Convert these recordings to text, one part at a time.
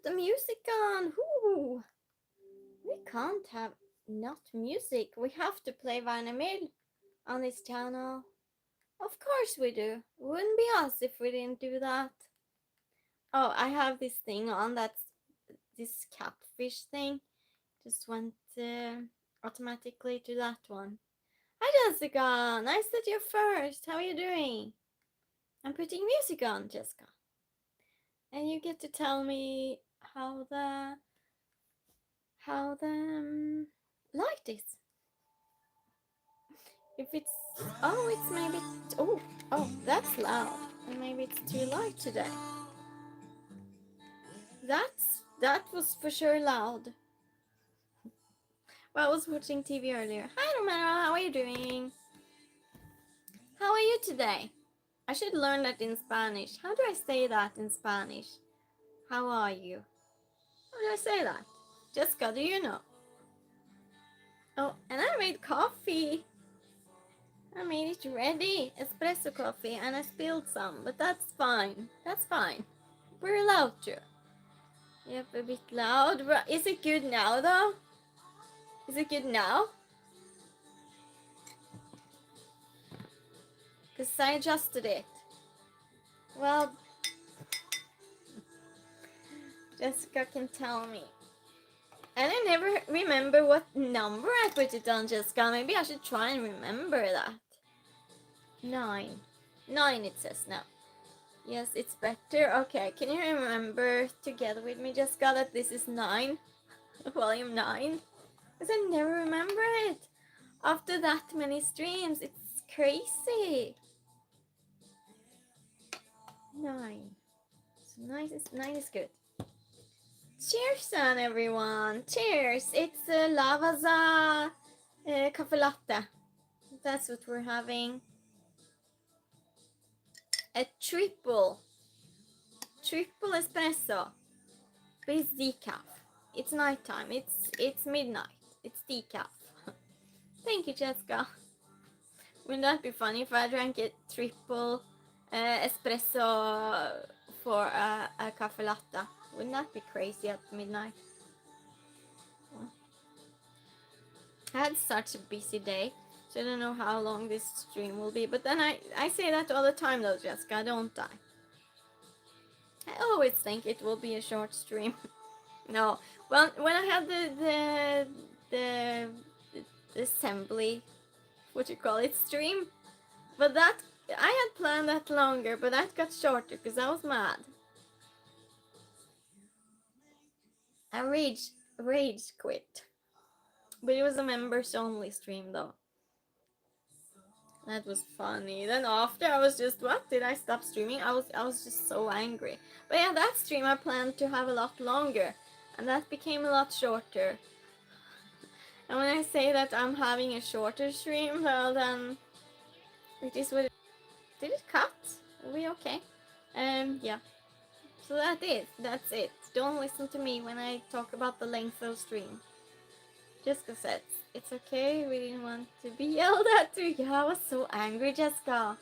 the music on. Ooh, we can't have not music. We have to play Van Emil on this channel. Of course we do. Wouldn't be us if we didn't do that. Oh, I have this thing on. That's this catfish thing. Just went automatically to that one. Hi Jessica, nice that you're first. How are you doing? I'm putting music on, Jessica. And you get to tell me how the light is. If it's it's maybe that's loud. And maybe it's too loud today. That was for sure loud. Well, I was watching TV earlier. Hi Romero, how are you doing? How are you today? I should learn that in Spanish. How do I say that in Spanish? How are you? How do I say that? Jessica, do you know? Oh, and I made coffee. I made it ready. Espresso coffee, and I spilled some, but that's fine. That's fine. We're allowed to. Yep, a bit loud. Is it good now, though? Is it good now? Because I adjusted it. Well, Jessica can tell me. And I never remember what number I put it on, Jessica. Maybe I should try and remember that. 9. 9 it says now. Yes, it's better. Okay, can you remember together with me, Jessica, that this is 9? Volume 9? Because I never remember it. After that many streams, it's crazy. 9. So 9 is good. Cheers on everyone. Cheers. It's Lavazza cafe latte. That's what we're having. A triple espresso. But it's decaf. It's nighttime. It's midnight. It's decaf. Thank you, Jessica. Wouldn't that be funny if I drank a triple espresso for a cafe latte? Wouldn't that be crazy at midnight? I had such a busy day, so I don't know how long this stream will be. But then I say that all the time though, Jessica, don't I? I always think it will be a short stream. No, well, when I had the assembly, what you call it, stream, but that I had planned that longer, but that got shorter because I was mad. I rage quit, but it was a members only stream though. That was funny. Then after I was just, what? Did I stop streaming? I was just so angry. But yeah, that stream I planned to have a lot longer, and that became a lot shorter. And when I say that I'm having a shorter stream, well then it is what it. Did it cut? Are we okay? Yeah. So that's it. Don't listen to me when I talk about the length of stream. Jessica said, it's okay, we didn't want to be yelled at too. Yeah, I was so angry, Jessica.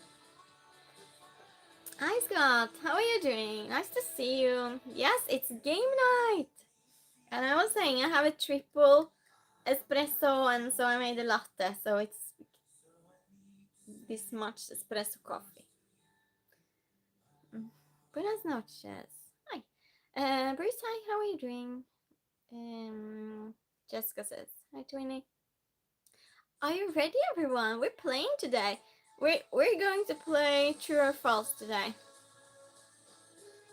Hi Scott, how are you doing? Nice to see you. Yes, it's game night. And I was saying I have a triple espresso, and so I made a latte, so it's this much espresso coffee. Buenas noches. Hi. Bruce, hi, how are you doing? Jessica says, hi Twinny. Are you ready, everyone? We're playing today. We're going to play True or False today.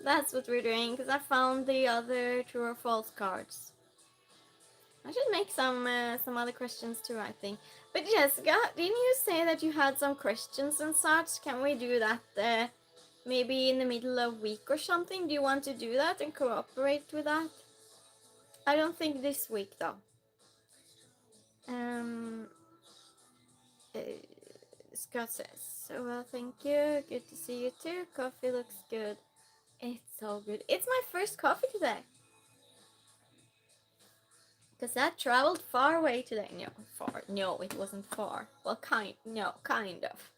That's what we're doing, because I found the other True or False cards. I should make some other questions too, I think. But Jessica, didn't you say that you had some questions and such? Can we do that maybe in the middle of week or something? Do you want to do that and cooperate with that? I don't think this week though. Uh, Scott says, so well, thank you. Good to see you too. Coffee looks good. It's so good. It's my first coffee today. Because I traveled far away today. No, far. No, it wasn't far. Well, kind of.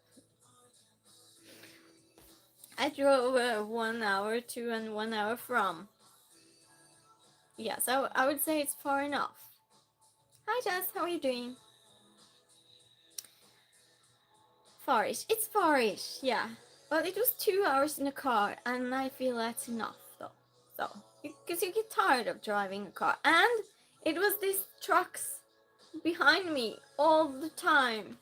I drove 1 hour to and 1 hour from. Yeah, so I would say it's far enough. Hi Jess, how are you doing? Farish. It's farish, yeah. But it was 2 hours in a car, and I feel that's enough, though. So, because you get tired of driving a car. And it was these trucks behind me all the time.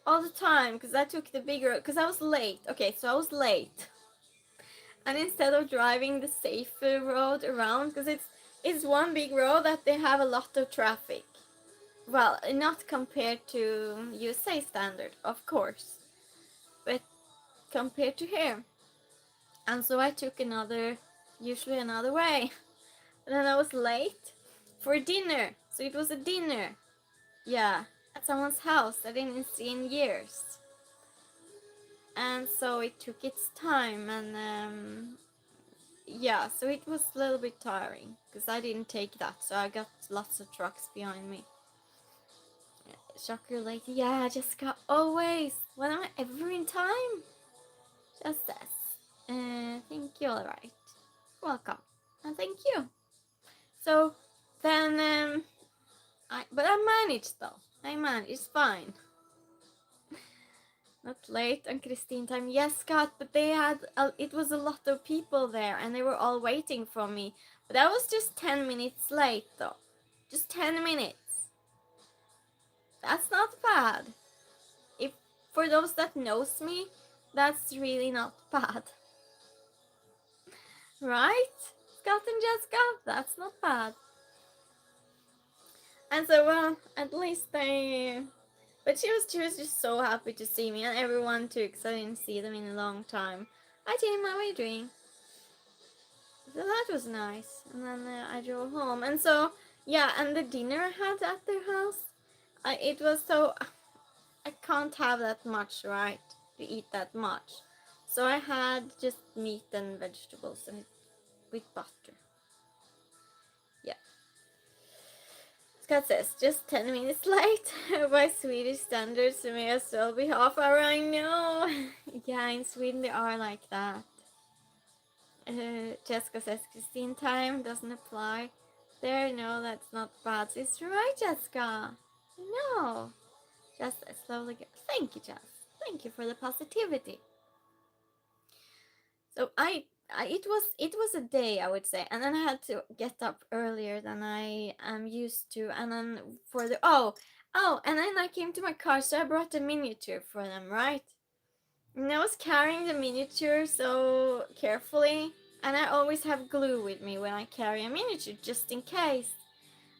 All the time, because I took the big road, because I was late. Okay, so I was late. And instead of driving the safer road around, because it's one big road that they have a lot of traffic. Well, not compared to USA standard, of course, but compared to here. And so I took usually another way. And then I was late for dinner. So it was a dinner. Yeah, at someone's house I didn't see in years. And so it took its time, and yeah, so it was a little bit tiring because I didn't take that, so I got lots of trucks behind me. Shocker lady, yeah, Jessica, always. When am I ever in time? Just this. Thank you, alright. Welcome. And thank you. So then, but I managed though. I managed, it's fine. Not late on Christine time. Yes, Scott, but it was a lot of people there and they were all waiting for me. But I was just 10 minutes late though. Just 10 minutes. That's not bad. If for those that knows me, that's really not bad. Right? Scott and Jessica, that's not bad. And so well, at least but she was just so happy to see me, and everyone too, because I didn't see them in a long time. Hi Tim, how are you doing? So that was nice. And then I drove home, and so yeah, and the dinner I had at their house, it was so I can't have that much, right? To eat that much, so I had just meat and vegetables and with butter. Yeah. Scott says, just 10 minutes late. By Swedish standards, it may as well be half hour. I know. Yeah, in Sweden they are like that. Jessica says, Christine time doesn't apply. There, no, that's not bad. It's right, Jessica. No. Just slowly. Thank you, Jess. Thank you for the positivity. So it was a day, I would say, and then I had to get up earlier than I am used to, and then for the and then I came to my car, so I brought a miniature for them, right? And I was carrying the miniature so carefully, and I always have glue with me when I carry a miniature just in case.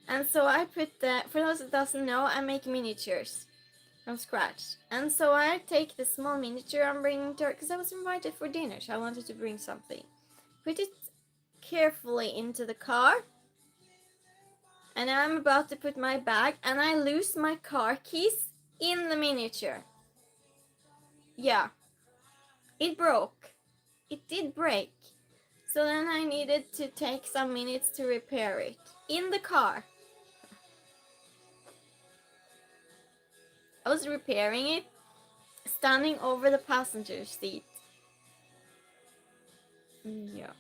And so I put for those that doesn't know, I make miniatures from scratch. And so I take the small miniature I'm bringing to her because I was invited for dinner, so I wanted to bring something. Put it carefully into the car, and I'm about to put my bag, and I lose my car keys in the miniature. Yeah, it broke. It did break. So then I needed to take some minutes to repair it in the car. I was repairing it standing over the passenger seat. Yeah.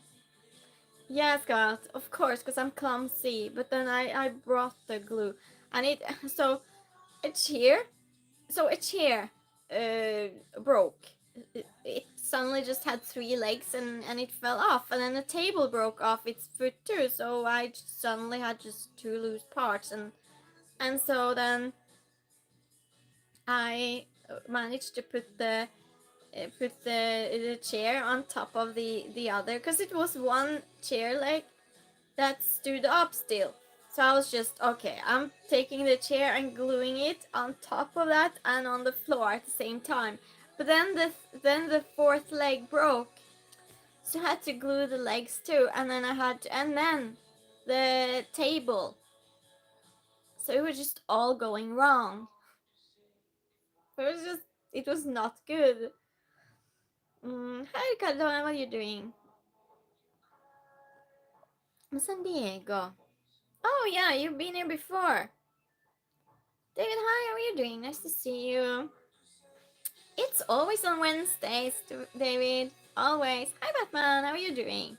Yeah, Scott, of course, because I'm clumsy. But then I brought the glue, and so a chair, broke. It suddenly just had three legs, and it fell off, and then the table broke off its foot too. So I suddenly had just two loose parts, and so then I managed to put the chair on top of the other, because it was one chair leg that stood up still. So I was just, okay, I'm taking the chair and gluing it on top of that and on the floor at the same time. But then the fourth leg broke, so I had to glue the legs too, and then the table. So it was just all going wrong. It was not good. Hi Cardona, what are you doing? I'm San Diego. Oh yeah, you've been here before. David, hi, how are you doing? Nice to see you. It's always on Wednesdays, David. Always. Hi, Batman. How are you doing?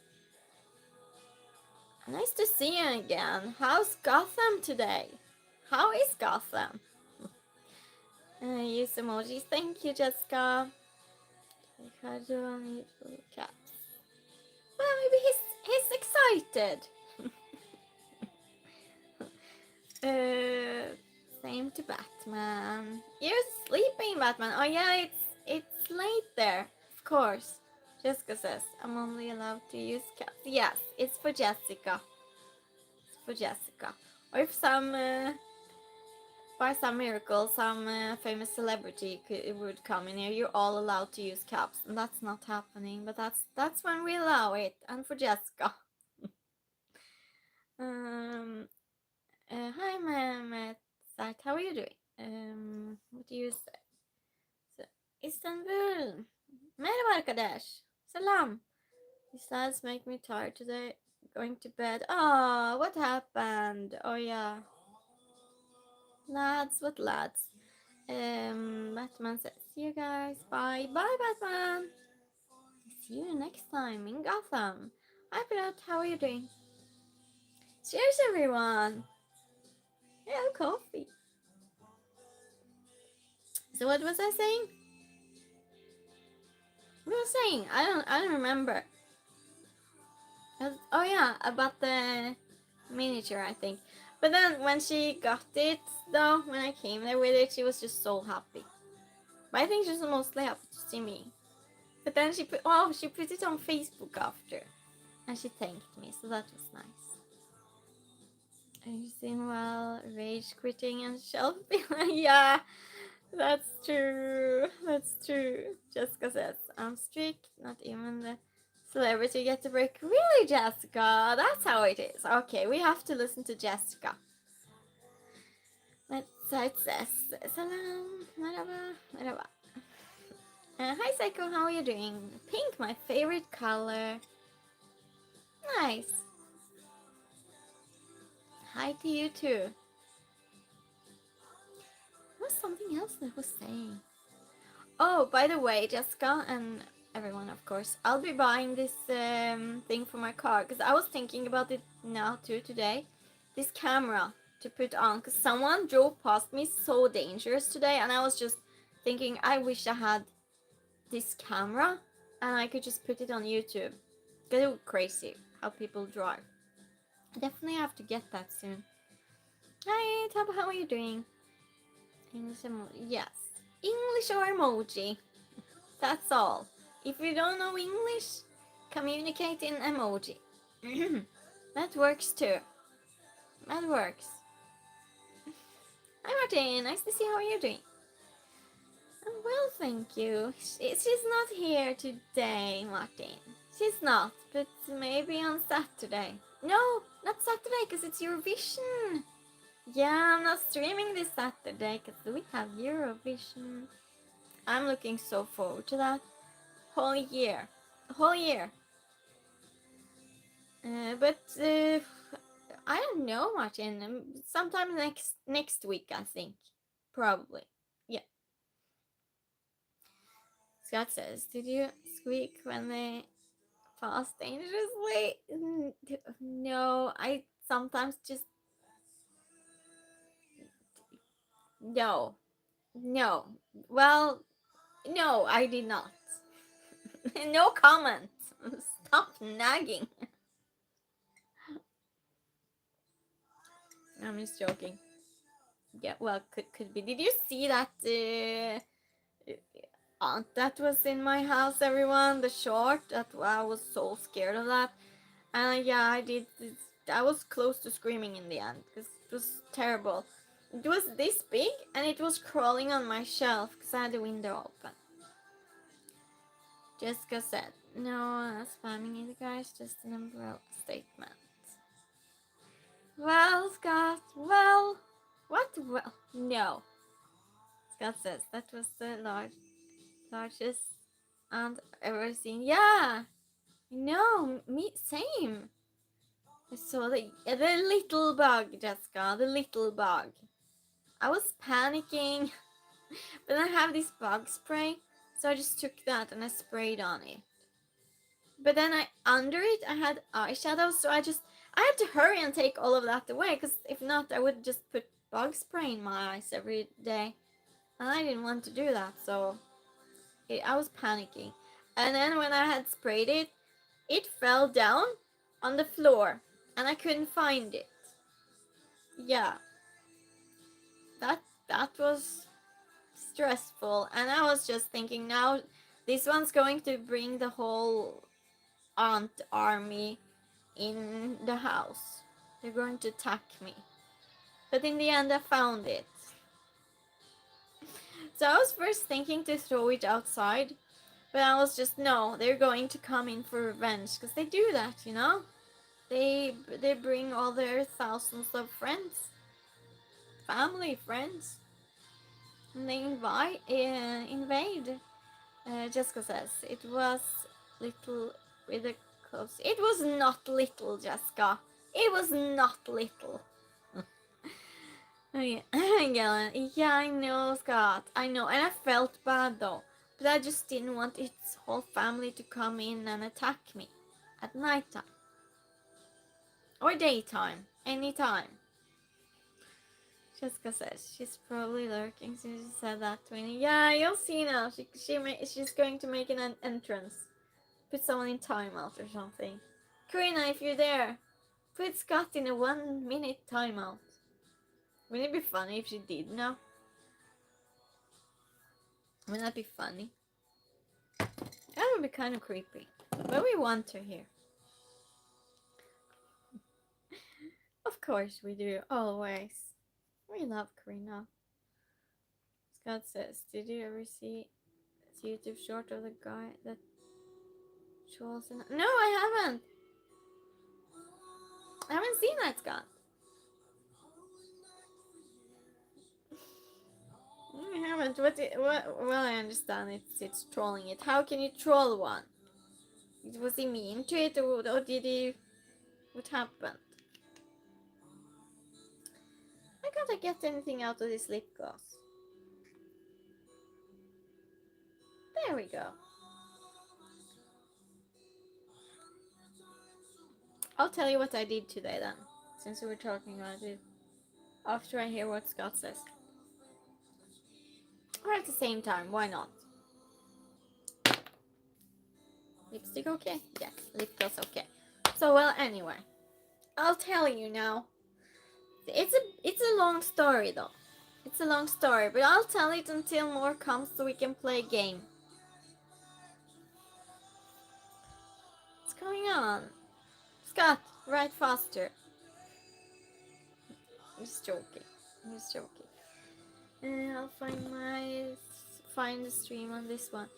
Nice to see you again. How's Gotham today? How is Gotham? Use emojis. Thank you, Jessica. Casual neutral caps. Well, maybe he's excited. Same to Batman. You're sleeping, Batman. Oh yeah, it's late there. Of course. Jessica says, I'm only allowed to use caps. Yes, it's for Jessica. It's for Jessica. Or if by some miracle, some famous celebrity would come in here, you're all allowed to use caps, and that's not happening. But that's when we allow it, and for Jessica. Hi, Mehmet. How are you doing? What do you say? So, Istanbul. Merhaba arkadaş. Selam. These lads make me tired today. Going to bed. Oh, what happened? Oh yeah. Lads, what lads? Batman says, see you guys. Bye. Bye, Batman. See you next time in Gotham. Hi, Pilot. How are you doing? Cheers, everyone. Hello, coffee. So what was I saying? What was I saying? I don't remember. Oh yeah, about the miniature, I think. But then when she got it, though, when I came there with it, she was just so happy. But I think she was mostly happy to see me. But then she put it on Facebook after, and she thanked me, so that was nice. Are you seeing well, rage quitting and shelf? Yeah, that's true. That's true. Jessica says, I'm strict, not even the celebrity gets a break. Really, Jessica? That's how it is. Okay, we have to listen to Jessica. It says, Salam, merhaba, merhaba. Hi, Psycho, how are you doing? Pink, my favorite color. Nice. Hi to you too. There was something else that I was saying. Oh, by the way, Jessica and everyone, of course, I'll be buying this thing for my car because I was thinking about it now too today. This camera to put on because someone drove past me so dangerous today, and I was just thinking, I wish I had this camera and I could just put it on YouTube. Because it was crazy how people drive. I definitely have to get that soon. Hi, Tab, how are you doing? English emoji. Yes. English or emoji. That's all. If you don't know English, communicate in emoji. That works too. That works. Hi Martin, nice to see how you're doing. I'm well, thank you. She's not here today, Martin. She's not, but maybe on Saturday. No, not Saturday, because it's Eurovision. Yeah, I'm not streaming this Saturday, because we have Eurovision. I'm looking so forward to that. Whole year. Whole year. But I don't know, Martin. Sometime next week, I think. Probably. Yeah. Scott says, did you squeak when they pass dangerously? No, I sometimes just no. No. Well, no, I did not. No comment. Stop nagging. I'm just joking. Yeah, well, could be. Did you see that aunt that was in my house, everyone? The short, that I was so scared of that. And yeah, I did. I was close to screaming in the end because it was terrible. It was this big and it was crawling on my shelf because I had the window open. Jessica said, no, spamming you guys, just an umbrella statement. Well, Scott, well, what? Well, no. Scott says, that was the largest aunt ever seen. Yeah, no, me, same. I saw the little bug, Jessica, the little bug. I was panicking, but I have this bug spray, so I just took that and I sprayed on it. But then under it I had eyeshadow, so I had to hurry and take all of that away, because if not, I would just put bug spray in my eyes every day. And I didn't want to do that, so I was panicking. And then when I had sprayed it, it fell down on the floor and I couldn't find it. Yeah, that was stressful. And I was just thinking, now this one's going to bring the whole ant army in the house. They're going to attack me. But in the end, I found it. So I was first thinking to throw it outside, but I was just, no, they're going to come in for revenge, because they do that, you know? They bring all their thousands of friends, family, friends, and they invade. Jessica says it was little with a close. It was not little, Jessica. It was not little. Oh, yeah. Yeah, I know, Scott. I know, and I felt bad though. But I just didn't want its whole family to come in and attack me at nighttime. Or daytime. Anytime. Jessica says she's probably lurking since she said that to me. Yeah, you'll see now. She's going to make an entrance. Put someone in timeout or something. Karina, if you're there, put Scott in a 1 minute timeout. Wouldn't it be funny if she did now? Wouldn't that be funny? That would be kind of creepy. But we want her here. Of course we do, always. We love Karina. Scott says, did you ever see a YouTube short of the guy that trolls in... No, I haven't. I haven't seen that, Scott. I haven't. Well, I understand it's trolling it. How can you troll one? Was he mean to it, or did he... What happened? I can't get anything out of this lip gloss. There we go. I'll tell you what I did today then, since we were talking about it, after I hear what Scott says. Or at the same time, why not? Lipstick okay? Yes, lip gloss okay. So, well, anyway, I'll tell you now. It's a long story though. It's a long story, but I'll tell it until more comes so we can play a game. What's going on? Scott, write faster. I'm just joking. I'll find the stream on this one.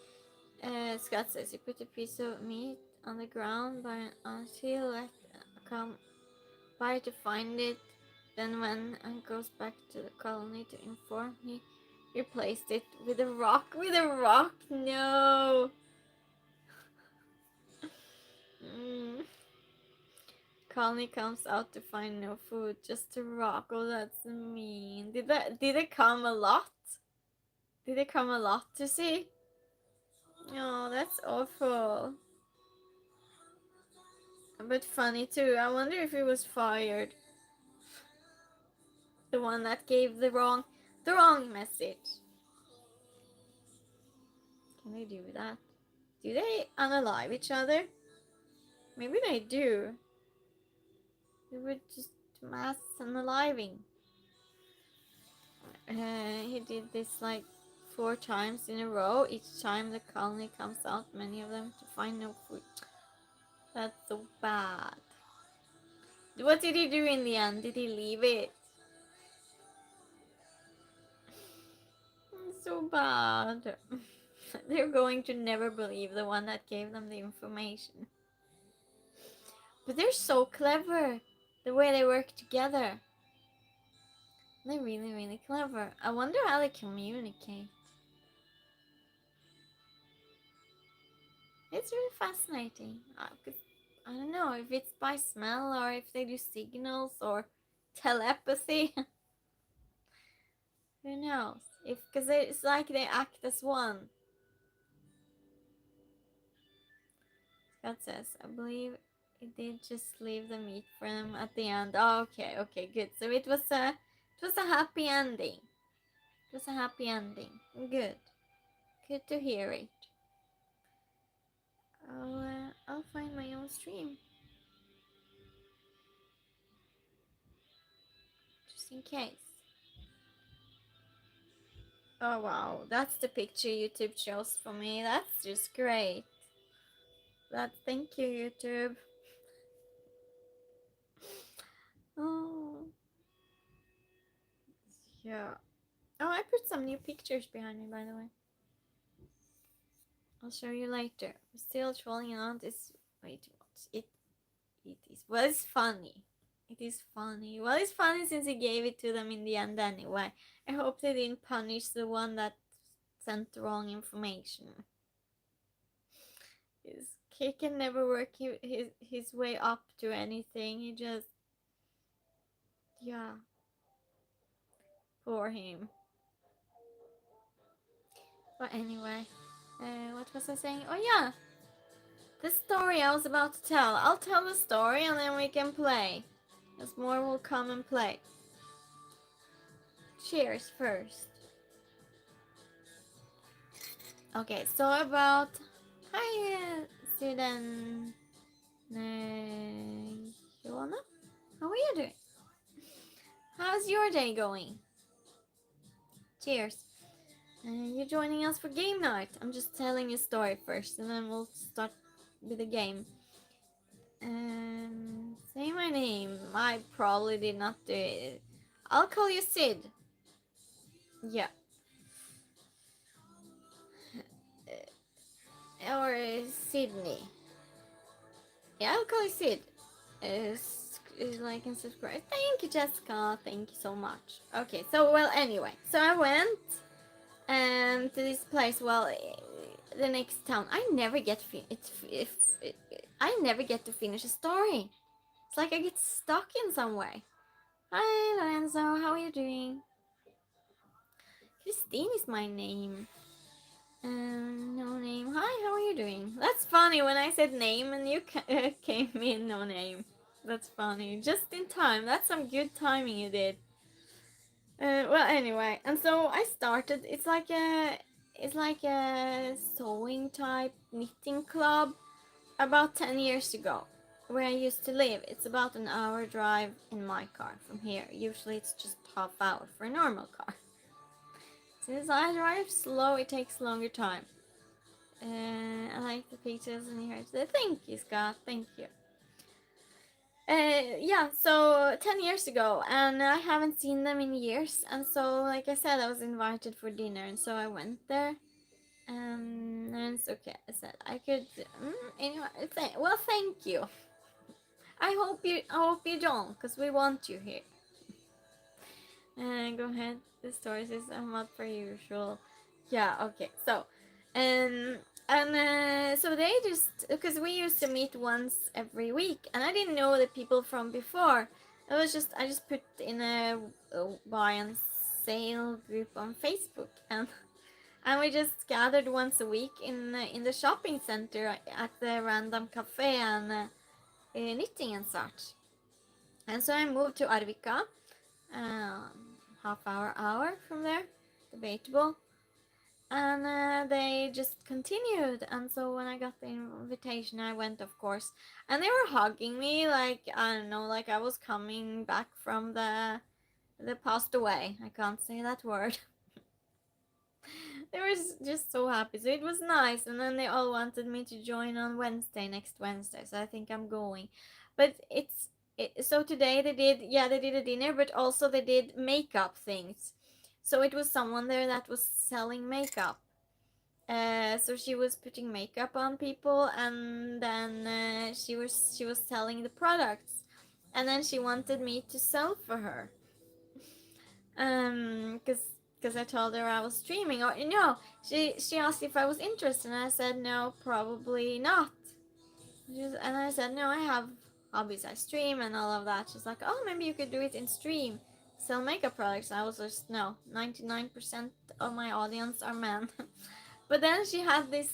Scott says you put a piece of meat on the ground until I come by to find it. Then when I goes back to the colony to inform, he replaced it with a rock. With a rock? No. Colony comes out to find no food, just a rock. Oh, that's mean. Did it come a lot? Did it come a lot to see? Oh, that's awful. But funny too. I wonder if he was fired. The one that gave the wrong message. Can they do that? Do they unalive each other? Maybe they do. They would just mass unaliving. He did this like 4 times in a row. Each time the colony comes out, many of them to find no food. That's so bad. What did he do in the end? Did he leave it? So bad. They're going to never believe the one that gave them the information. But they're so clever. The way they work together. They're really, really clever. I wonder how they communicate. It's really fascinating. I don't know if it's by smell or if they do signals or telepathy. Who knows? Because it's like they act as one. Scott says, I believe It did just leave the meat for them at the end. Oh, okay, okay, good. So it was a happy ending. It was a happy ending. Good. Good to hear it. I'll find my own stream. Just in case. Oh wow, that's the picture YouTube chose for me. That's just great. Thank you, YouTube. Oh yeah. Oh, I put some new pictures behind me, by the way. I'll show you later. I'm still trolling around this. Wait, what? It is. Well, it's funny. It is funny. Well, it's funny since he gave it to them in the end anyway. I hope they didn't punish the one that sent the wrong information. He can never work his way up to anything. He just, yeah, poor him. But anyway, what was I saying? Oh yeah, the story I was about to tell. I'll tell the story and then we can play. As more will come and play. Cheers first. Okay, so about hi student Joanna, how are you doing? How's your day going? Cheers. You're joining us for game night. I'm just telling a story first, and then we'll start with the game. Say my name. I probably did not do it. I'll call you Sid. Yeah. Or Sydney. Yeah, I'll call you Sid. Like and subscribe. Thank you, Jessica. Thank you so much. Okay, so well, anyway, so I went to this place. Well, the next town. I never get I never get to finish a story. It's like I get stuck in some way. Hi, Lorenzo. How are you doing? Christine is my name. No name. Hi, how are you doing? That's funny when I said name and you came in no name. That's funny. Just in time. That's some good timing you did. Well, anyway, and so I started. It's like a sewing type knitting club about 10 years ago, where I used to live. It's about an hour drive in my car from here. Usually it's just half hour for a normal car. Since I drive slow, it takes longer time. I like the pictures in here. So thank you, Scott. Thank you. Yeah, so 10 years ago, and I haven't seen them in years. And so, like I said, I was invited for dinner, and so I went there. And it's okay. I said I could. Anyway, thank you. I hope you don't, cause we want you here. Go ahead. The story says I'm not per usual. Yeah. Okay. So, so they just because we used to meet once every week, and I didn't know the people from before. I just put in a buy and sale group on Facebook, and we just gathered once a week in the shopping center at the random cafe and knitting and such. And so I moved to Arvika, hour from there, debatable. And they just continued, and so when I got the invitation I went, of course, and they were hugging me like I don't know, like I was coming back from the passed away. I can't say that word. They were just so happy, so it was nice. And then they all wanted me to join on next Wednesday, so I think I'm going. But so today they did a dinner, but also they did makeup things. So it was someone there that was selling makeup. So she was putting makeup on people, and then she was selling the products, and then she wanted me to sell for her. Because I told her I was streaming, or she asked if I was interested, and I said no, probably not. And I said no, I have hobbies, I stream and all of that. She's like, oh, maybe you could do it in stream, sell makeup products. I was just no, 99% of my audience are men. But then she had this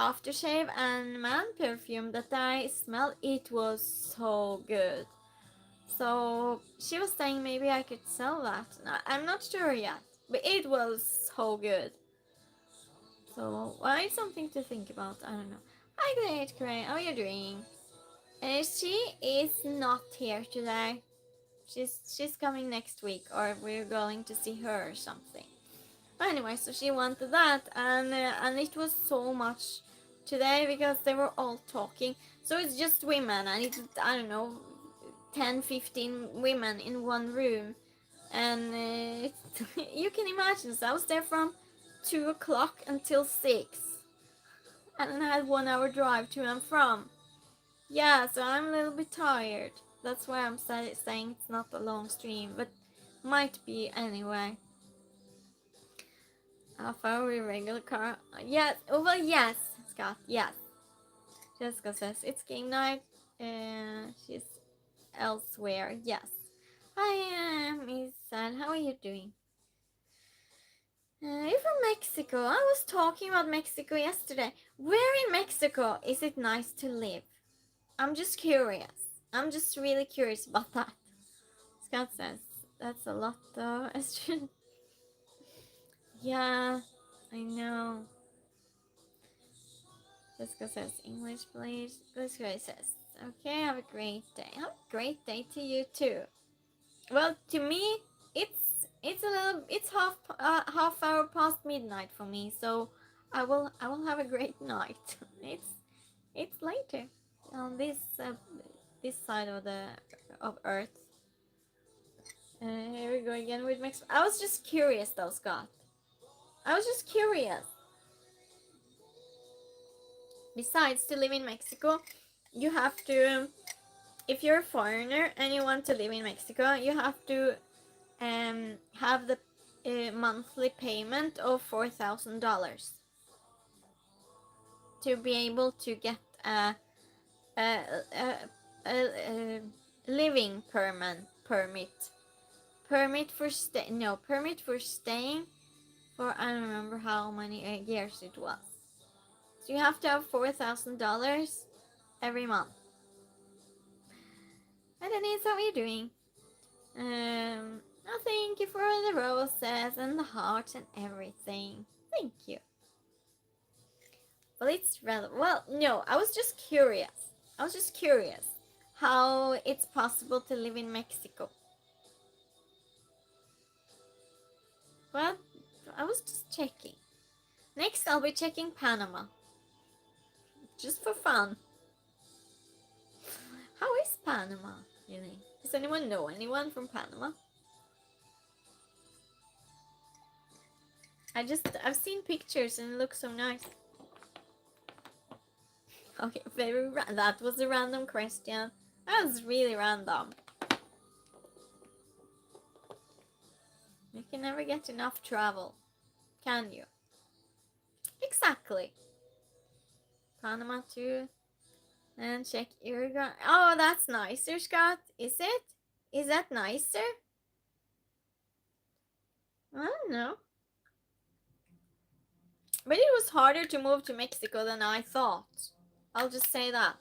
aftershave and man perfume that I smelled. It was so good. So she was saying maybe I could sell that. I'm not sure yet, but it was so good. So why something to think about? I don't know. Hi, Great Gray. How are you doing? She is not here today. She's coming next week, or we're going to see her or something. But anyway, so she wanted that, and it was so much today because they were all talking. So it's just women, and it's, I don't know, 10, 15 women in one room, and you can imagine. So I was there from 2 o'clock until 6, and I had 1 hour drive to and from. Yeah, so I'm a little bit tired. That's why I'm saying it's not a long stream, but might be anyway. Half hour regular car. Yes. Oh, well, yes, Scott. Yes. Jessica says it's game night. She's elsewhere. Yes. Hi, Miss Sad. How are you doing? You're from Mexico. I was talking about Mexico yesterday. Where in Mexico is it nice to live? I'm just curious. I'm just really curious about that. Scott says that's a lot though. Yeah, I know. Jessica says English, please. This guy says, okay, have a great day. Have a great day to you too. Well, to me, it's a little it's half hour past midnight for me, so I will have a great night. It's later on this side of Earth. Here we go again with Mexico. I was just curious though, Scott. I was just curious. Besides, to live in Mexico, you have to, if you're a foreigner and you want to live in Mexico, you have to have the monthly payment of $4,000 to be able to get a, a, a living permit for staying for, I don't remember how many years it was. So you have to have $4,000 every month. And Denise, how are you doing? Thank you for the roses and the hearts and everything. Thank you. Well, it's rather, well, no, I was just curious. How it's possible to live in Mexico. Well, I was just checking. Next, I'll be checking Panama. Just for fun. How is Panama, really? Does anyone know anyone from Panama? I've seen pictures and it looks so nice. Okay, that was a random question. That was really random. You can never get enough travel, can you? Exactly. Panama too. And check Uruguay. Oh, that's nicer, Scott. Is it? Is that nicer? I don't know. But it was harder to move to Mexico than I thought. I'll just say that.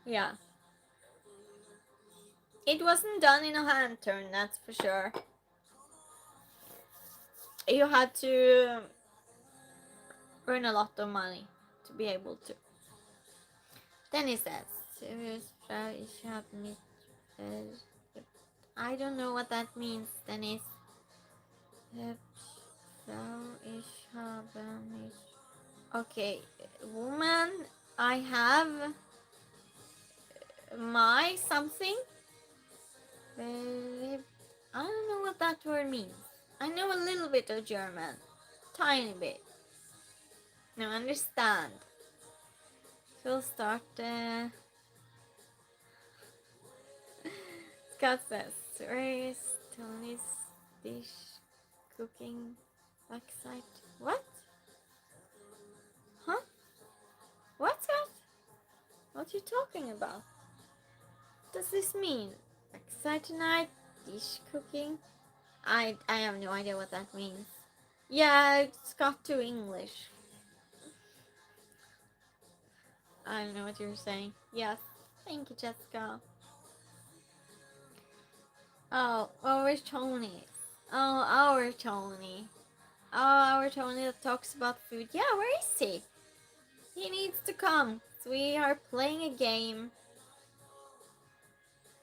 Yeah. It wasn't done in a hand turn, that's for sure. You had to earn a lot of money to be able to. Then he says, I don't know what that means, Dennis. Okay, woman, I have my something. I don't know what that word means. I know a little bit of German, tiny bit. No, understand. We'll start. Scott says, where is Tony's dish cooking backside? What? Huh? What, Scott? What are you talking about? What does this mean? Backside tonight? Dish cooking? I have no idea what that means. Yeah, it's got to English. I don't know what you're saying. Yes. Thank you, Jessica. Oh, our Tony. Oh, our Tony. Oh, our Tony that talks about food. Yeah, where is he? He needs to come. So we are playing a game.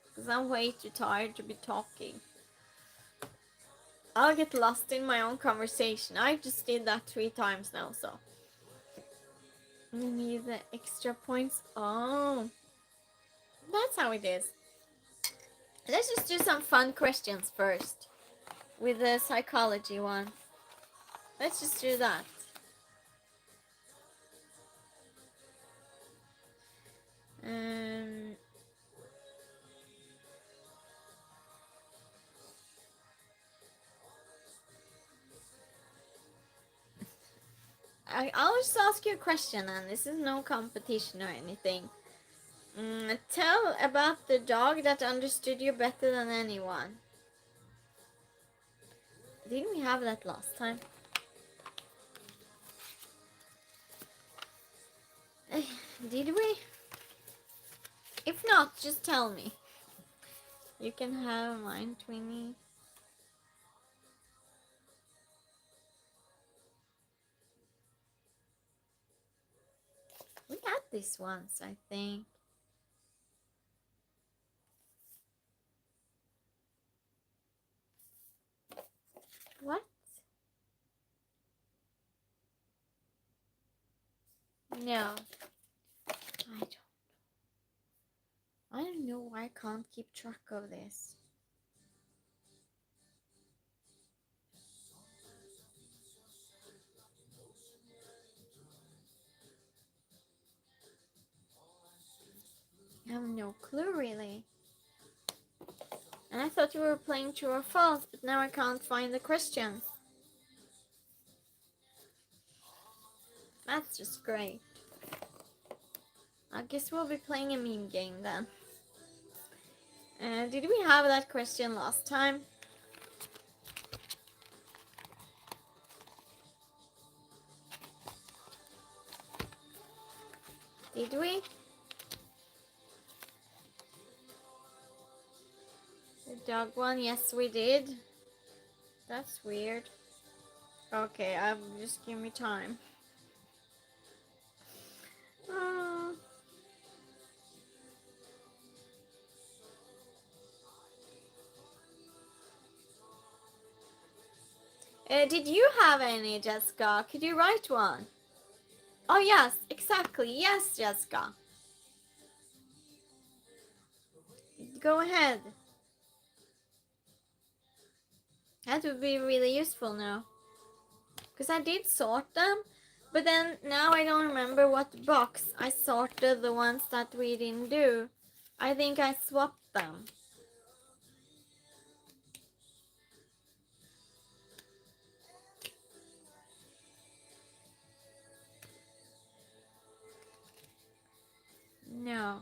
Because I'm way too tired to be talking. I'll get lost in my own conversation. I just did that 3 times now, so. You need the extra points. Oh. That's how it is. Let's just do some fun questions first. With the psychology one. Let's just do that. Um, I'll just ask you a question, and this is no competition or anything. Tell about the dog that understood you better than anyone. Didn't we have that last time? Did we? If not, just tell me. You can have mine, Twinnie. We had this once, I think. What? No. I don't know why I can't keep track of this. I have no clue, really. And I thought you were playing true or false, but now I can't find the questions. That's just great. I guess we'll be playing a meme game then. Did we have that question last time? Did we? The dog one? Yes, we did. That's weird. Okay, just give me time. Did you have any, Jessica? Could you write one? Oh, yes, exactly. Yes, Jessica. Go ahead. That would be really useful now. Because I did sort them, but then now I don't remember what box I sorted the ones that we didn't do. I think I swapped them. No.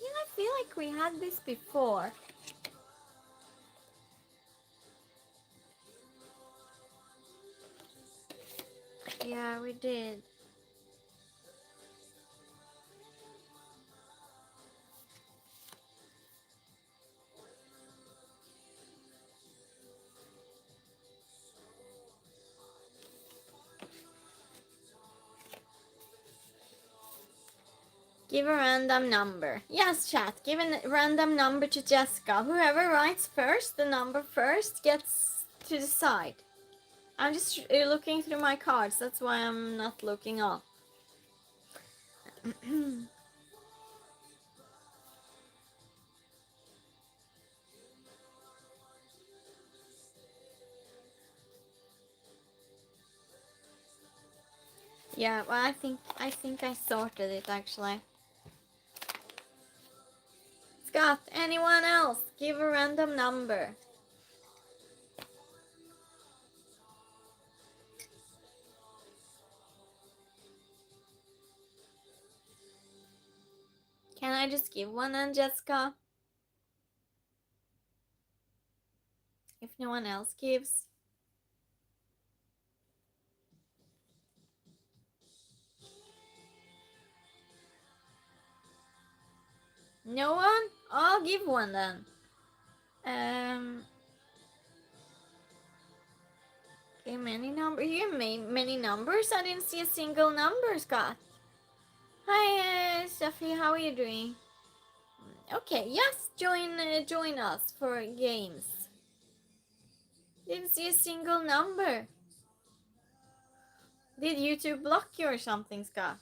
Yeah, I feel like we had this before. Yeah, we did. Give a random number. Yes, chat. Give a random number to Jessica. Whoever writes first, the number first, gets to decide. I'm just looking through my cards. That's why I'm not looking up. Yeah, well, I think I sorted it actually. Scott, anyone else? Give a random number. Can I just give one then, Jessica? If no one else gives. No one? I'll give one then. Okay, many numbers. You many numbers? I didn't see a single number, Scott. Hi, Sophie. How are you doing? Okay, yes, join us for games. Didn't see a single number. Did YouTube block you or something, Scott?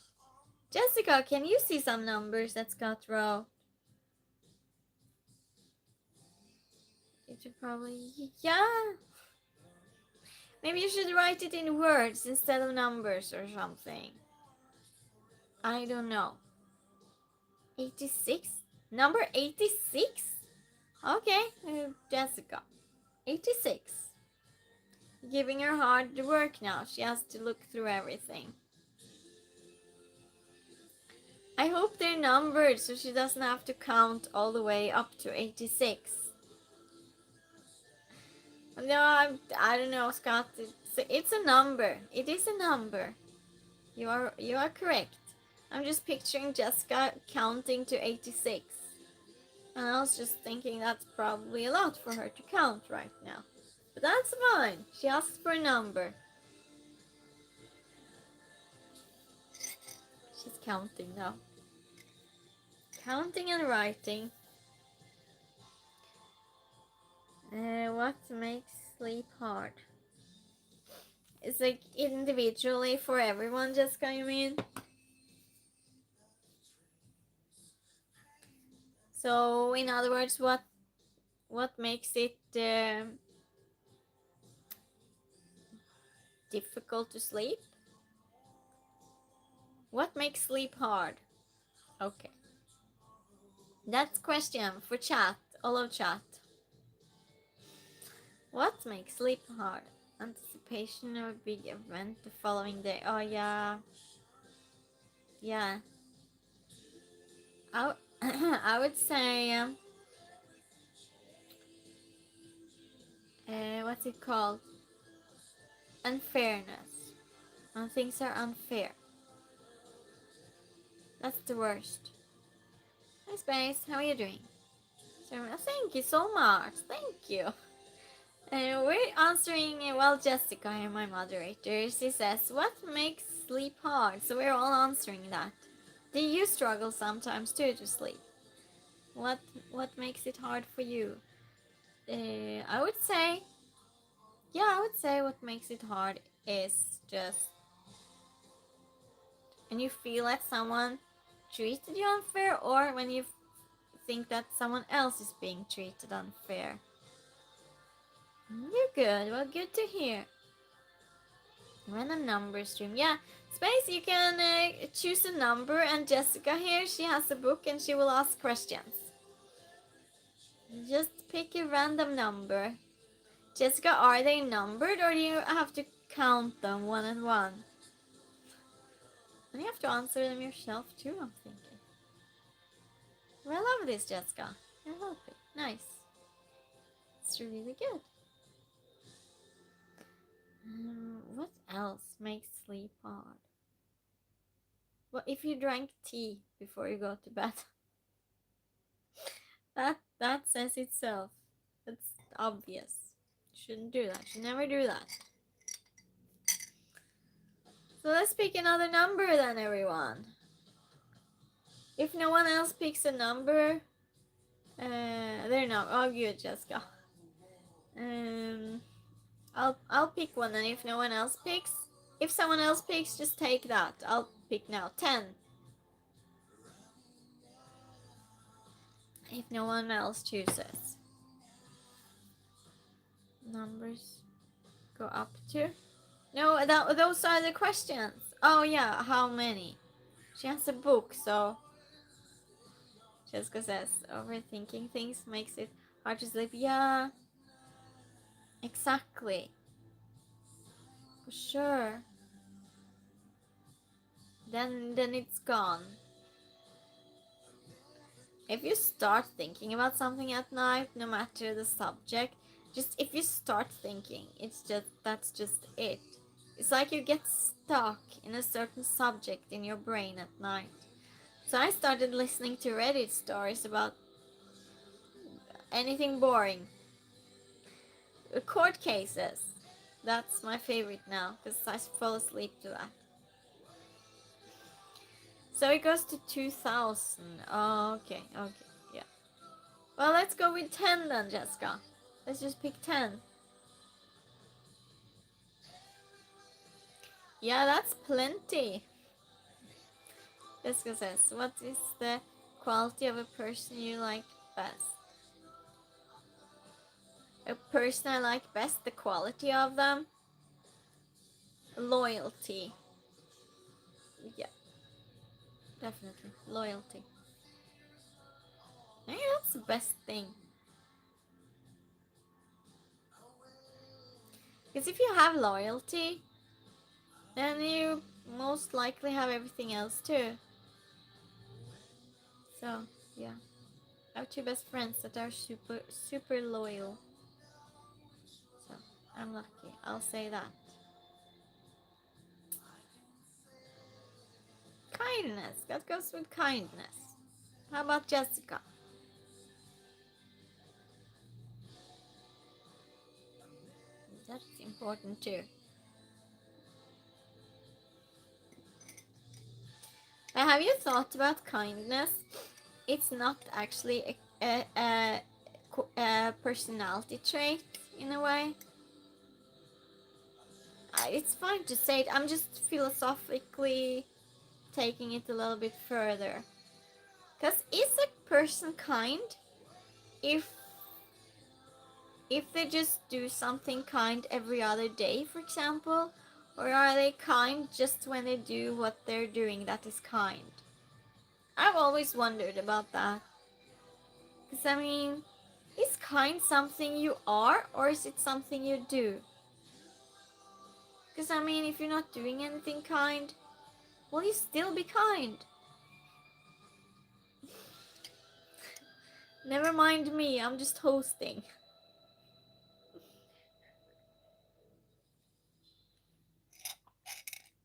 Jessica, can you see some numbers that Scott wrote? You should probably, yeah. Maybe you should write it in words instead of numbers or something. I don't know. 86? Number 86? Okay, Jessica. 86. Giving her hard work now. She has to look through everything. I hope they're numbered so she doesn't have to count all the way up to 86. No, I don't know, Scott. It's a number. It is a number. You are correct. I'm just picturing Jessica counting to 86. And I was just thinking that's probably a lot for her to count right now. But that's fine. She asked for a number. She's counting now. Counting and writing. What makes sleep hard? It's like individually for everyone, Jessica, you mean? So, in other words, what makes it difficult to sleep? What makes sleep hard? Okay. That's question for chat, all of chat. What makes sleep hard? Anticipation of a big event the following day. Oh yeah. Yeah. I would say what's it called? Unfairness. When things are unfair. That's the worst. Hi Space, how are you doing? So, thank you so much. Thank you. We're answering, well, Jessica here, my moderator, she says, what makes sleep hard? So we're all answering that. Do you struggle sometimes too to sleep? What makes it hard for you? I would say what makes it hard is just when you feel that someone treated you unfair, or when you think that someone else is being treated unfair. You're good. Well, good to hear. Random number stream. Yeah, Space, you can choose a number, and Jessica here, she has a book and she will ask questions. Just pick a random number. Jessica, are they numbered or do you have to count them one and one? And you have to answer them yourself too, I'm thinking. Well, I love this, Jessica. You're helping. Nice. It's really good. What else makes sleep hard? Well, if you drank tea before you go to bed. That says itself. It's obvious. Shouldn't do that. Should never do that. So let's pick another number then, everyone. If no one else picks a number, they're not. Oh, good, Jessica. I'll pick one, and if no one else picks, if someone else picks, just take that. I'll pick now. 10. If no one else chooses. Numbers go up to. No, those are the questions. Oh yeah, how many? She has a book, so Jessica says overthinking things makes it hard to sleep. Yeah, exactly. For sure. Then it's gone. If you start thinking about something at night, no matter the subject, just if you start thinking, that's just it. It's like you get stuck in a certain subject in your brain at night. So I started listening to Reddit stories about anything boring. Court cases. That's my favorite now, because I fall asleep to that. So it goes to 2000. Oh, okay, yeah. Well, let's go with 10 then, Jessica. Let's just pick 10. Yeah, that's plenty. Jessica says, what is the quality of a person you like best? A person I like best, the quality of them? Loyalty. Yeah, definitely. Loyalty. I think that's the best thing. Because if you have loyalty, then you most likely have everything else too. So, yeah. I have two best friends that are super loyal. So, I'm lucky. I'll say that. Kindness. That goes with kindness. How about Jessica? That's important too. Have you thought about kindness? It's not actually a personality trait in a way. It's fine to say it. I'm just philosophically taking it a little bit further. Because is a person kind if they just do something kind every other day, for example? Or are they kind just when they do what they're doing that is kind? I've always wondered about that. Because, I mean, is kind something you are, or is it something you do? Because, I mean, if you're not doing anything kind, will you still be kind? Never mind me, I'm just hosting.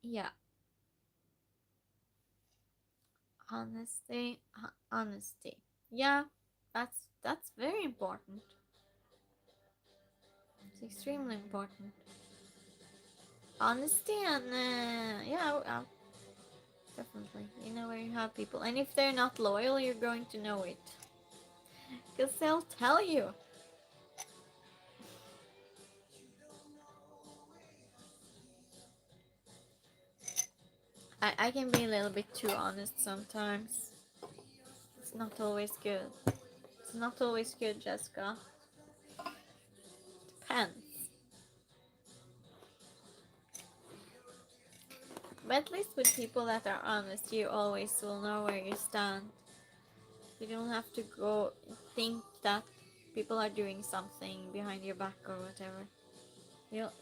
Yeah. Honesty. Yeah, that's very important. It's extremely important. Honesty and yeah, definitely. You know where you have people, and if they're not loyal, you're going to know it, because they'll tell you. I can be a little bit too honest sometimes. It's not always good. It's not always good, Jessica. Depends. But at least with people that are honest, you always will know where you stand. You don't have to go think that people are doing something behind your back or whatever.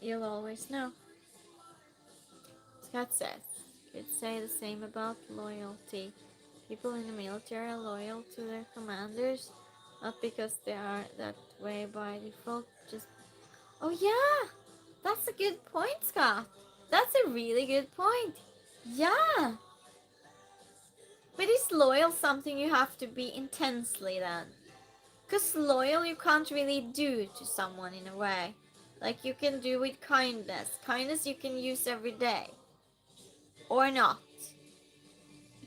You'll always know. Scott says, could say the same about loyalty. People in the military are loyal to their commanders, not because they are that way by default, just... Oh yeah! That's a good point, Scott. That's a really good point. Yeah! But is loyal something you have to be intensely then? Because loyal you can't really do to someone in a way. Like you can do with kindness. Kindness you can use every day. Or not.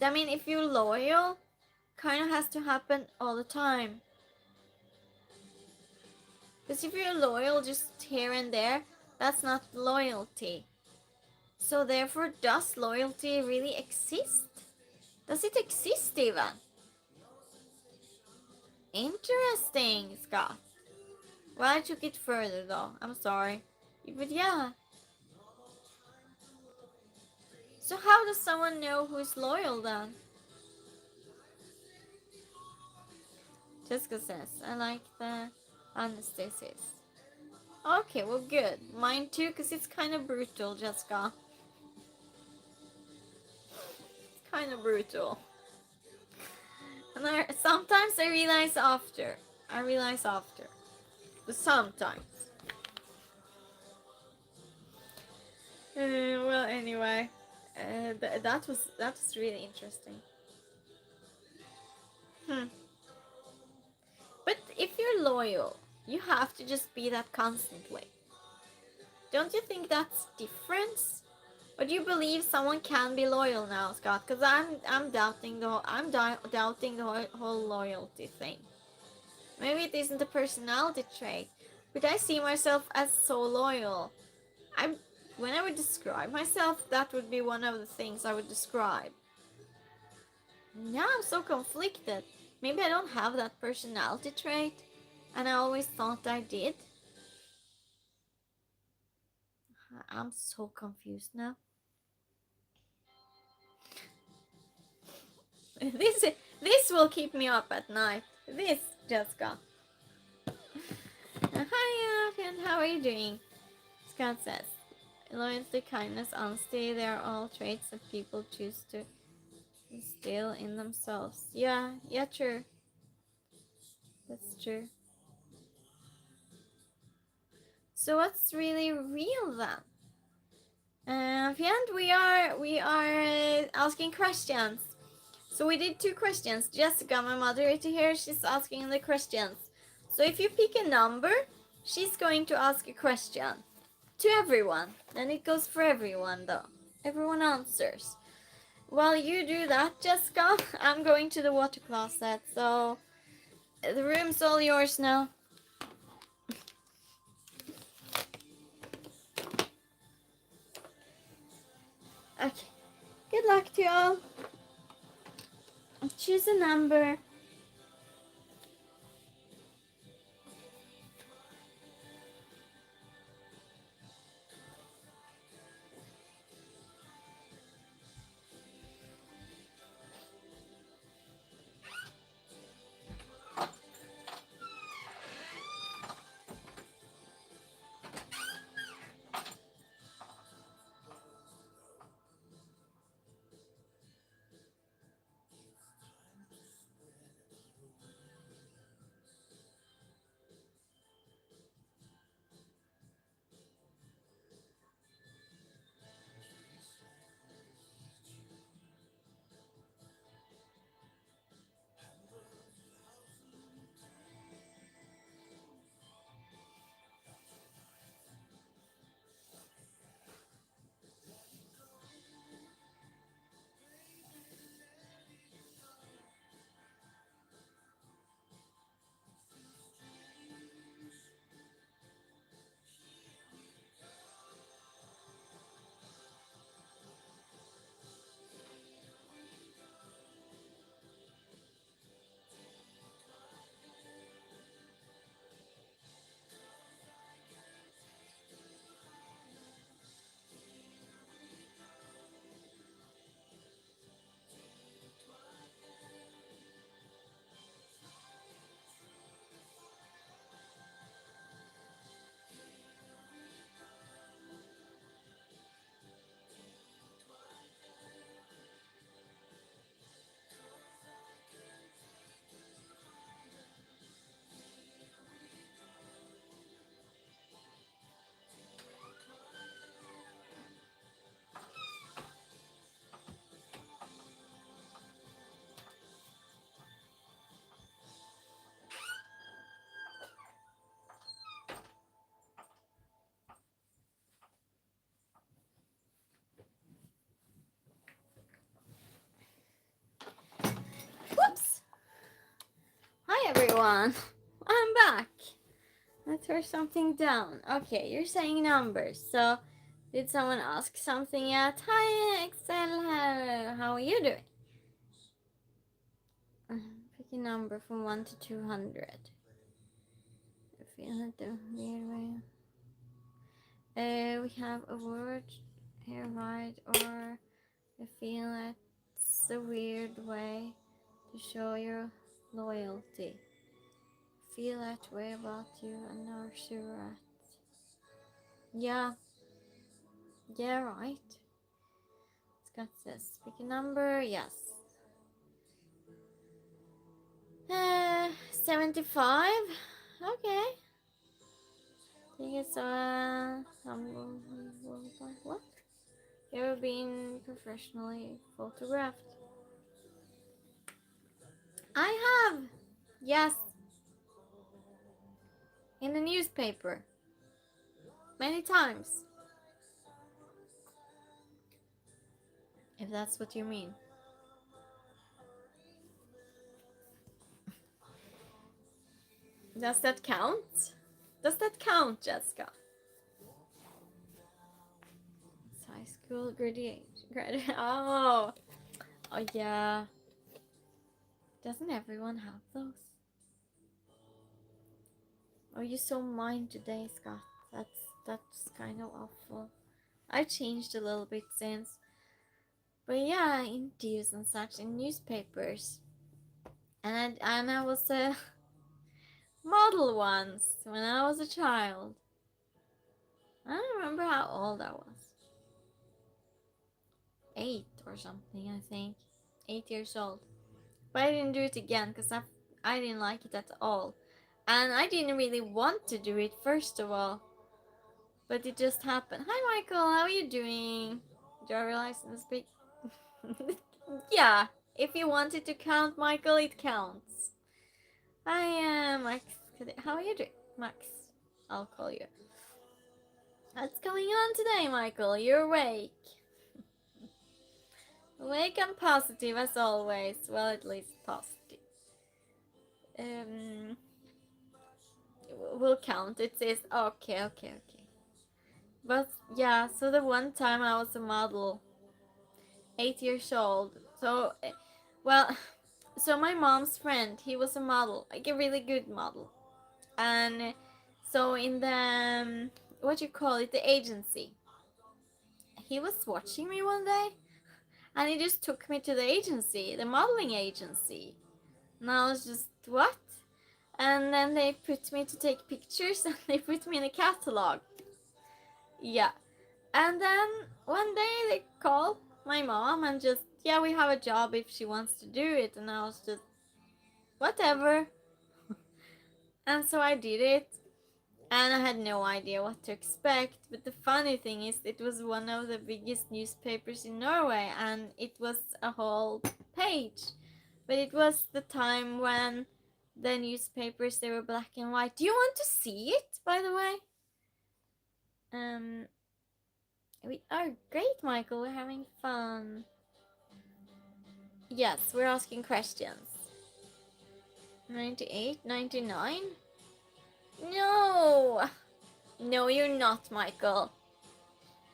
I mean, if you're loyal, kind of has to happen all the time. Because if you're loyal just here and there, that's not loyalty. So therefore, does loyalty really exist? Does it exist even? Interesting, Scott. Well, I took it further though. I'm sorry. But yeah. So how does someone know who's loyal then? Jessica says, I like the anesthesis. Okay, well good. Mine too, because it's kind of brutal, Jessica. It's kind of brutal. And sometimes I realize after. But sometimes. Well, anyway. That was really interesting. But if you're loyal, you have to just be that constantly. Don't you think that's different? Or do you believe someone can be loyal now, Scott? Because I'm doubting doubting the whole loyalty thing. Maybe it isn't a personality trait, but I see myself as so loyal. I when I would describe myself, that would be one of the things I would describe. Now I'm so conflicted. Maybe I don't have that personality trait, and I always thought I did. I'm so confused now. This will keep me up at night. This, Jessica. Hi, and how are you doing? Scott says, loyalty, kindness, honesty, they are all traits that people choose to instill in themselves. Yeah, true. That's true. So what's really real then? And we are asking questions. So we did 2 questions. Jessica, my moderator here, she's asking the questions. So if you pick a number, she's going to ask a question to everyone. Then it goes for everyone though. Everyone answers. While you do that, Jessica, I'm going to the water closet. So the room's all yours now. Okay. Good luck to you all. Choose a number. Whoops. Hi everyone. I'm back. Let's write something down. Okay, you're saying numbers. So, did someone ask something yet? Hi Excel, how are you doing? Pick a number from 1 to 200. I feel it the weird way. We have a word here, right? Or I feel it's a weird way to show your loyalty. Feel that way about you and are sure at. Yeah, right. Scott says, pick a number, yes. 75. Okay. I think it's what? You're being professionally photographed. I have. Yes. In the newspaper. Many times. If that's what you mean. Does that count? Does that count, Jessica? It's high school graduation. Oh. Oh yeah. Doesn't everyone have those? Oh, you're so mine today, Scott. That's kind of awful. I changed a little bit since. But yeah, interviews and such in newspapers. And I was a model once when I was a child. I don't remember how old I was. 8 or something, I think. 8 years old. But I didn't do it again because I didn't like it at all. And I didn't really want to do it, first of all. But it just happened. Hi, Michael. How are you doing? Driver license big. Yeah, if you want it to count, Michael, it counts. I am Max. How are you doing, Max? I'll call you. What's going on today, Michael? You're awake. Awake and positive as always. Well, at least positive. Will count. It says okay. But yeah, so the one time I was a model, 8 years old. So, well, so my mom's friend, he was a model, like a really good model, and so in the what you call it, the agency, he was watching me one day, and he just took me to the agency, the modeling agency, and I was just what? And then they put me to take pictures, and they put me in a catalog. Yeah. And then one day they called my mom and just, yeah, we have a job if she wants to do it. And I was just, whatever. And so I did it. And I had no idea what to expect. But the funny thing is, it was one of the biggest newspapers in Norway. And it was a whole page. But it was the time when the newspapers, they were black and white. Do you want to see it, by the way? We are great, Michael. We're having fun. Yes, we're asking questions. 98, 99? No! No, you're not, Michael.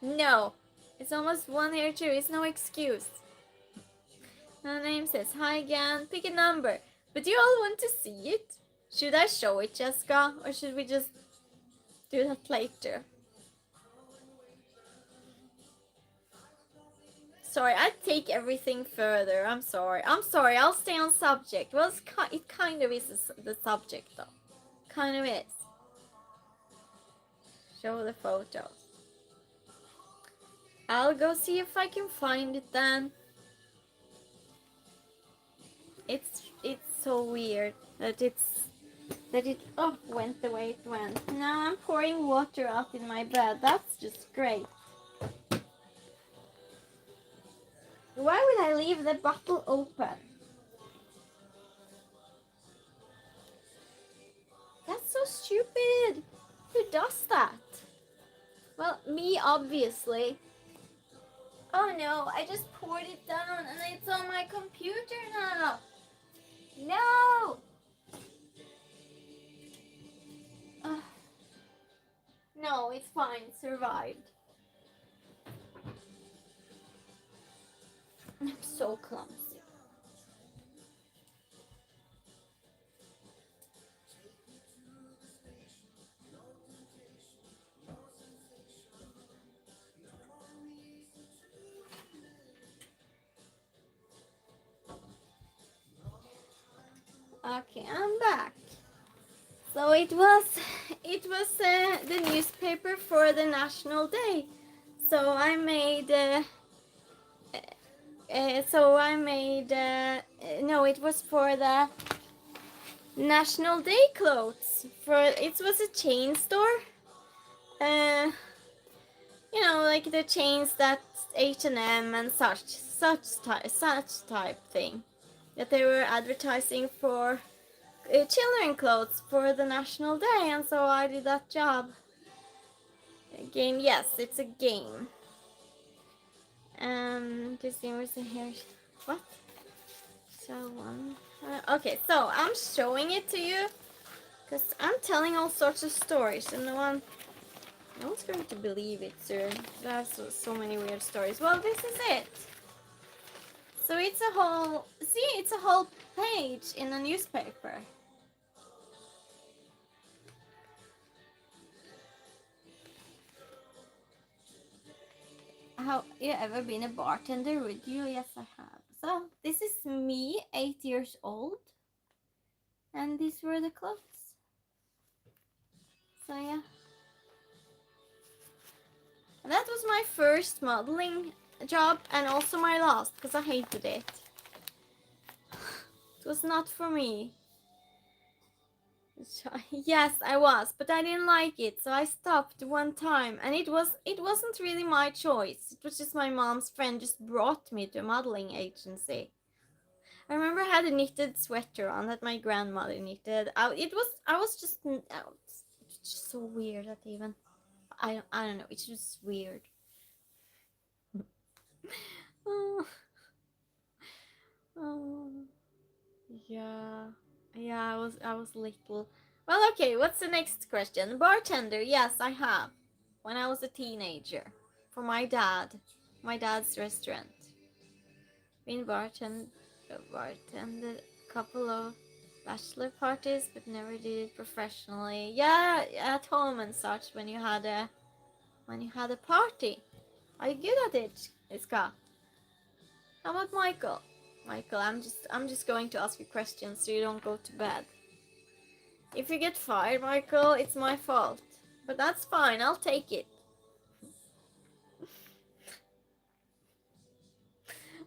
No. It's almost 1 here too. It's no excuse. My name says, hi again. Pick a number. But do you all want to see it? Should I show it, Jessica? Or should we just do that later? Sorry, I take everything further. I'm sorry. I'll stay on subject. Well, it kind of is the subject, though. Kind of is. Show the photos. I'll go see if I can find it then. It's so weird that it went the way it went. Now I'm pouring water out in my bed. That's just great. Why would I leave the bottle open? That's so stupid. Who does that? Well, me, obviously. Oh no, I just poured it down and it's on my computer now. No! No, it's fine. It survived. I'm so clumsy. Okay, I'm back. So it was the newspaper for the National Day. So I made no, it was for the National Day clothes. It was a chain store. You know, like the chains that H&M and such type thing. that they were advertising for children clothes for the National Day, and so I did that job. A game, yes, it's a game. Christine was here. What? So one. Okay, so I'm showing it to you because I'm telling all sorts of stories, and no one's going to believe it, sir. There's so many weird stories. Well, this is it. So it's a whole. See, it's a whole page in a newspaper. Have you ever been a bartender? Would you? Yes, I have. So this is me, 8 years old, and these were the clothes. So yeah, and that was my first modeling job, and also my last, because I hated it. It was not for me. Yes, I was, but I didn't like it, so I stopped one time, and it wasn't really my choice. It was just my mom's friend just brought me to a modeling agency. I remember I had a knitted sweater on that my grandmother knitted. I was just it's just so weird that even I don't know. It's just weird. Oh, oh, yeah, yeah. I was little. Well, okay. What's the next question? Bartender? Yes, I have. When I was a teenager, for my dad's restaurant. Been bartended a couple of bachelor parties, but never did it professionally. Yeah, at home and such. When you had a party, are you good at it, Iska? How about Michael? Michael, I'm just going to ask you questions so you don't go to bed. If you get fired, Michael, it's my fault. But that's fine. I'll take it.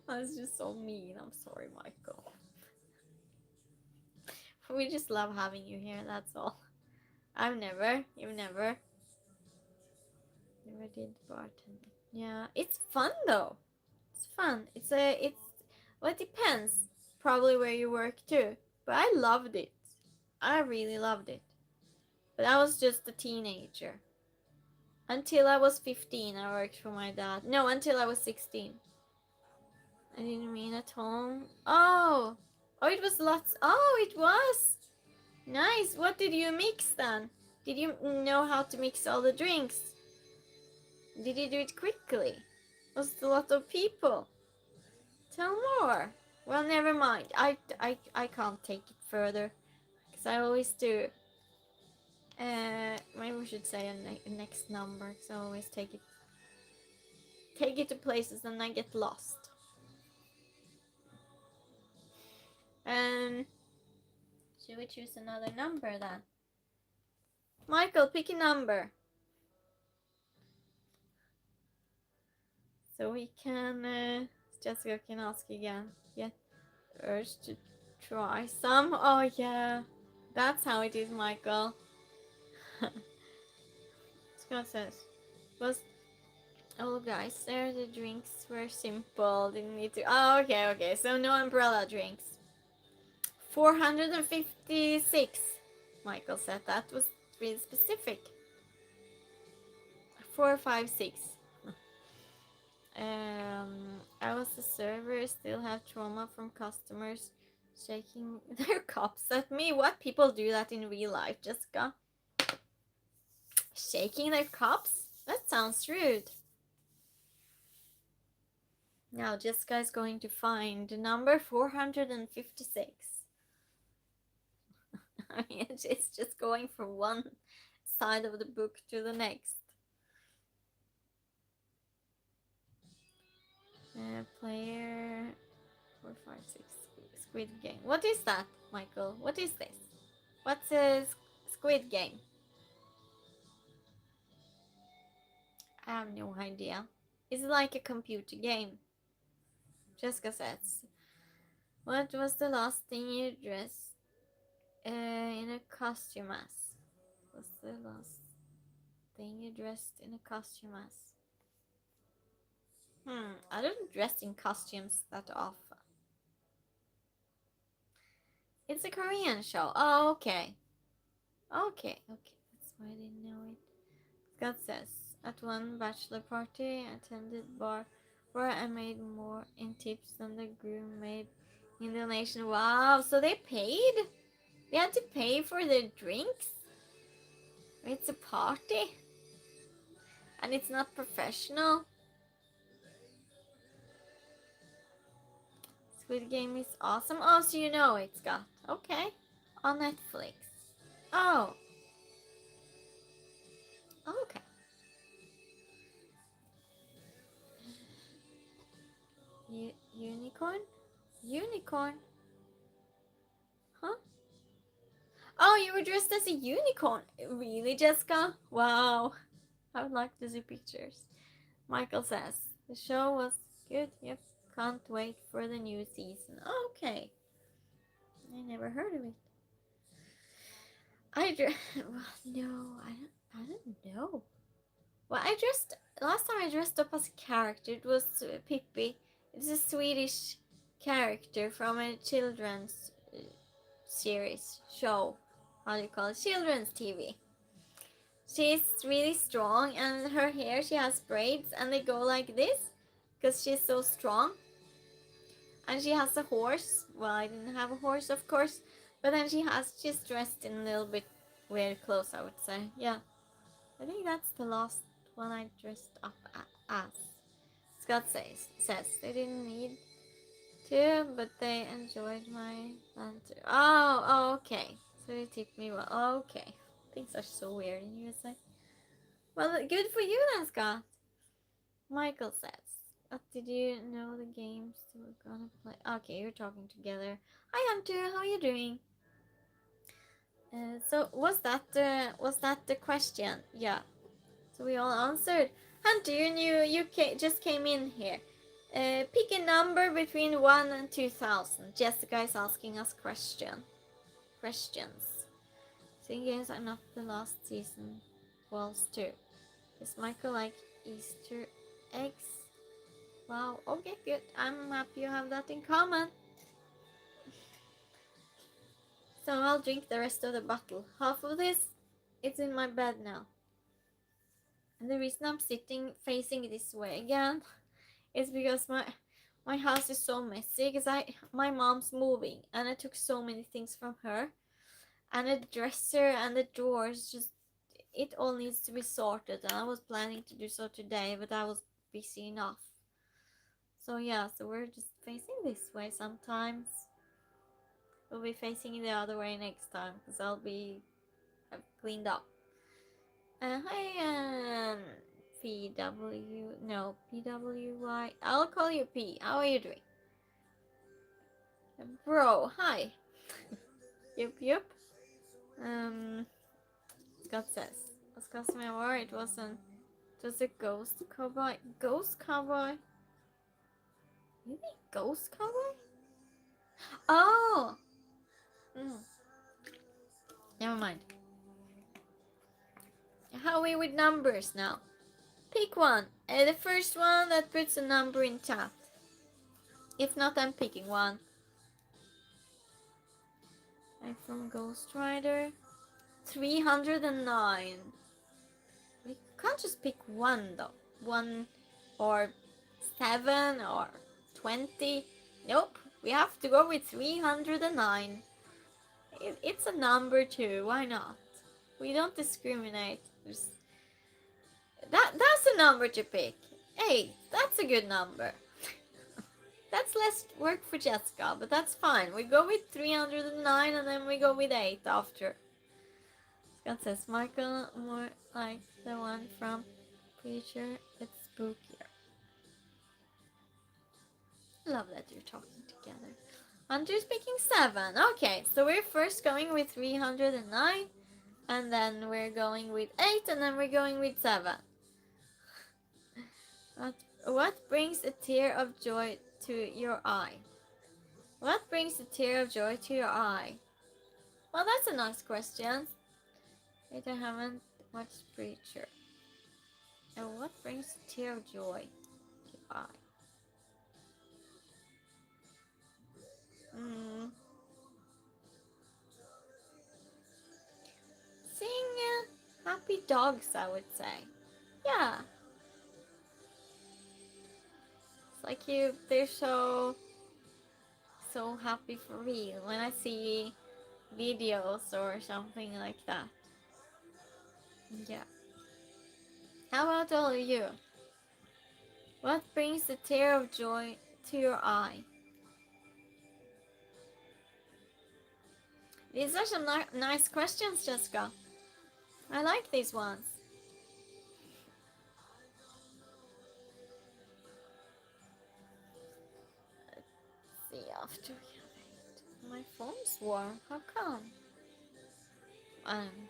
I was just so mean. I'm sorry, Michael. We just love having you here. That's all. You've never did bartending. Yeah, it's fun though. It's fun. Well, it depends. Probably where you work too. But I loved it. I really loved it. But I was just a teenager. Until I was 15, I worked for my dad. No, until I was 16. I didn't mean at home. Oh, it was lots. Oh, it was. Nice. What did you mix then? Did you know how to mix all the drinks? Did you do it quickly? Was it a lot of people? Tell more. Well, never mind. I can't take it further. Because I always do. Maybe we should say a next number. Because I always take it to places and I get lost. Should we choose another number then? Michael, pick a number. So we can, Jessica can ask again. Get urge to try some. Oh yeah, that's how it is, Michael. Scott says, was oh guys, there the drinks were simple. Didn't need to. Oh okay. So no umbrella drinks. 456. Michael said that was really specific. 456. I was the server, still have trauma from customers shaking their cups at me. What people do that in real life, Jessica? Shaking their cups? That sounds rude. Now Jessica is going to find number 456. I mean, it's just going from one side of the book to the next. Player 456 Squid Game. What is that, Michael? What is this? What's a Squid Game? I have no idea. Is it like a computer game? Jessica says, what was the last thing you dressed in a costume as? What's the last thing you dressed in a costume as? I don't dress in costumes that often. It's a Korean show. Oh, okay. Okay. That's why I didn't know it. Scott says, at one bachelor party, I attended bar where I made more in tips than the groom made in donation. Wow, so they paid? They had to pay for their drinks? It's a party? And it's not professional? Squid Game is awesome. Oh, so you know it, Scott. Okay. On Netflix. Oh. Okay. Unicorn? Unicorn? Huh? Oh, you were dressed as a unicorn. Really, Jessica? Wow. I would like to see pictures. Michael says, the show was good. Yep. Can't wait for the new season. Okay. I never heard of it. Well, no, I don't know. Well, last time I dressed up as a character. It was Pippi. It's a Swedish character from a children's series show. How do you call it? Children's TV. She's really strong, and her hair, she has braids, and they go like this because she's so strong. And she has a horse. Well, I didn't have a horse, of course, but then she's dressed in a little bit weird clothes, I would say. Yeah, I think that's the last one I dressed up as. Scott says they didn't need to, but they enjoyed my banter. Oh, okay. So they tipped me well. Okay. Things are so weird in USA. Well, good for you then, Scott. Michael says, did you know the games we're gonna play? Okay, you're talking together. Hi, Hunter. How are you doing? So was that the question? Yeah. So we all answered. Hunter, you just came in here. Pick a number between 1 and 2,000. Jessica is asking us questions. Seeing games are not the last season was too. Does Michael like Easter eggs? Wow, okay, good. I'm happy you have that in common. So I'll drink the rest of the bottle. Half of this, it's in my bed now. And the reason I'm sitting facing this way again is because my house is so messy because my mom's moving and I took so many things from her, and the dresser and the drawers, just it all needs to be sorted, and I was planning to do so today, but I was busy enough. So yeah, so we're just facing this way sometimes. We'll be facing the other way next time because I've cleaned up. Hi, PW, no, PWY. I'll call you P. How are you doing? Bro, hi. Yup. Scott says, was customer war? It wasn't. It was a ghost cowboy. Ghost cowboy? Really? Ghost cowboy? Oh! Mm. Never mind. How are we with numbers now? Pick one. The first one that puts a number in chat. If not, I'm picking one. I'm from Ghost Rider. 309. We can't just pick one though. 1 or 7 or 20. Nope. We have to go with 309. It's a number too. Why not? We don't discriminate. That's a number to pick. Hey, that's a good number. That's less work for Jessica, but that's fine. We go with 309 and then we go with 8 after. Scott says, Michael, more like the one from Preacher, it's spookier. Love that you're talking together. Hunter's picking 7. Okay, so we're first going with 309, and then we're going with 8, and then we're going with 7. What brings a tear of joy to your eye? What brings a tear of joy to your eye? Well, that's a nice question. Wait, I haven't watched Preacher. And what brings a tear of joy to your eye? happy dogs, I would say. Yeah. It's like they're so happy for real when I see videos or something like that. Yeah. How about all of you? What brings a tear of joy to your eye? These are some nice questions, Jessica. I like these ones. Let's see, after we have it. My phone's warm. How come? Um,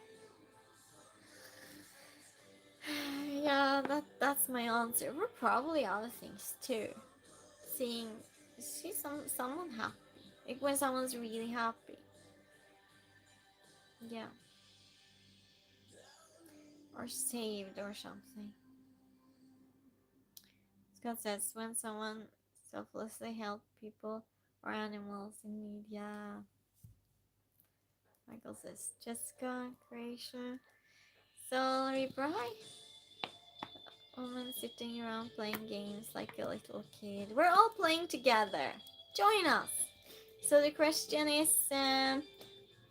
yeah, that's my answer. We're probably other things too. See someone happy. Like when someone's really happy. Yeah. Or saved or something. Scott says when someone selflessly helps people or animals in need. Yeah. Michael says Jessica, Croatia. So Reaper, woman sitting around playing games like a little kid. We're all playing together. Join us. So the question is,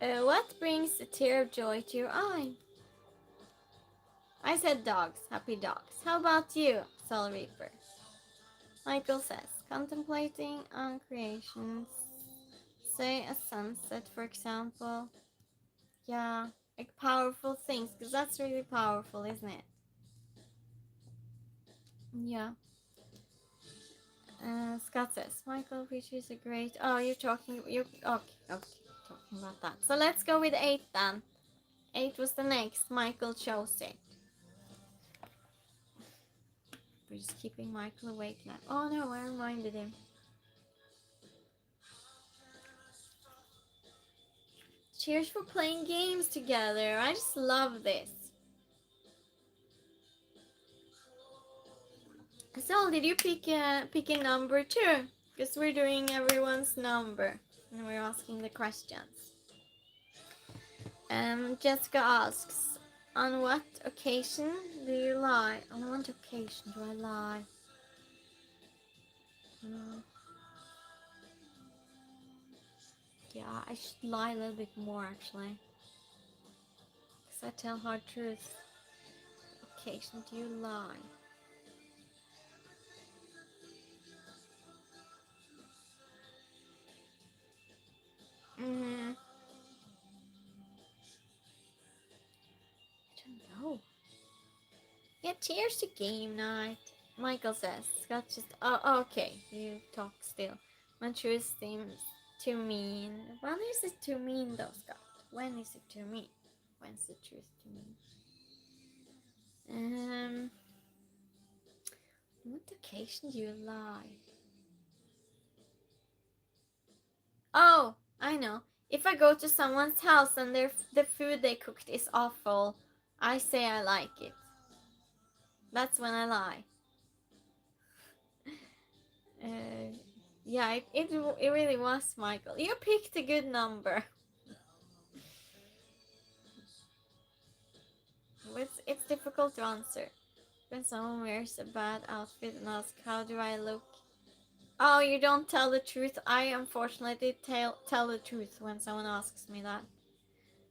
what brings a tear of joy to your eye? I said dogs, happy dogs. How about you, Soul Reaper? Michael says, contemplating on creations. Say a sunset, for example. Yeah, like powerful things, because that's really powerful, isn't it? Yeah. Scott says, Michael Peach is a great... Oh, you're talking... Okay, talking about that. So let's go with 8 then. 8 was the next. Michael chose it. We're just keeping Michael awake now. Oh no, I reminded him. Cheers for playing games together. I just love this. So, did you pick a number too? Because we're doing everyone's number and we're asking the questions. Jessica asks, on what occasion do you lie? On what occasion do I lie? Yeah, I should lie a little bit more actually. Because I tell hard truths. Occasion do you lie? I don't know. Yeah, cheers to game night. Michael says, Scott just, oh, okay, you talk still. My truth seems too mean. When is it too mean though, Scott? When is it too mean? When's the truth too mean? What occasion do you lie? Oh, I know. If I go to someone's house and the food they cooked is awful, I say I like it. That's when I lie. Yeah, it really was, Michael. You picked a good number. It's difficult to answer. When someone wears a bad outfit and asks, how do I look? Oh, you don't tell the truth. I unfortunately tell the truth when someone asks me that.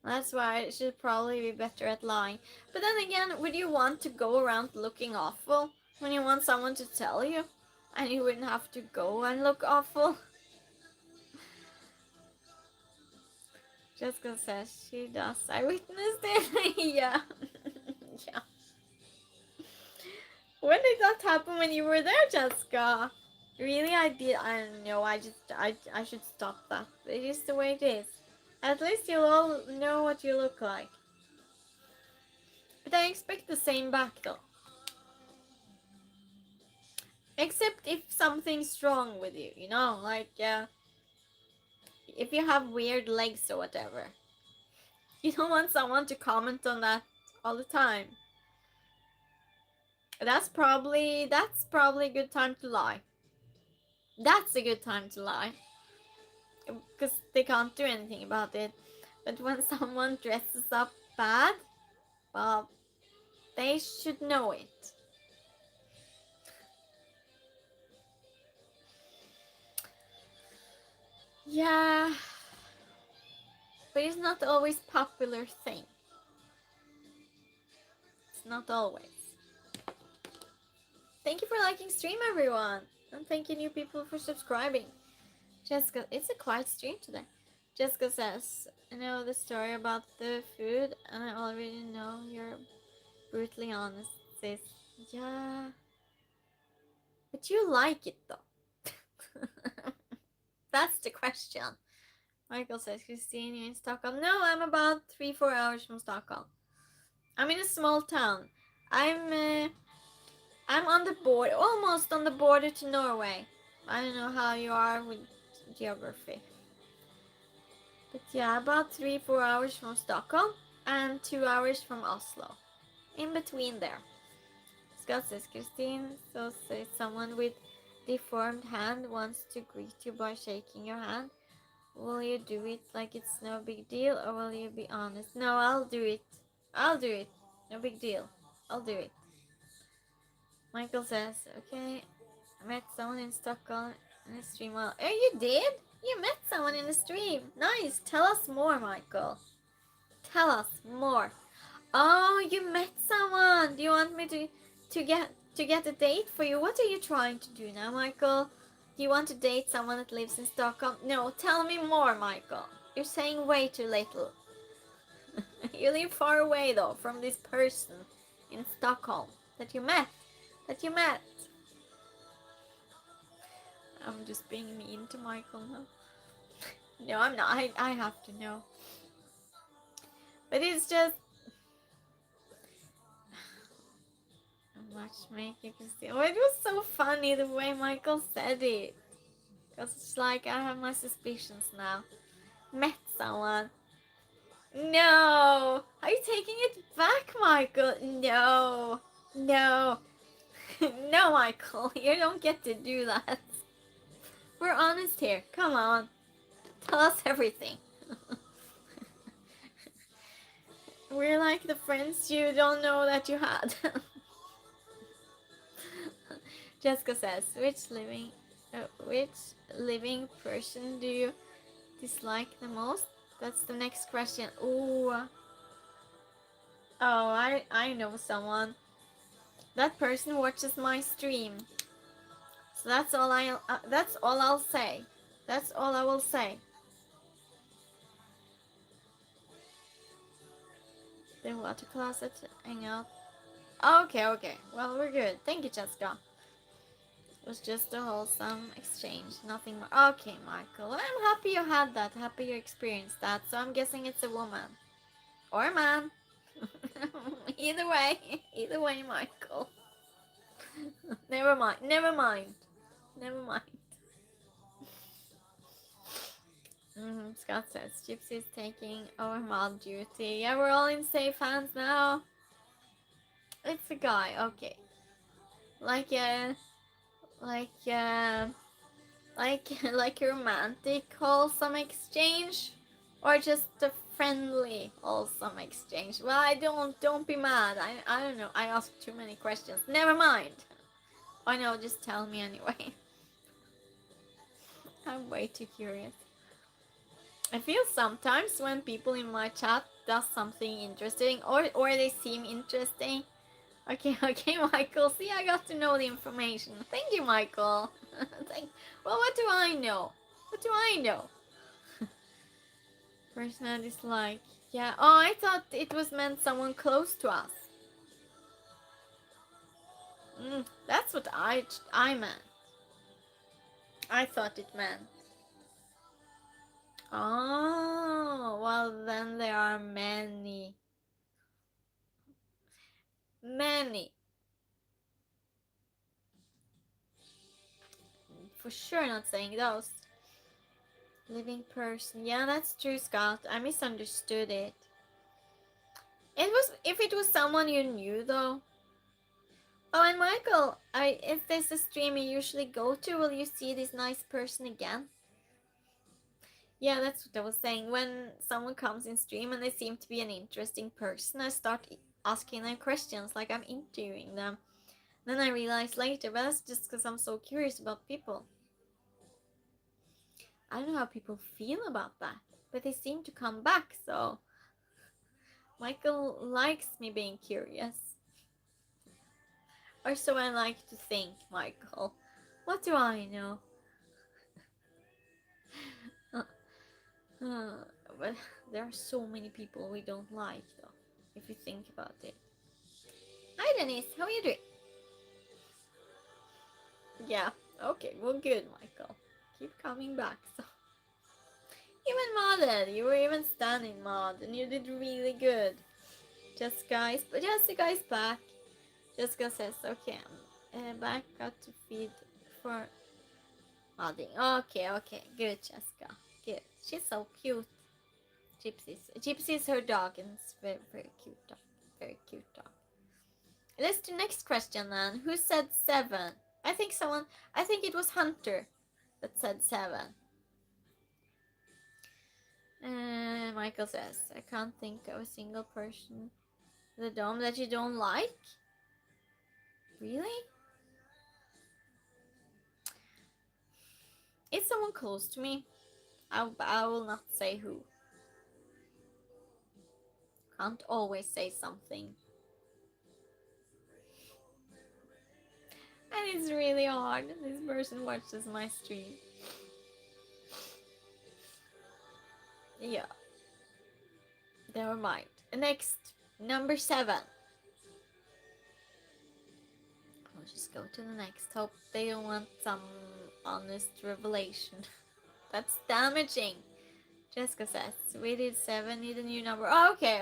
That's why I should probably be better at lying. But then again, would you want to go around looking awful when you want someone to tell you? And you wouldn't have to go and look awful? Jessica says she does. I witnessed it. Yeah. Yeah. When did that happen when you were there, Jessica? Really, I did. I don't know. I should stop that. It is the way it is. At least you'll all know what you look like. But I expect the same back though. Except if something's wrong with you, you know, like if you have weird legs or whatever. You don't want someone to comment on that all the time. That's probably a good time to lie. That's a good time to lie. Because they can't do anything about it. But when someone dresses up bad, well, They should know it. Yeah, but it's not always popular thing. It's not always. Thank you for liking stream, everyone, and thank you new people for subscribing. Jessica, it's a quiet stream today. Jessica says, I know the story about the food, and I already know you're brutally honest, sis. Yeah, but you like it though. That's the question. Michael says, Christine, you're in Stockholm. No, I'm about 3-4 hours from Stockholm. I'm in a small town. I'm on the border, almost on the border to Norway. I don't know how you are with geography. But yeah, about 3-4 hours from Stockholm and 2 hours from Oslo. In between there. Scott says, Christine, so say someone with deformed hand wants to greet you by shaking your hand. Will you do it like it's no big deal, or will you be honest? No, I'll do it. I'll do it. No big deal. I'll do it. Michael says, okay, I met someone in Stockholm in the stream. Oh, you did? You met someone in the stream. Nice. Tell us more, Michael. Tell us more. Oh, you met someone. Do you want me to get a date for you? What are you trying to do now, Michael? Do you want to date someone that lives in Stockholm? No, tell me more, Michael. You're saying way too little. You live far away though from this person in Stockholm that you met. I'm just being mean to Michael now. No, I'm not. I have to know. But it's just matchmaking. Oh, it was so funny the way Michael said it. Because it's like I have my suspicions now. Met someone. No! Are you taking it back, Michael? No! No! No, Michael, you don't get to do that. We're honest here. Come on. Tell us everything. We're like the friends you don't know that you had. Jessica says, which living person do you dislike the most? That's the next question. Ooh. Oh, I know someone. That person watches my stream. So that's all I'll say. That's all I will say. The water closet, hang out. Okay. Well, we're good. Thank you, Jessica. It was just a wholesome exchange, nothing more. Okay, Michael. Well, I'm happy you had that. Happy you experienced that. So I'm guessing it's a woman. Or a man. Either way, Michael. Never mind. Scott says, Gypsy's taking over mod duty. Yeah, we're all in safe hands now. It's a guy, okay. Like a romantic wholesome exchange, or just a friendly wholesome exchange. Well, I don't be mad. I don't know. I asked too many questions. Never mind. I know. Just tell me anyway. I'm way too curious. I feel sometimes when people in my chat does something interesting, or they seem interesting. Okay, Michael. See, I got to know the information. Thank you, Michael. Well, what do I know? Personal dislike. Yeah. Oh, I thought it was meant someone close to us. That's what I meant. I thought it meant. Oh, well then there are many. For sure not saying those. Living person. Yeah, that's true, Scott. I misunderstood it. If it was someone you knew though. Oh, and Michael, if there's a stream you usually go to, will you see this nice person again? Yeah, that's what I was saying. When someone comes in stream and they seem to be an interesting person, I start asking them questions like I'm interviewing them. Then I realized later, but that's just because I'm so curious about people. I don't know how people feel about that, but they seem to come back, so Michael likes me being curious. Or so I like to think, Michael. What do I know? But there are so many people we don't like, though, if you think about it. Hi, Denise. How are you doing? Yeah. Okay. Well, good, Michael. Keep coming back. So, even modded. You were even standing mod, and you did really good. Jessica is back. Jessica says, "Okay, I'm back. Got to feed for modding. Okay. Good, Jessica. Good. She's so cute. Gypsy is her dog, and it's very cute dog. Very cute dog. Let's do next question then. Who said 7? I think it was Hunter that said 7. Michael says, I can't think of a single person in the dome that you don't like. Really? It's someone close to me. I will not say who. Can't always say something. And it's really hard. This person watches my stream. Yeah. Never mind. Next, number 7. I'll just go to the next. Hope they don't want some honest revelation. That's damaging. Jessica says, we did 7, need a new number. Oh, okay.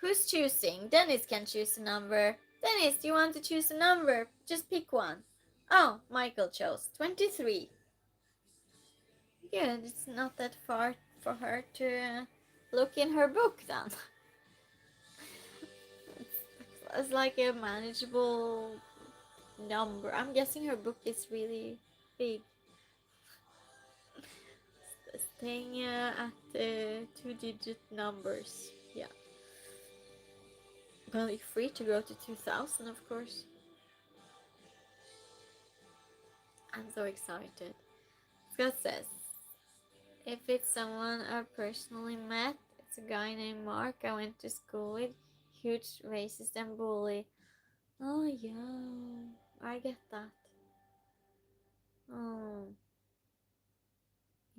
Who's choosing? Dennis can choose a number. Dennis, do you want to choose a number? Just pick one. Oh, Michael chose 23. Good, it's not that far for her to look in her book then. It's like a manageable number. I'm guessing her book is really big. Staying at 2-digit numbers. Yeah. Gonna be free to go to 2000, of course. I'm so excited. Scott says, if it's someone I personally met, it's a guy named Mark I went to school with. Huge racist and bully. Oh yeah, I get that. Oh,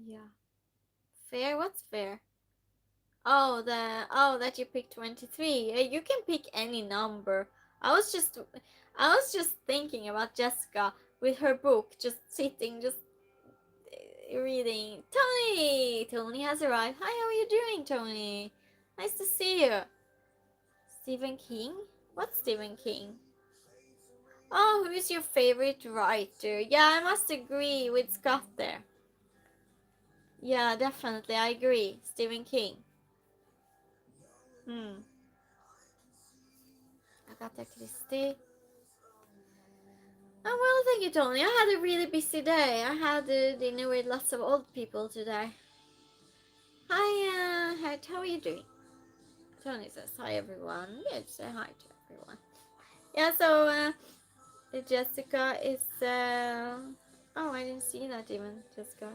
yeah. Fair? What's fair? Oh, that you picked 23. You can pick any number. I was just thinking about Jessica with her book, just sitting, just reading. Tony has arrived. Hi, how are you doing, Tony? Nice to see you. Stephen King? What's Stephen King? Oh, who's your favorite writer? Yeah, I must agree with Scott there. Yeah, definitely, I agree. Stephen King. Agatha Christie. Oh, well, thank you, Tony. I had a really busy day. I had dinner with lots of old people today. Hi, how are you doing? Tony says, hi, everyone. Yeah, say hi to everyone. Yeah, so, Jessica is, oh, I didn't see that even. Jessica,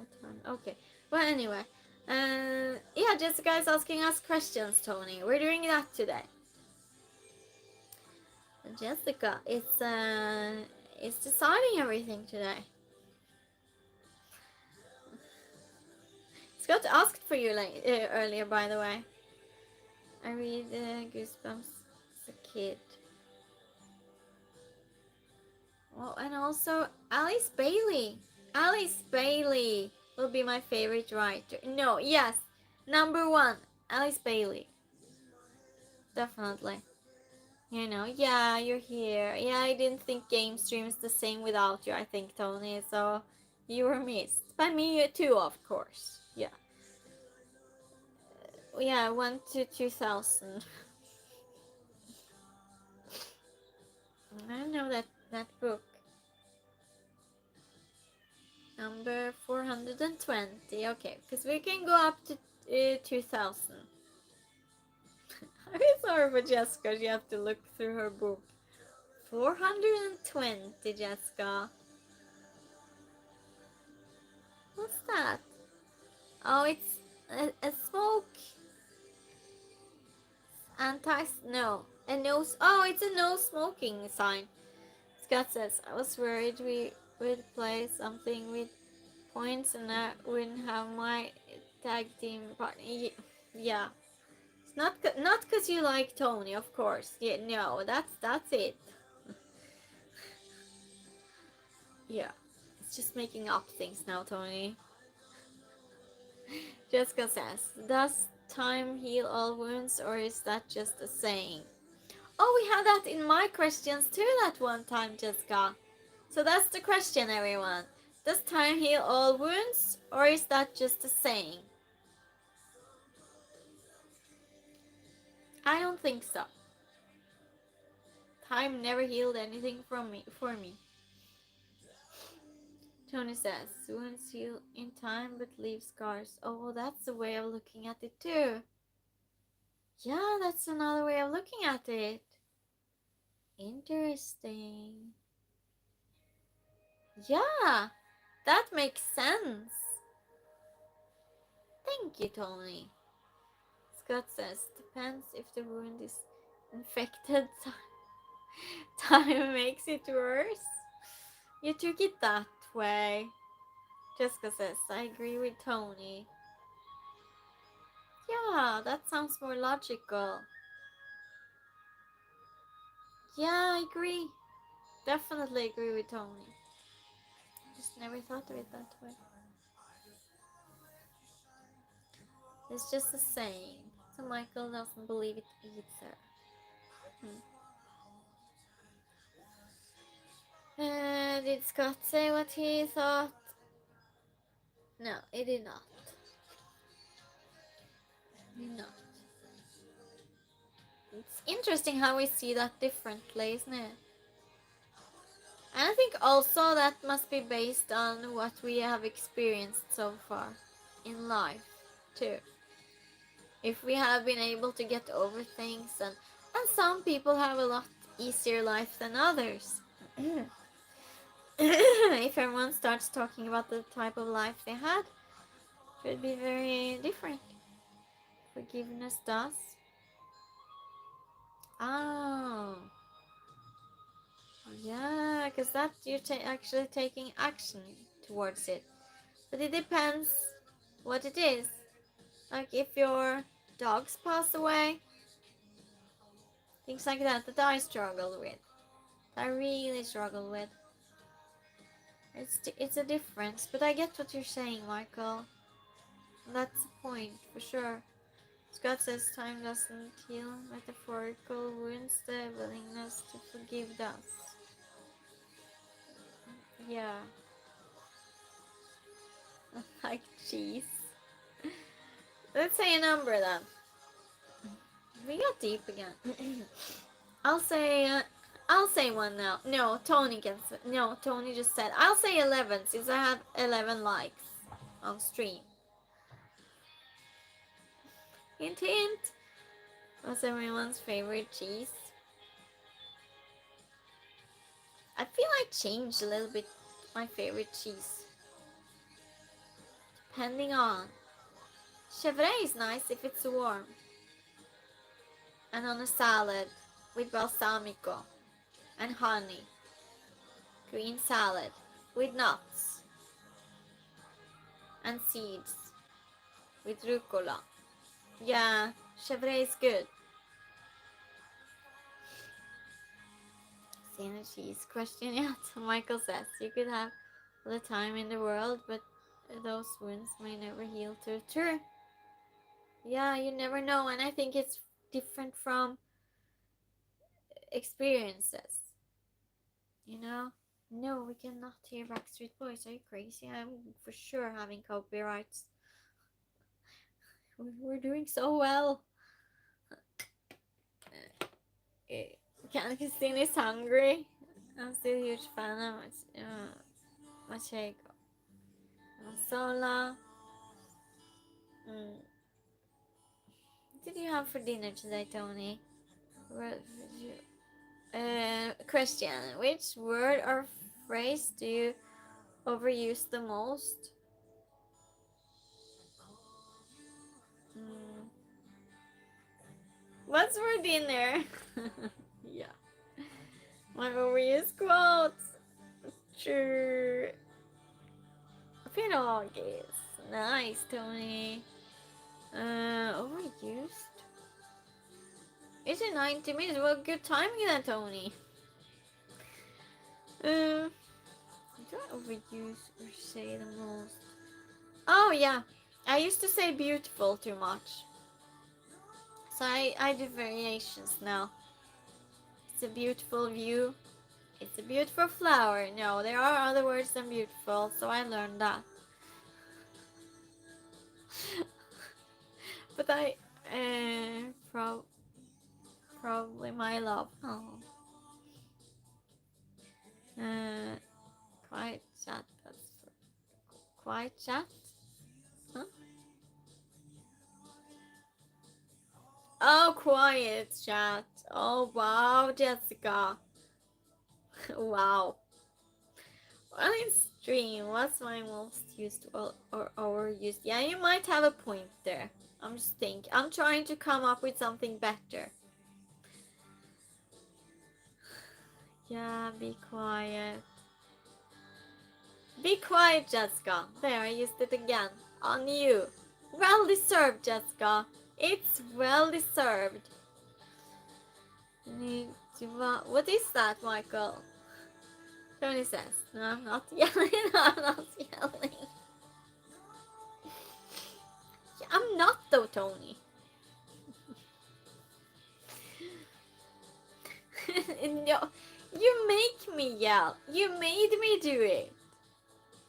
okay. Well, anyway, yeah, Jessica is asking us questions, Tony. We're doing that today. Jessica is deciding everything today. Scott asked for you earlier, by the way. I read Goosebumps as a kid. Oh, and also Alice Bailey. Alice Bailey will be my favorite writer. No, yes, number 1, Alice Bailey. Definitely. You know, yeah, you're here. Yeah, I didn't think game streams the same without you, I think, Tony. So you were missed. By me too, of course. Yeah. Yeah, I went to 2000. I don't know that book. Number 420. Okay, because we can go up to 2000. I'm so Sorry for Jessica, you have to look through her book. 420, Jessica. What's that? Oh, it's a smoke. No. A no. Oh, it's a no smoking sign. Scott says, I was worried we would play something with points and I wouldn't have my tag team partner. Yeah. It's not because you like Tony, of course. Yeah, no, that's it. Yeah. It's just making up things now, Tony. Jessica says, does time heal all wounds or is that just a saying? Oh, we had that in my questions too that one time, Jessica. So that's the question, everyone. Does time heal all wounds or is that just a saying? I don't think so. Time never healed anything for me. Tony says, wounds heal in time but leave scars. Oh, that's a way of looking at it too. Yeah, that's another way of looking at it. Interesting. Yeah, that makes sense. Thank you, Tony. Scott says, depends if the wound is infected. Time makes it worse. You took it that way. Jessica says, I agree with Tony. Yeah, that sounds more logical. Yeah, I agree. Definitely agree with Tony. Just never thought of it that way. It's just a saying. So Michael doesn't believe it either. Did Scott say what he thought? No, he did not. He did not. It's interesting how we see that differently, isn't it? And I think also that must be based on what we have experienced so far in life, too. If we have been able to get over things, and some people have a lot easier life than others. If everyone starts talking about the type of life they had, it would be very different. Forgiveness does. Oh. Yeah, because that you're actually taking action towards it. But it depends what it is. Like if your dogs pass away, things like that I struggle with. I really struggle with. It's a difference, but I get what you're saying, Michael. That's the point, for sure. Scott says time doesn't heal metaphorical wounds, the willingness to forgive does. Yeah. Like cheese. Let's say a number then. We got deep again. I'll say one now. No, Tony can say. No, Tony just said. I'll say 11 since I have 11 likes on stream. Hint, hint. What's everyone's favorite cheese? I feel I changed a little bit my favorite cheese. Depending on. Chevrolet is nice if it's warm. And on a salad with balsamico and honey. Green salad with nuts and seeds with rucola. Yeah, Chevrolet is good. Seen a cheese question yet? Michael says you could have all the time in the world, but those wounds may never heal too. True. Yeah, you never know, and I think it's different from experiences. You know? No, we cannot hear Backstreet Boys. Are you crazy? I'm for sure having copyrights. We're doing so well. Christine is hungry. I'm still a huge fan of Machego. Masola. What did you have for dinner today, Tony? Question. Which word or phrase do you overuse the most? Mm. What's for dinner? Yeah. My overused quotes. Sure. Pierogies. Nice, Tony. Overused? Is it 90 minutes? Well, good timing then, Tony. Do I overuse or say the most? Oh, yeah. I used to say beautiful too much. So I do variations now. It's a beautiful view. It's a beautiful flower. No, there are other words than beautiful, so I learned that. But probably my love. Oh. Quiet chat. That's quiet chat. Huh? Oh, quiet chat. Oh, wow, Jessica. Wow. Well, in stream, what's my most used or overused? Yeah, you might have a point there. I'm just thinking. I'm trying to come up with something better. Yeah, be quiet. Be quiet, Jessica. There, I used it again. On you. Well deserved, Jessica. It's well deserved. What is that, Michael? Tony says, no, I'm not yelling. No, I'm not yelling. I'm not though, Tony. No, you make me yell. You made me do it.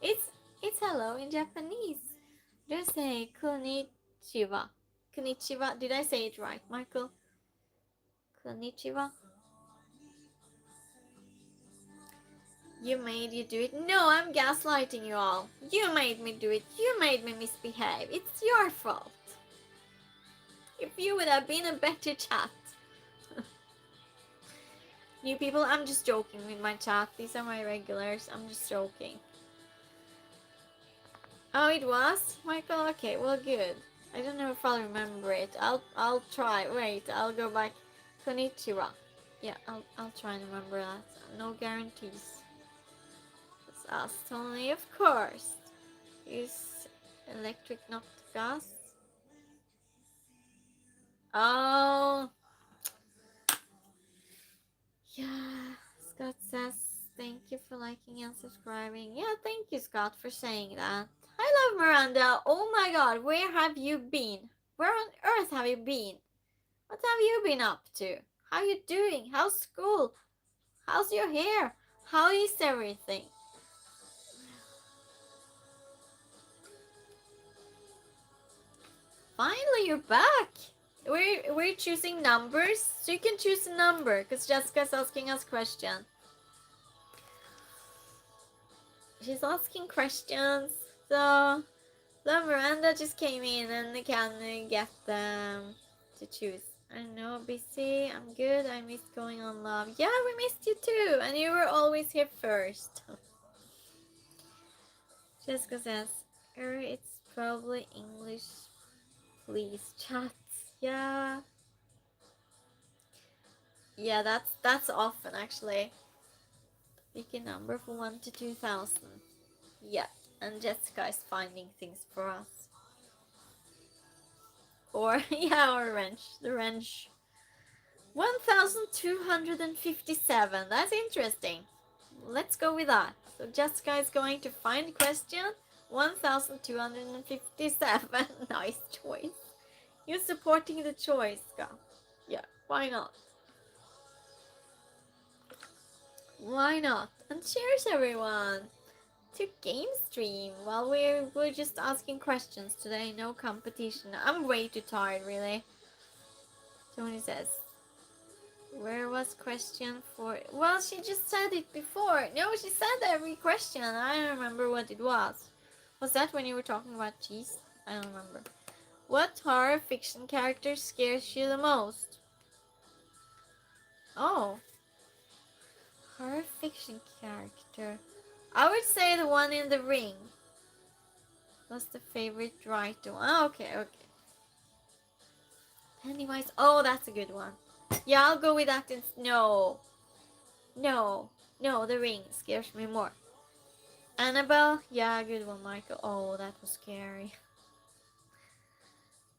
It's hello in Japanese. Just say konnichiwa. Konnichiwa. Did I say it right, Michael? Konnichiwa. You made you do it. No, I'm gaslighting you all. You made me do it. You made me misbehave. It's your fault. If you would have been a better chat. New people, I'm just joking with my chat. These are my regulars. I'm just joking. Oh, it was? Michael? Okay, well, good. I don't know if I'll remember it. I'll try. Wait, I'll go back. Konnichiwa. Yeah, I'll try and remember that. No guarantees. It's us, Tony, of course. Use electric, not gas. Oh. Yeah, Scott says, thank you for liking and subscribing. Yeah, thank you, Scott, for saying that. I love Miranda. Oh my god, where have you been? Where on earth have you been? What have you been up to? How you doing? How's school? How's your hair? How is everything? Finally, you're back. We're choosing numbers, so you can choose a number, because Jessica's asking us questions. She's asking questions, so Miranda just came in and can get them to choose. I know, busy. I'm good. I missed going on love. Yeah, we missed you too, and you were always here first. Jessica says, it's probably English. Please chat. Yeah. Yeah, that's often actually. Pick a number from 1 to 2,000. Yeah, and Jessica is finding things for us. Or, yeah, or wrench. The wrench. 1,257. That's interesting. Let's go with that. So Jessica is going to find question 1,257. Nice choice. You're supporting the choice, Scott. Yeah, why not? Why not? And cheers, everyone, to Game Stream. While we're just asking questions today, no competition. I'm way too tired, really. Tony says, where was question for? Well, she just said it before. No, she said every question. I don't remember what it was. Was that when you were talking about cheese? I don't remember. What horror fiction character scares you the most? Oh, horror fiction character. I would say the one in The Ring was the favorite writer. Oh, okay, okay. Pennywise. Oh, that's a good one. Yeah, I'll go with that. No, no, no. The Ring scares me more. Annabelle. Yeah, good one, Michael. Oh, that was scary.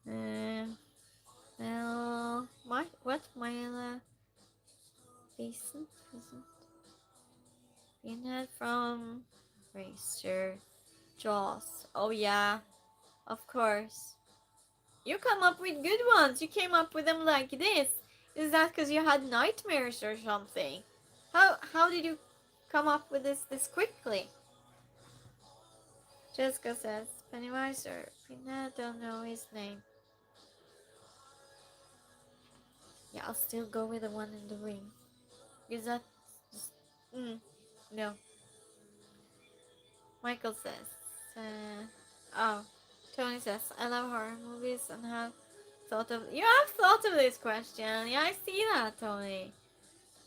Uh, well, what? Myla Decent? Pinhead from Racer. Jaws. Oh, yeah, of course. You come up with good ones. You came up with them like this. Is that because you had nightmares or something? How did you come up with this quickly? Jessica says Pennywise or Pinhead. Don't know his name. Yeah, I'll still go with the one in The Ring. Is that just, no. Michael says, oh, Tony says, I love horror movies and have you have thought of this question. Yeah, I see that, Tony.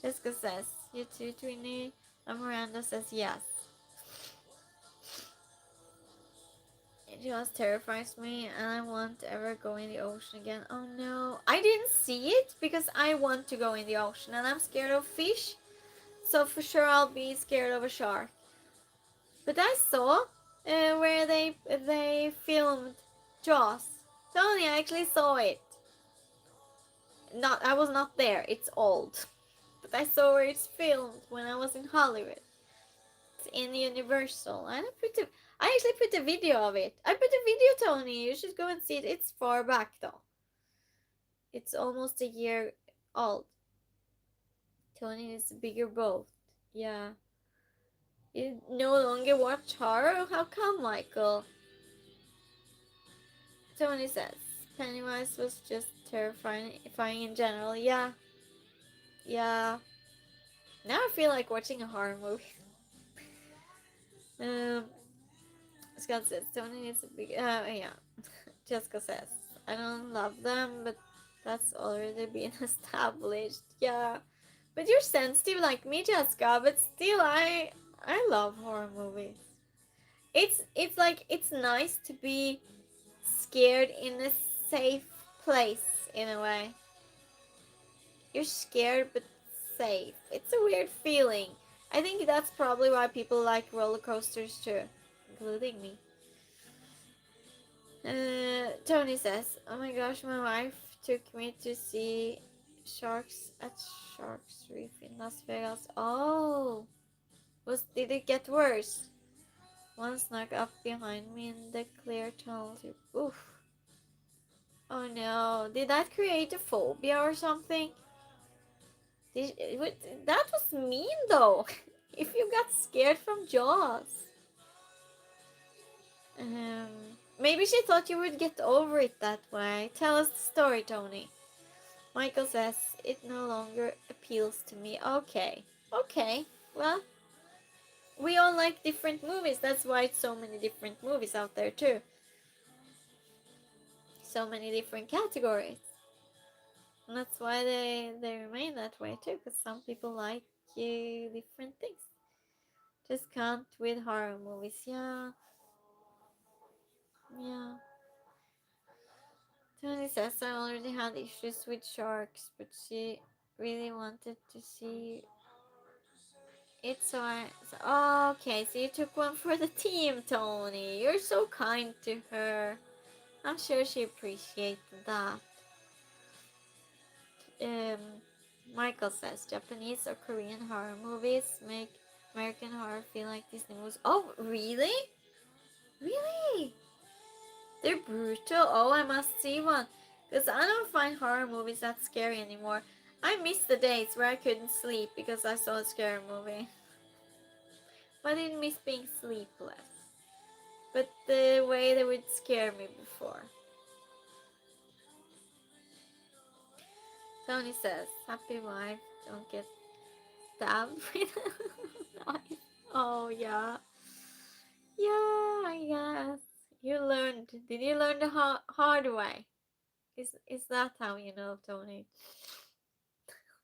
Jessica says, you too, Twinny. And Miranda says, yes. It just terrifies me and I won't ever go in the ocean again. Oh no. I didn't see it because I want to go in the ocean and I'm scared of fish. So for sure I'll be scared of a shark. But I saw where they filmed Jaws. Tony, I actually saw it. Not I was not there. It's old, but I saw where it's filmed when I was in Hollywood. It's in Universal. I actually put a video of it. I put a video, Tony. You should go and see it. It's far back though. It's almost a year old. Tony is a bigger boat. Yeah. You no longer watch horror? How come, Michael? Tony says Pennywise was just terrifying in general. Yeah, yeah. Now I feel like watching a horror movie. um, Scott says Tony is a big. Yeah. Jessica says I don't love them, but that's already been established. Yeah, but you're sensitive like me, Jessica. But still, I love horror movies. It's like it's nice to be scared in a safe place in a way. You're scared but safe. It's a weird feeling. I think that's probably why people like roller coasters too, including me. Tony says, "Oh my gosh, my wife took me to see sharks at Sharks Reef in Las Vegas. Oh, did it get worse? One snuck up behind me in the clear tunnel. Oof. Oh no, did that create a phobia or something? That was mean though. If you got scared from Jaws. Um, Maybe she thought you would get over it that way. Tell us the story, Tony. Michael says it no longer appeals to me. Okay. Okay. Well, we all like different movies. That's why it's so many different movies out there too. So many different categories. And that's why they remain that way too, because some people like different things. Just can't with horror movies. Yeah. Yeah. Tony says I already had issues with sharks, but she really wanted to see it, so oh, okay, so you took one for the team, Tony. You're so kind to her. I'm sure she appreciated that. Um, Michael says Japanese or Korean horror movies make American horror feel like Disney movies. Oh, really? Really? They're brutal. Oh, I must see one. Because I don't find horror movies that scary anymore. I miss the days where I couldn't sleep because I saw a scary movie. But I didn't miss being sleepless. But the way they would scare me before. Tony says, happy wife, don't get stabbed with a knife. Oh, yeah. Yeah, I guess. You learned. Did you learn the hard way? Is that how you know, Tony?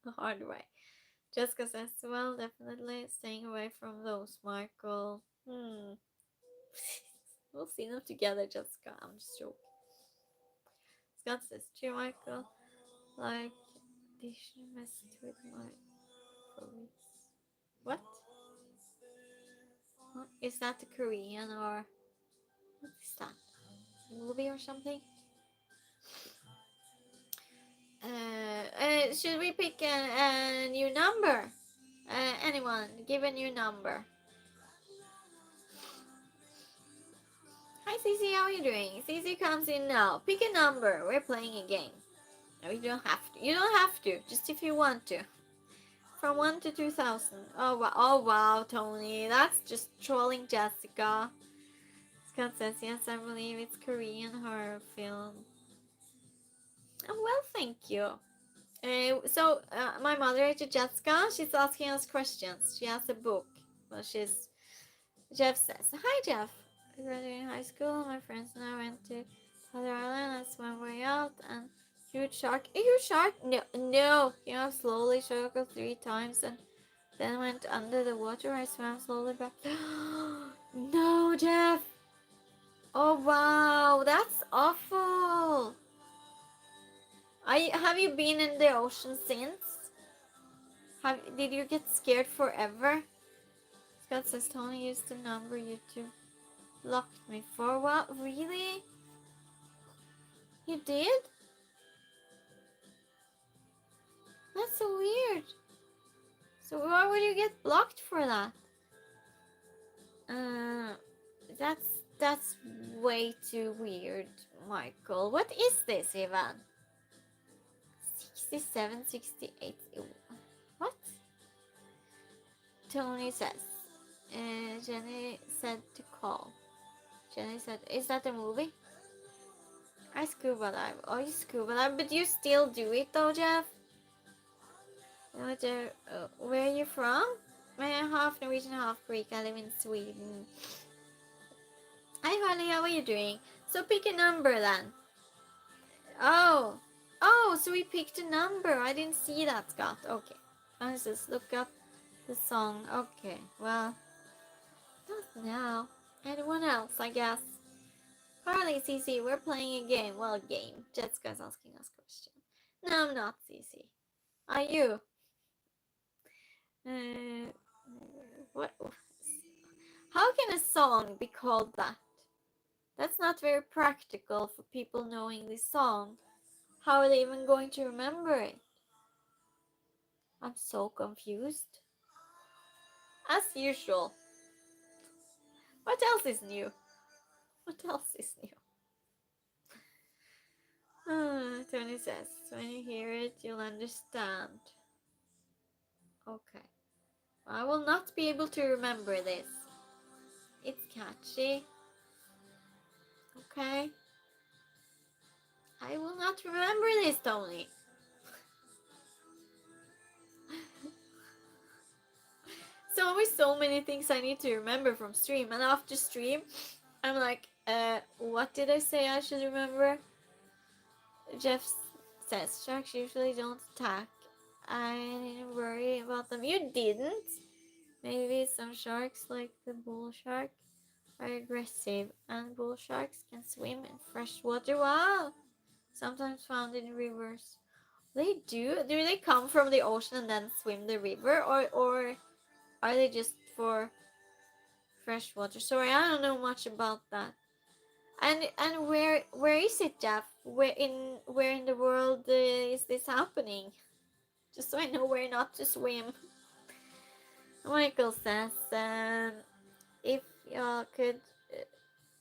the hard way. Jessica says, well, definitely staying away from those, Michael. We'll see them together, Jessica. I'm just joking. Scott says, true, Michael. Like, they should messed with my police. What? Is that the Korean or what is that? Movie or something? Should we pick a new number? Anyone, give a new number. Hi Cici, how are you doing? Cici comes in now. Pick a number. We're playing a game. No, you don't have to. You don't have to. Just if you want to. From 1 to 2000. Oh wow, Tony. That's just trolling Jessica. Scott says, yes, I believe it's Korean horror film. Oh, well, thank you. My moderator Jessica, she's asking us questions. She has a book. Well, Jeff says, hi Jeff. I graduated in high school. My friends and I went to Father Island. I swam way out and huge shark. A huge shark? No. You know, slowly circled 3 times and then went under the water. I swam slowly back. No, Jeff. Oh wow, that's awful. Have you been in the ocean since? Did you get scared forever? Scott says Tony used the number YouTube blocked me for. What? Really? You did? That's so weird. So why would you get blocked for that? That's way too weird, Michael. What is this even? 67, 68. What? Tony says. Jenny said to call. Jenny said, is that a movie? I scuba dive. Oh, you scuba dive, but you still do it though, Jeff? Where are you from? I'm half Norwegian, half Greek. I live in Sweden. Hi, Holly. How are you doing? So pick a number then. Oh, so we picked a number. I didn't see that, Scott. Okay. Let's just look up the song. Okay. Well, not now. Anyone else, I guess. Carly, Cece, we're playing a game. Well, game. Jessica's asking us questions. No, I'm not, Cece. Are you? What? How can a song be called that? That's not very practical for people knowing this song. How are they even going to remember it? I'm so confused. As usual. What else is new? What else is new? Tony says, when you hear it, you'll understand. Okay. I will not be able to remember this. It's catchy. Okay. I will not remember this, Tony. So always so many things I need to remember from stream, and after stream, I'm like, what did I say I should remember? Jeff says sharks usually don't attack. I didn't worry about them. You didn't? Maybe some sharks, like the bull shark, are aggressive, and bull sharks can swim in fresh water. Wow! Sometimes found in rivers. They do? Do they come from the ocean and then swim the river, or are they just for fresh water? Sorry, I don't know much about that. And where is it, Jeff? Where in the world is this happening? Just so I know where not to swim. Michael says, if y'all could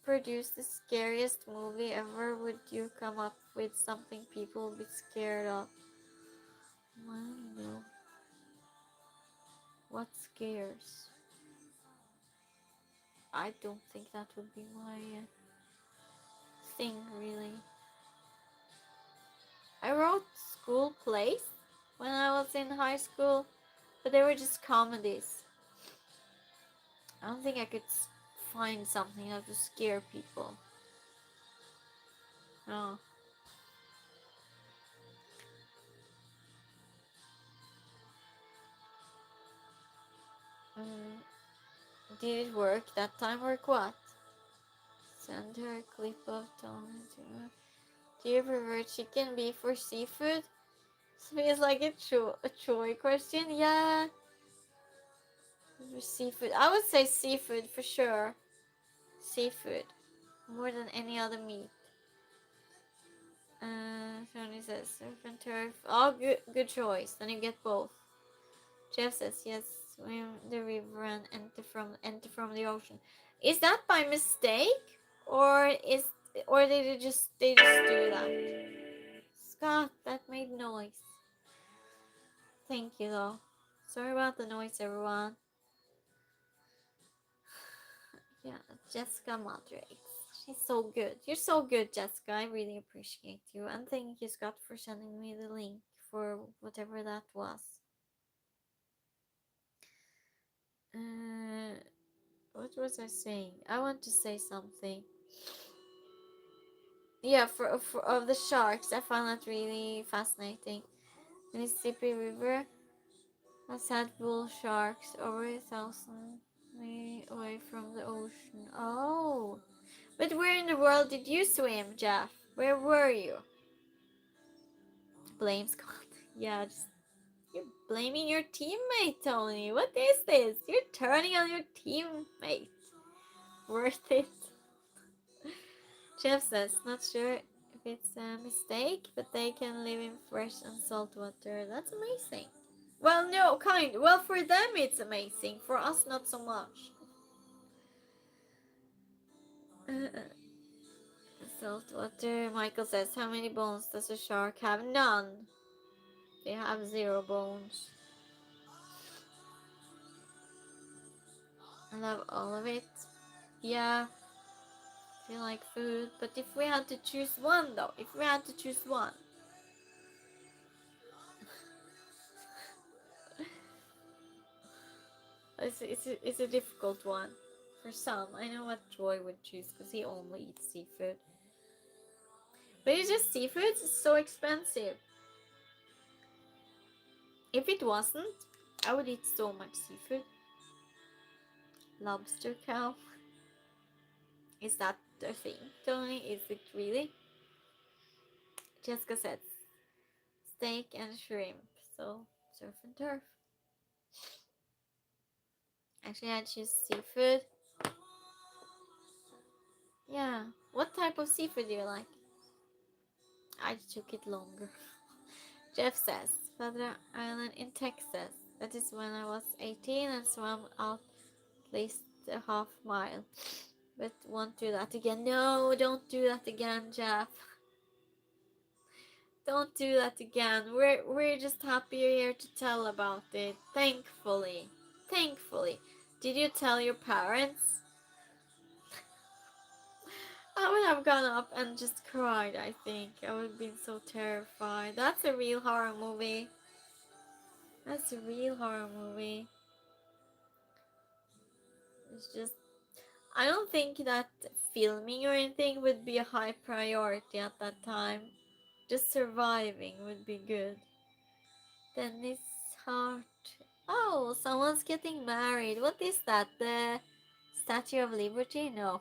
produce the scariest movie ever, would you come up with something people would be scared of? I don't know. What scares? I don't think that would be my thing, really. I wrote school plays when I was in high school, but they were just comedies. I don't think I could find something that would scare people. No. Did it work that time? Work what? Send her a clip of Tony. Do you prefer chicken, beef, or seafood? Feels like a Troy question. Yeah. Seafood. I would say seafood for sure. Seafood. More than any other meat. Tony says surf and turf. Oh, good choice. Then you get both. Jeff says yes. Swim the river and enter from the ocean. Is that by mistake, or did they just do that? Scott, that made noise. Thank you though. Sorry about the noise, everyone. Yeah, Jessica moderates. She's so good. You're so good, Jessica. I really appreciate you. And thank you, Scott, for sending me the link for whatever that was. What was I saying? I want to say something. Yeah, for of the sharks, I found that really fascinating. Mississippi River has had bull sharks over 1,000 miles away from the ocean. Oh, but where in the world did you swim, Jeff? Where were you? Blame Scott. Yeah, you're blaming your teammate, Tony. What is this? You're turning on your teammate. Worth it. Jeff says, not sure if it's a mistake, but they can live in fresh and salt water. That's amazing. Well, no, kind. Well, for them it's amazing. For us, not so much. Salt water. Michael says, how many bones does a shark have? None. They have 0 bones. I love all of it. Yeah. Feel like food. But if we had to choose one, though. If we had to choose one. It's a difficult one. For some. I know what Troy would choose because he only eats seafood. But it's just seafood. It's so expensive. If it wasn't, I would eat so much seafood. Lobster cow. Is that the thing, Tony? Is it really? Jessica said steak and shrimp. So surf and turf. Actually, I choose seafood. Yeah. What type of seafood do you like? I took it longer. Jeff says Padre Island in Texas. That is when I was 18 and swam out at least a half mile. But won't do that again. No, don't do that again, Jeff. Don't do that again. We're just happy you're here to tell about it. Thankfully. Did you tell your parents? I would have gone up and just cried, I think. I would have been so terrified. That's a real horror movie. It's just... I don't think that filming or anything would be a high priority at that time. Just surviving would be good. Dennis Hart. Oh, someone's getting married. What is that? The Statue of Liberty? No.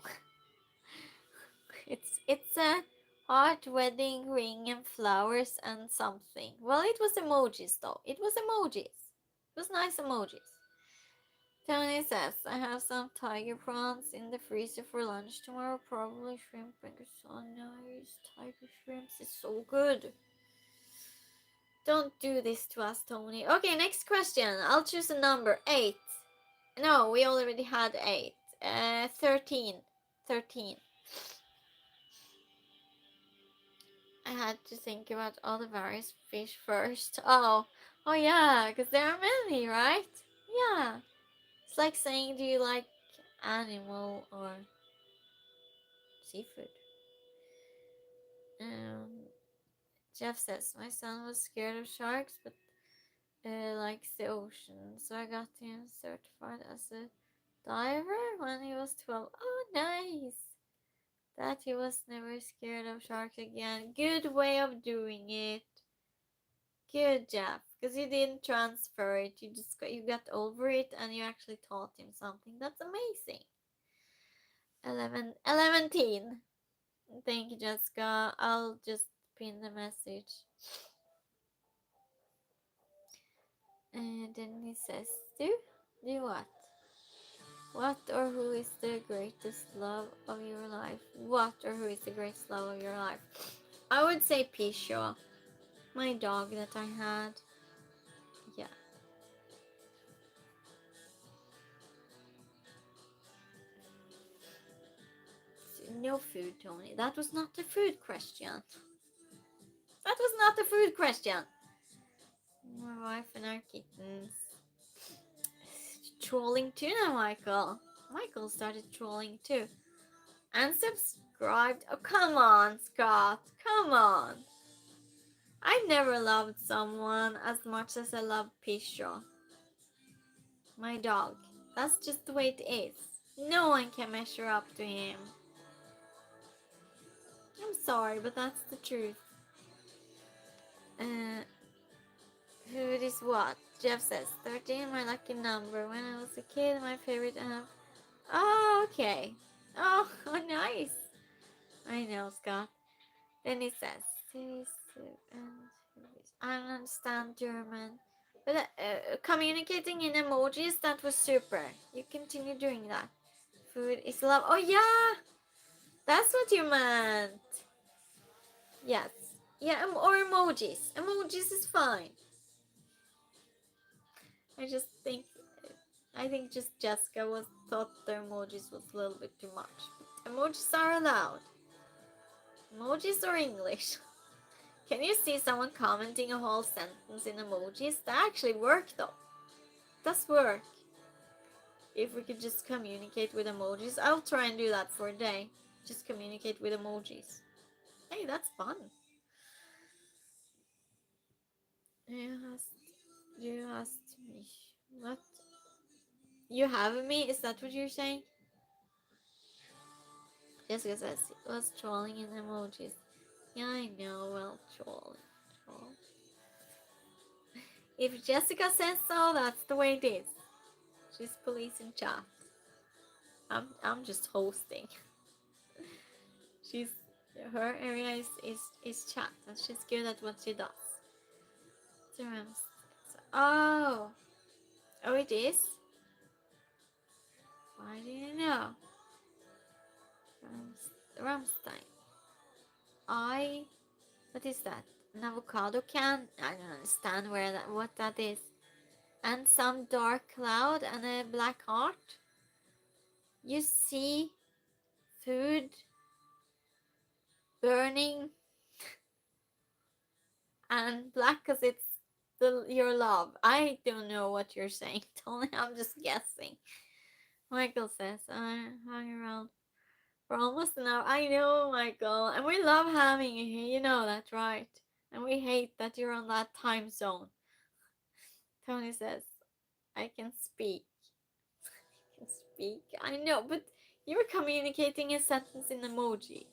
It's a heart, wedding ring, and flowers and something. Well, it was emojis though. It was nice emojis. Tony says, I have some tiger prawns in the freezer for lunch tomorrow. Probably shrimp and so nice. Tiger shrimps is so good. Don't do this to us, Tony. Okay, next question. I'll choose a number. 8. No, we already had 8. 13. 13. I had to think about all the various fish first. Oh yeah, because there are many, right? Yeah. It's like saying, do you like animal or seafood? Jeff says, my son was scared of sharks, but likes the ocean. So I got him certified as a diver when he was 12. Oh, nice. That he was never scared of sharks again. Good way of doing it. Good, Jeff. Because you didn't transfer it. You got over it and you actually taught him something. That's amazing. 11 teen. Thank you, Jessica. I'll just pin the message. And then he says, do what? What or who is the greatest love of your life? What or who is the greatest love of your life? I would say Pisho, my dog that I had. Yeah. No food, Tony. That was not the food question. That was not the food question. My wife and our kittens. Trolling too now, Michael. Michael started trolling too. Unsubscribed. Oh, come on, Scott. Come on. I never loved someone as much as I love Pisho. My dog. That's just the way it is. No one can measure up to him. I'm sorry, but that's the truth. Who is what? Jeff says 13, my lucky number. When I was a kid, my favorite app. Oh, okay. Oh, nice. I know, Scott. Then he says, I don't understand German. But communicating in emojis, that was super. You continue doing that. Food is love. Oh, yeah! That's what you meant. Yes. Yeah, or emojis. Emojis is fine. I think just Jessica thought the emojis was a little bit too much. But emojis are allowed. Emojis or English. Can you see someone commenting a whole sentence in emojis? That actually work though. It does work. If we could just communicate with emojis, I'll try and do that for a day. Just communicate with emojis. Hey, that's fun. You asked me. What? You have me? Is that what you're saying? Jessica says it was trolling in emojis. Yeah, I know. Well, troll. If Jessica says so, that's the way it is. She's police in chat. I'm just hosting. Her area is chat, and she's good at what she does. Oh, it is. Why do you know? Rammstein. What is that? An avocado can? I don't understand what that is. And some dark cloud and a black heart. You see food burning and black because it's your love. I don't know what you're saying, Tony. I'm just guessing. Michael says, I hung around for almost an hour. I know, Michael. And we love having you here. You know that, right? And we hate that you're on that time zone. Tony says, I can speak. I can speak. I know, but you were communicating a sentence in emoji.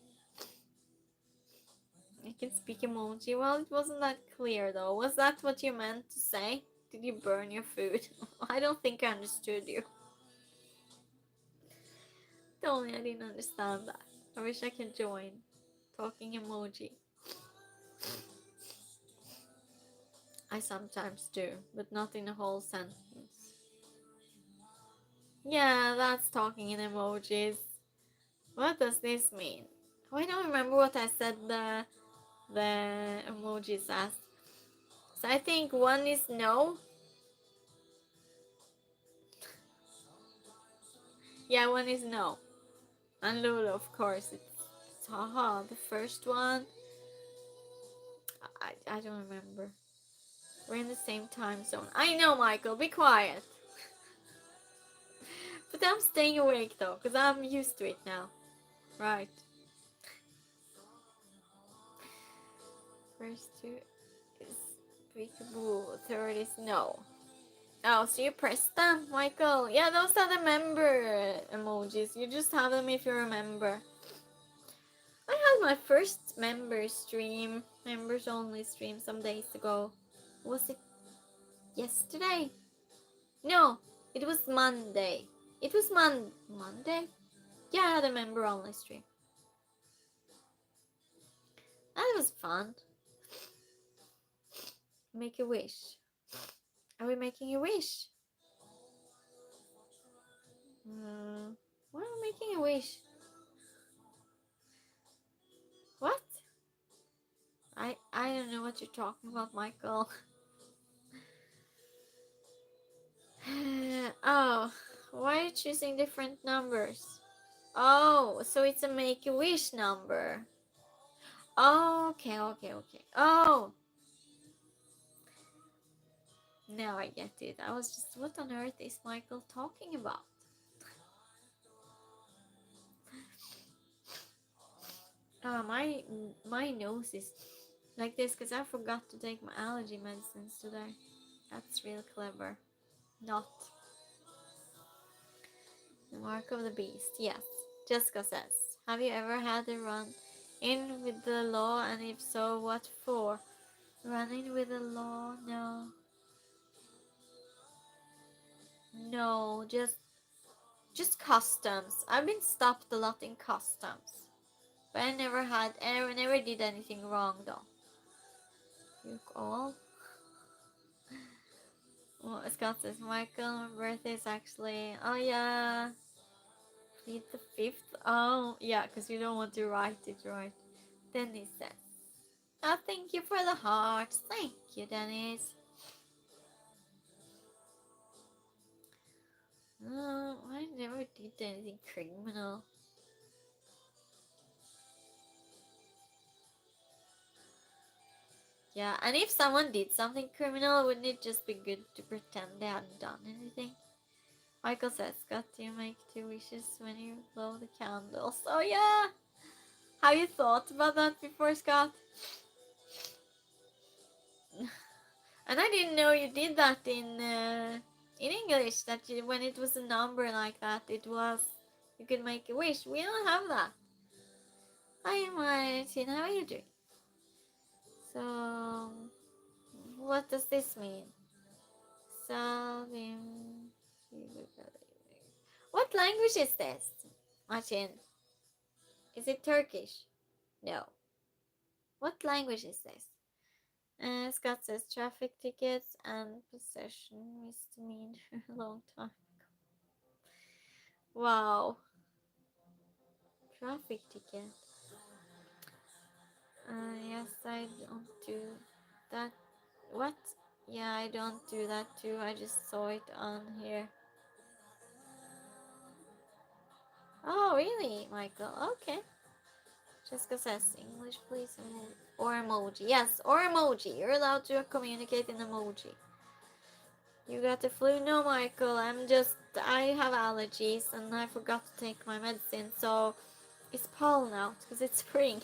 I can speak emoji. Well, it wasn't that clear though. Was that what you meant to say? Did you burn your food? I don't think I understood you. Tony, I didn't understand that. I wish I could join. Talking emoji. I sometimes do, but not in a whole sentence. Yeah, that's talking in emojis. What does this mean? Oh, I don't remember what I said the emojis as. So I think one is no. Yeah, one is no. And Lulu, of course, it's haha. The first one, I don't remember. We're in the same time zone. I know, Michael, be quiet. But I'm staying awake though, because I'm used to it now. Right. First two is peekaboo, third is no. Oh, so you press them, Michael? Yeah, those are the member emojis. You just have them if you remember. I had my first members only stream some days ago. Was it Yesterday? No, it was Monday. It was Monday? Yeah, I had a member only stream. That was fun. Make a wish. Are we making a wish? Why are we making a wish? What? I don't know what you're talking about, Michael. Oh, why are you choosing different numbers? Oh, so it's a make-a-wish number. Oh, okay. Oh, now I get it. I was just, what on earth is Michael talking about? My nose is like this because I forgot to take my allergy medicines today. That's real clever. Not. The mark of the beast. Yes. Jessica says, have you ever had a run in with the law, and if so, what for? Run in with the law? No. No, just customs. I've been stopped a lot in customs. But I never did anything wrong though. You all? Well, Scott says, Michael, my birthday is actually, oh yeah, plead the 5th. Oh, yeah, because you don't want to write it, right? Dennis says, oh, thank you for the hearts. Thank you, Dennis. No, I never did anything criminal. Yeah, and if someone did something criminal, wouldn't it just be good to pretend they hadn't done anything? Michael says, Scott, you make 2 wishes when you blow the candles. Oh yeah! Have you thought about that before, Scott? And I didn't know you did that in English, that you, when it was a number like that, it was, you could make a wish. We don't have that. Hi Martin, how are you doing? So, what does this mean? Salim. What language is this, Martin? Is it Turkish? No. What language is this? Scott says traffic tickets and possession misdemeanor a long time ago. Wow. Traffic ticket. Yes, I don't do that. What? Yeah, I don't do that too. I just saw it on here. Oh, really, Michael? Okay. Jessica says, English, please, or emoji. Yes, or emoji. You're allowed to communicate in emoji. You got the flu? No, Michael. I have allergies and I forgot to take my medicine, so it's pollen out because it's spring.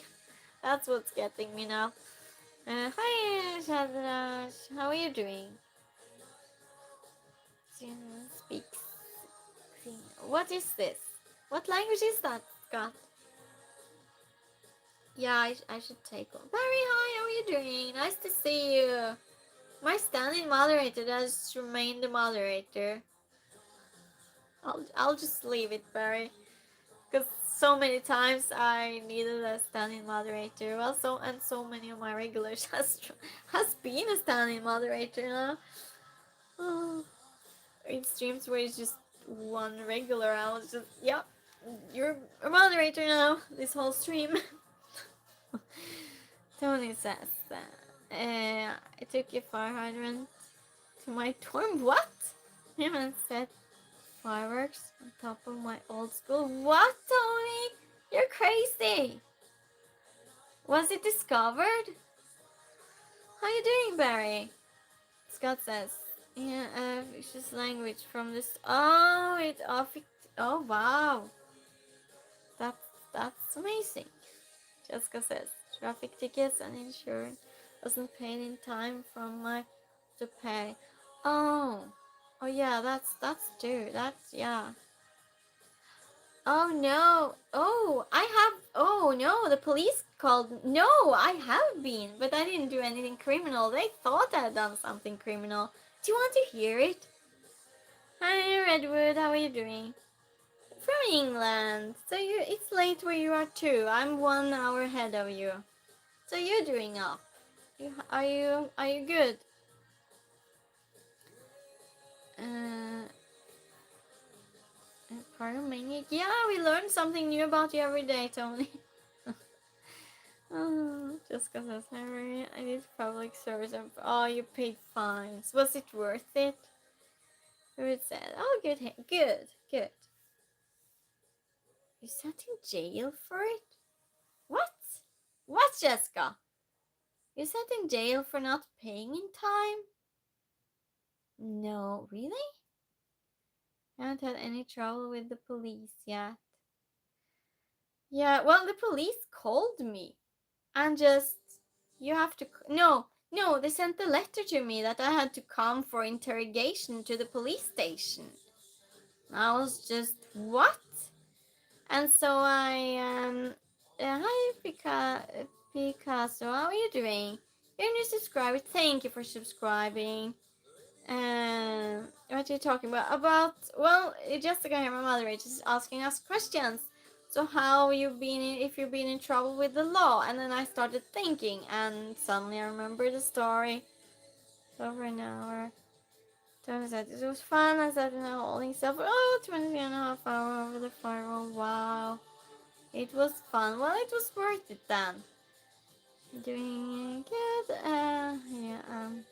That's what's getting me now. Hi, Shadrash. How are you doing? Speaks. What is this? What language is that, Scott? Yeah, I should take one. Barry, hi, how are you doing? Nice to see you. My standing moderator does remain the moderator. I'll just leave it, Barry, because so many times I needed a standing moderator. Well, so many of my regulars has been a standing moderator now. Oh, in streams where it's just one regular, I was just, yep, you're a moderator now. This whole stream. Tony says that. I took a fire hydrant to my dorm. What? I haven't set fireworks on top of my old school. What, Tony? You're crazy. Was it discovered? How you doing, Barry? Scott says, yeah, it's just language from this. Oh, it off. Oh, wow. That's that's amazing. Jessica says, traffic tickets and insurance wasn't paid in time from my to pay. Oh, oh yeah, that's true. That's yeah. Oh no. Oh, I have. Oh no, the police called. No, I have been, but I didn't do anything criminal. They thought I had done something criminal. Do you want to hear it? Hi, Redwood. How are you doing? From England. So it's late where you are too. I'm 1 hour ahead of you. So you're doing up. Are you good? Uh, Pyromaniac. Yeah, we learn something new about you every day, Tony. Oh, Jessica says, Henry, I did public service. Oh, you paid fines. Was it worth it? Ruth said, oh, good, good, good. You sat in jail for it? What? What, Jessica? You sat in jail for not paying in time? No, really? I haven't had any trouble with the police yet. Yeah, well, the police called me and just, you have to, no, they sent a letter to me that I had to come for interrogation to the police station. I was just, what? And so hi Picasso, how are you doing? You're a new subscriber, thank you for subscribing. What are you talking about? Well, Jessica here, my mother, is just asking us questions. So how you've been if you've been in trouble with the law? And then I started thinking, and suddenly I remembered the story. Over an hour. Tony said it was fun. I said, holding stuff. Oh, 20 and a half hour over the firewall. Wow. It was fun. Well, it was worth it then. Doing good. Yeah,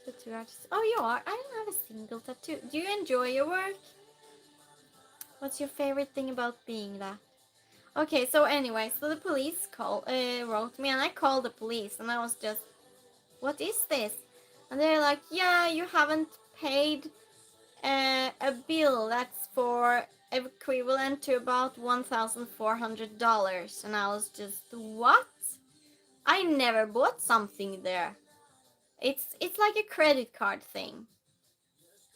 tattoo artist. Oh, you are? I don't have a single tattoo. Do you enjoy your work? What's your favorite thing about being that? Okay, so anyway, so the police wrote me, and I called the police, and I was just, what is this? And they're like, yeah, you haven't paid a bill that's for equivalent to about $1,400, and I was just, what? I never bought something there. It's like a credit card thing.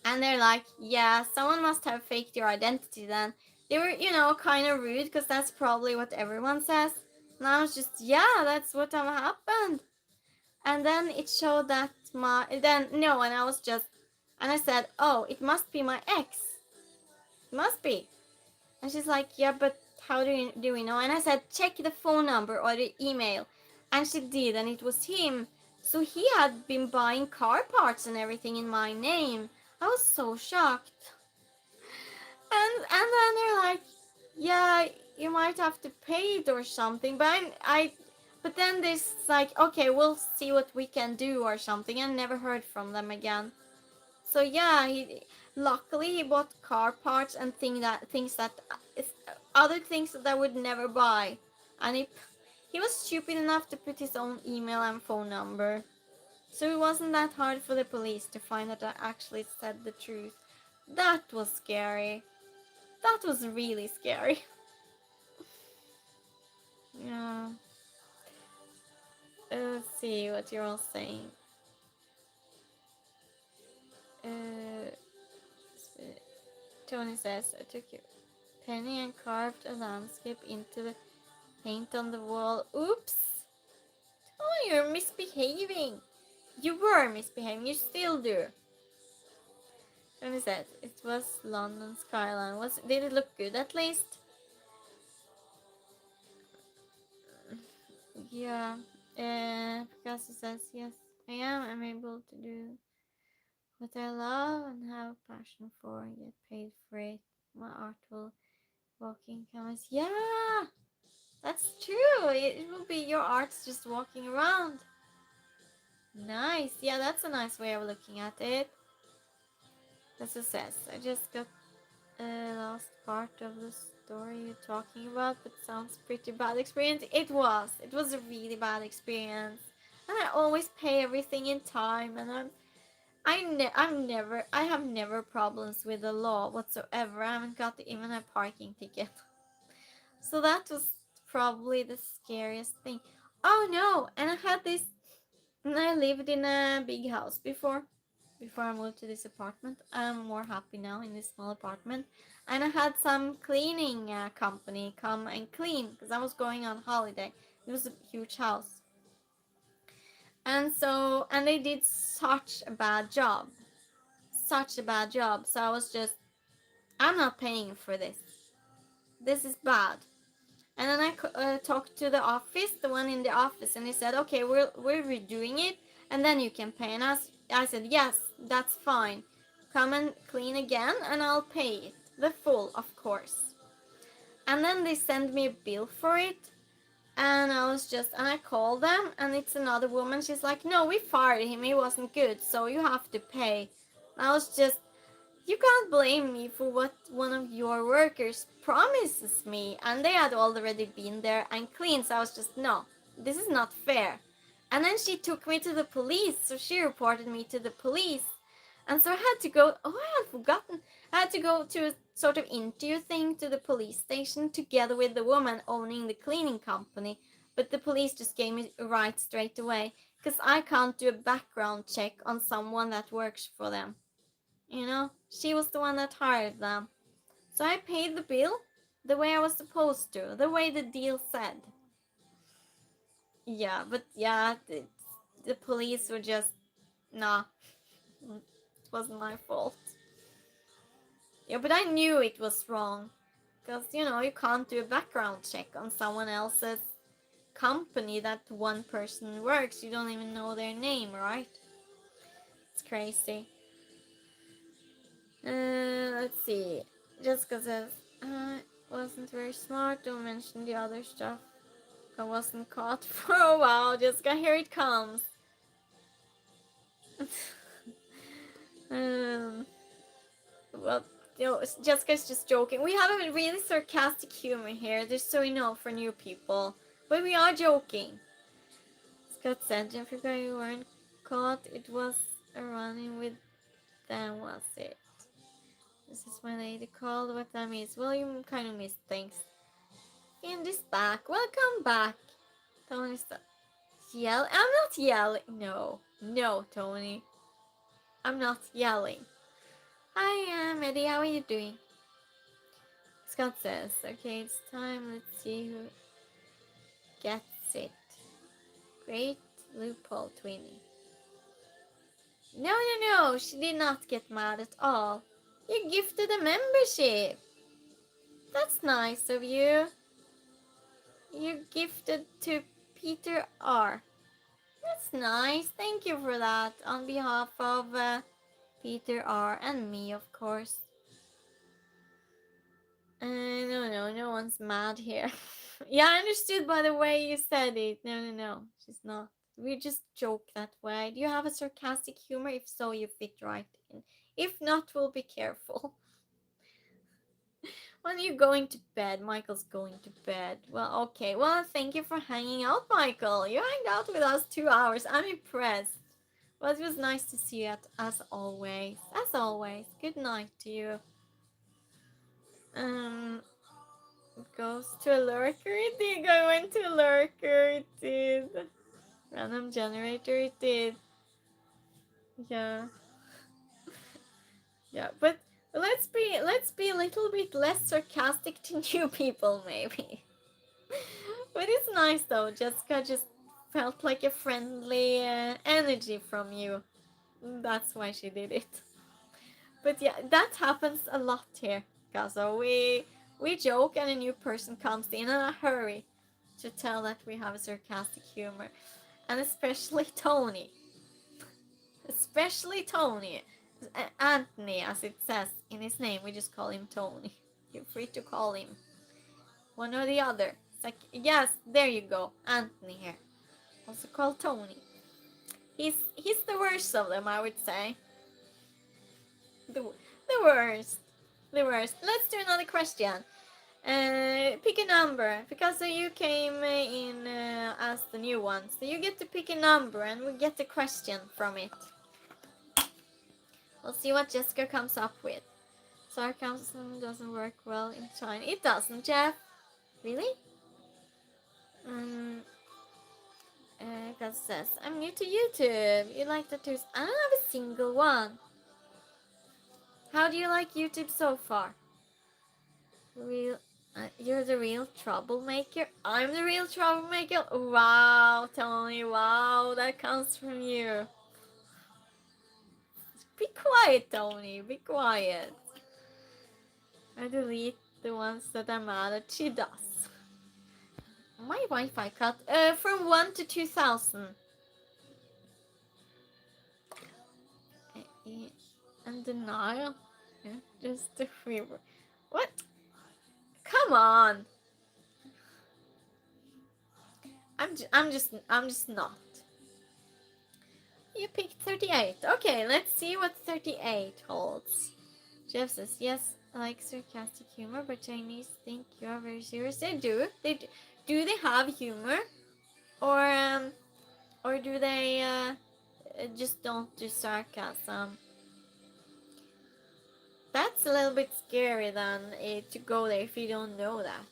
And they're like, yeah, someone must have faked your identity then. They were, kind of rude because that's probably what everyone says. And I was just, yeah, that's what happened. And then it showed that and I was just, and I said, oh, it must be my ex. It must be. And she's like, yeah, but how do we know? And I said, check the phone number or the email. And she did, and it was him. So he had been buying car parts and everything in my name. I was so shocked. And then they're like, yeah, you might have to pay it or something. But then this like, okay, we'll see what we can do or something. And never heard from them again. So yeah, luckily he bought car parts and things that other things that I would never buy, and he was stupid enough to put his own email and phone number. So it wasn't that hard for the police to find that I actually said the truth. That was scary. That was really scary. Yeah. Let's see what you're all saying. Uh, Tony says, I took a penny and carved a landscape into the paint on the wall. Oops! Oh, you're misbehaving. You were misbehaving. You still do. Tony said, it was London skyline. Did it look good at least? Yeah. Picasso says, yes, I am. I'm able to do what I love and have passion for and get paid for it. My art will walking canvas. Yeah, that's true. It will be your art's just walking around. Nice. Yeah, that's a nice way of looking at it. As it says, I just got last part of the story you're talking about, but sounds pretty bad experience. It was. It was a really bad experience. And I always pay everything in time, and I have never problems with the law whatsoever. I haven't got even a parking ticket. So that was probably the scariest thing. Oh no, and I lived in a big house before. before I moved to this apartment. I'm more happy now in this small apartment. And I had some cleaning company come and clean because I was going on holiday. It was a huge house. And they did such a bad job. Such a bad job. So I was just, I'm not paying for this. This is bad. And then I talked to the office, the one in the office, and he said, okay, we're redoing it, and then you can pay. And I said, yes, that's fine. Come and clean again, and I'll pay it. The full, of course. And then they sent me a bill for it, and I called them, and it's another woman. She's like, no, we fired him. He wasn't good, so you have to pay. And I was just, you can't blame me for what one of your workers promises me. And they had already been there and cleaned, so I was just, no, this is not fair. And then she took me to the police, so she reported me to the police. And so I had to go, oh, I had forgotten. I had to go to a sort of interview thing to the police station together with the woman owning the cleaning company. But the police just gave me a right straight away, because I can't do a background check on someone that works for them. You know, she was the one that hired them. So I paid the bill the way I was supposed to, the way the deal said. Yeah, but yeah, the police were just, nah, it wasn't my fault. Yeah, but I knew it was wrong. Because, you know, you can't do a background check on someone else's company that one person works. You don't even know their name, right? It's crazy. Let's see. Jessica says, I wasn't very smart. Don't mention the other stuff. I wasn't caught for a while. Jessica, here it comes. Well, you know, Jessica's just joking. We have a really sarcastic humor here, just so you know, for new people. But we are joking. Scott said, Jessica, you weren't caught. It was a running with them, was it? This is my lady called. What time is? Well, you kind of missed things. Candy is back. Welcome back. Tony, stop. Yell? I'm not yelling. No. No, Tony. I'm not yelling. Hi, Eddie. How are you doing? Scott says, okay, it's time. Let's see who gets it. Great loophole, Twinny. No, no, no. She did not get mad at all. You gifted a membership. That's nice of you. You gifted to Peter R. That's nice. Thank you for that. On behalf of Peter R. and me, of course. No one's mad here. Yeah, I understood by the way you said it. No, she's not. We just joke that way. Do you have a sarcastic humor? If so, you fit right in. If not, we'll be careful. When are you going to bed? Michael's going to bed. Well, okay. Well, thank you for hanging out, Michael. You hanged out with us 2 hours. I'm impressed. Well, it was nice to see you as always. As always. Good night to you. It goes to a lurker. It did go into a lurker. It did. Random generator. It did. Yeah. Yeah, but let's be a little bit less sarcastic to new people, maybe. But it's nice though. Jessica just felt like a friendly energy from you. That's why she did it. But yeah, that happens a lot here. So we joke and a new person comes in a hurry to tell that we have a sarcastic humor. And especially Tony. Especially Tony. Anthony, as it says in his name, we just call him Tony. You're free to call him one or the other. It's like, yes, there you go, Anthony here. Also called Tony. He's the worst of them, I would say. The worst. The worst. Let's do another question. Pick a number, because you came in as the new one. So you get to pick a number and we get a question from it. We'll see what Jessica comes up with. Sarcasm doesn't work well in China. It doesn't, Jeff. Really? Gus says, I'm new to YouTube. You like tattoos? I don't have a single one. How do you like YouTube so far? You're the real troublemaker? I'm the real troublemaker? Wow, Tony, wow, that comes from you. Be quiet, Tony, be quiet. I delete the ones that are mad at she does. My Wi-Fi cut from 1 to 2000. And denial. Yeah, just the fever. What? Come on. I'm just not. You picked 38. Okay, let's see what 38 holds. Jeff says, yes, I like sarcastic humor, but Chinese think you are very serious. They do. Do they have humor? Or do they just don't do sarcasm? That's a little bit scary then to go there if you don't know that.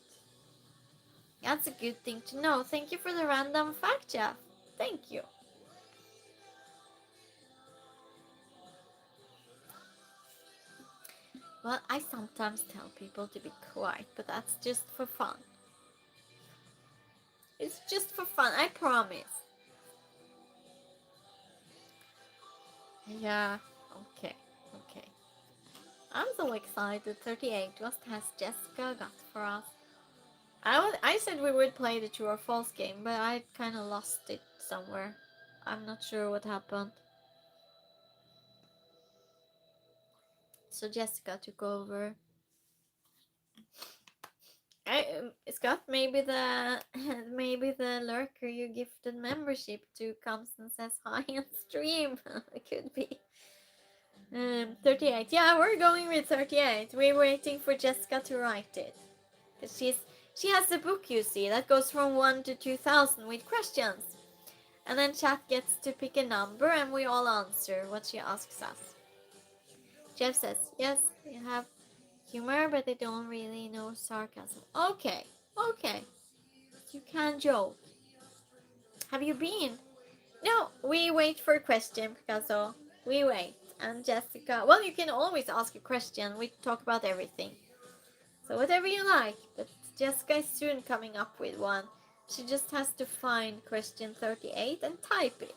That's a good thing to know. Thank you for the random fact, Jeff. Thank you. Well, I sometimes tell people to be quiet, but that's just for fun. It's just for fun, I promise. Yeah, okay. I'm so excited. 38. What has Jessica got for us? I said we would play the true or false game, but I kind of lost it somewhere. I'm not sure what happened. So Jessica took over. Scott, maybe the lurker you gifted membership to comes and says hi on stream. It could be. 38. Yeah, we're going with 38. We're waiting for Jessica to write it. Because she has a book, you see, that goes from 1 to 2000 with questions. And then chat gets to pick a number and we all answer what she asks us. Jeff says, yes, you have humor, but they don't really know sarcasm. Okay. You can joke. Have you been? No, we wait for a question, Picasso. We wait. And Jessica, well, you can always ask a question. We talk about everything. So whatever you like. But Jessica is soon coming up with one. She just has to find question 38 and type it.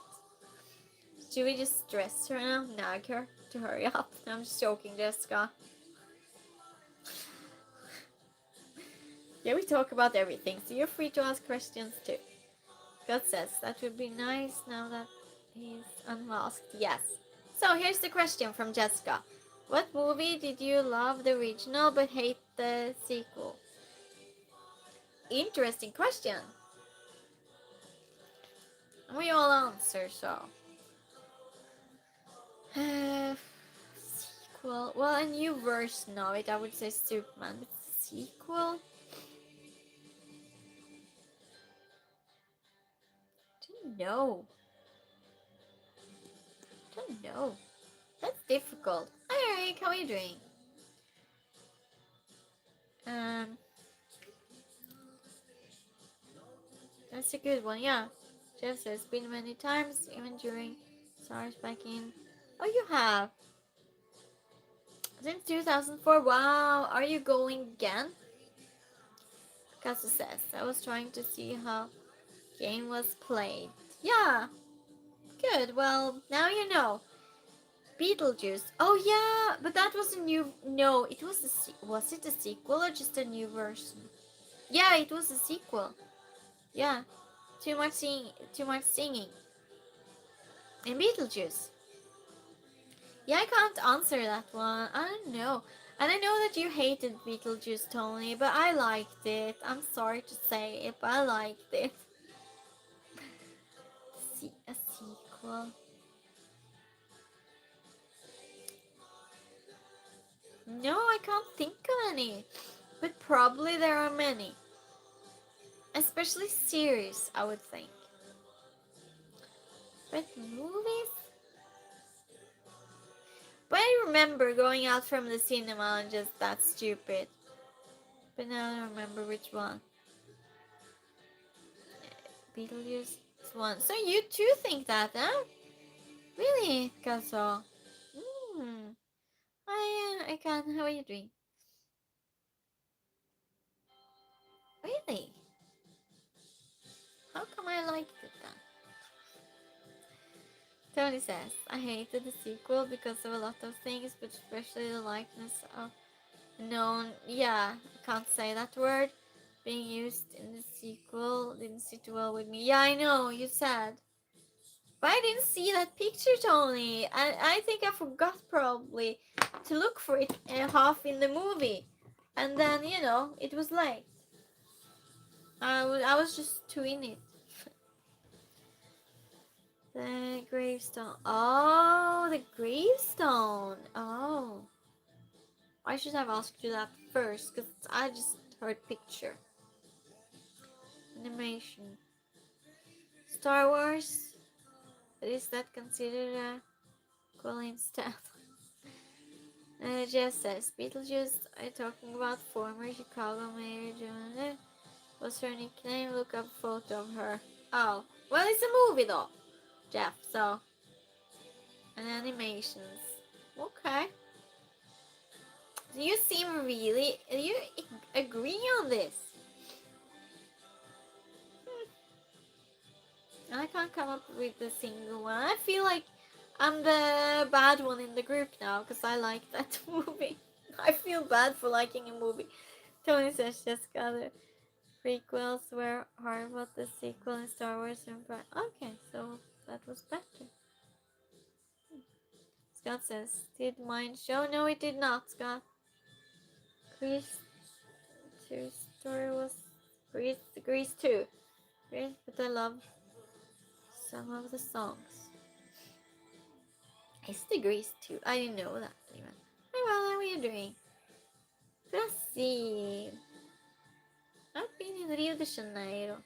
Should we just stress her now? Nag her to hurry up? I'm just joking, Jessica. Yeah, we talk about everything, so you're free to ask questions too. God says that would be nice now that he's unmasked. Yes. So here's the question from Jessica. What movie did you love the original but hate the sequel? Interesting question. We all answer, so. Sequel. Well, a new version of it, I would say Superman. But sequel? Don't know. That's difficult. Hi Eric, how are you doing? That's a good one, yeah. Jeff says, been many times, even during SARS back in. Oh, you have? Since 2004, wow. Are you going again? Picasso says, I was trying to see how game was played. Yeah, good. Well, now you know. Beetlejuice. Oh yeah, but that was a new. No, it was was it a sequel or just a new version? Yeah, it was a sequel. Yeah, too much singing. In Beetlejuice. Yeah, I can't answer that one. I don't know. And I know that you hated Beetlejuice, Tony, but I liked it. I'm sorry to say it, but I liked it. See a sequel. No, I can't think of any. But probably there are many. Especially series, I would think. But movies? But I remember going out from the cinema and just that stupid. But now I don't remember which one. Beetlejuice one. So you too think that, huh? Really, Kazo? Hmm. I can. How are you doing? Really? How come I liked it then? Tony says, I hated the sequel because of a lot of things, but especially the likeness of known. Yeah, I can't say that word. Being used in the sequel didn't sit well with me. Yeah, I know, you said. But I didn't see that picture, Tony. I think I forgot probably to look for it half in the movie. And then, it was late. I was just too in it. The gravestone. Oh, the gravestone. Oh. I should have asked you that first, because I just heard picture. Animation. Star Wars. Is that considered a cool instead? Jeff says, Beetlejuice, are talking about former Chicago Mayor Joan. What's her nickname? Look up a photo of her. Oh, well, it's a movie though, Jeff, so. And animations. Okay. You seem really. You agree on this? I can't come up with a single one. I feel like I'm the bad one in the group now because I like that movie. I feel bad for liking a movie. Tony says Jessica, the prequels were hard, but the sequel in Star Wars Empire. Okay, so that was better. Scott says, did mine show? No, it did not, Scott. Grease 2 story was Grease 2. Grease, but I love some of the songs. It's the Grease 2. I didn't know that even. Hey, well, how are you doing? Let's see. I've been in Rio de Janeiro.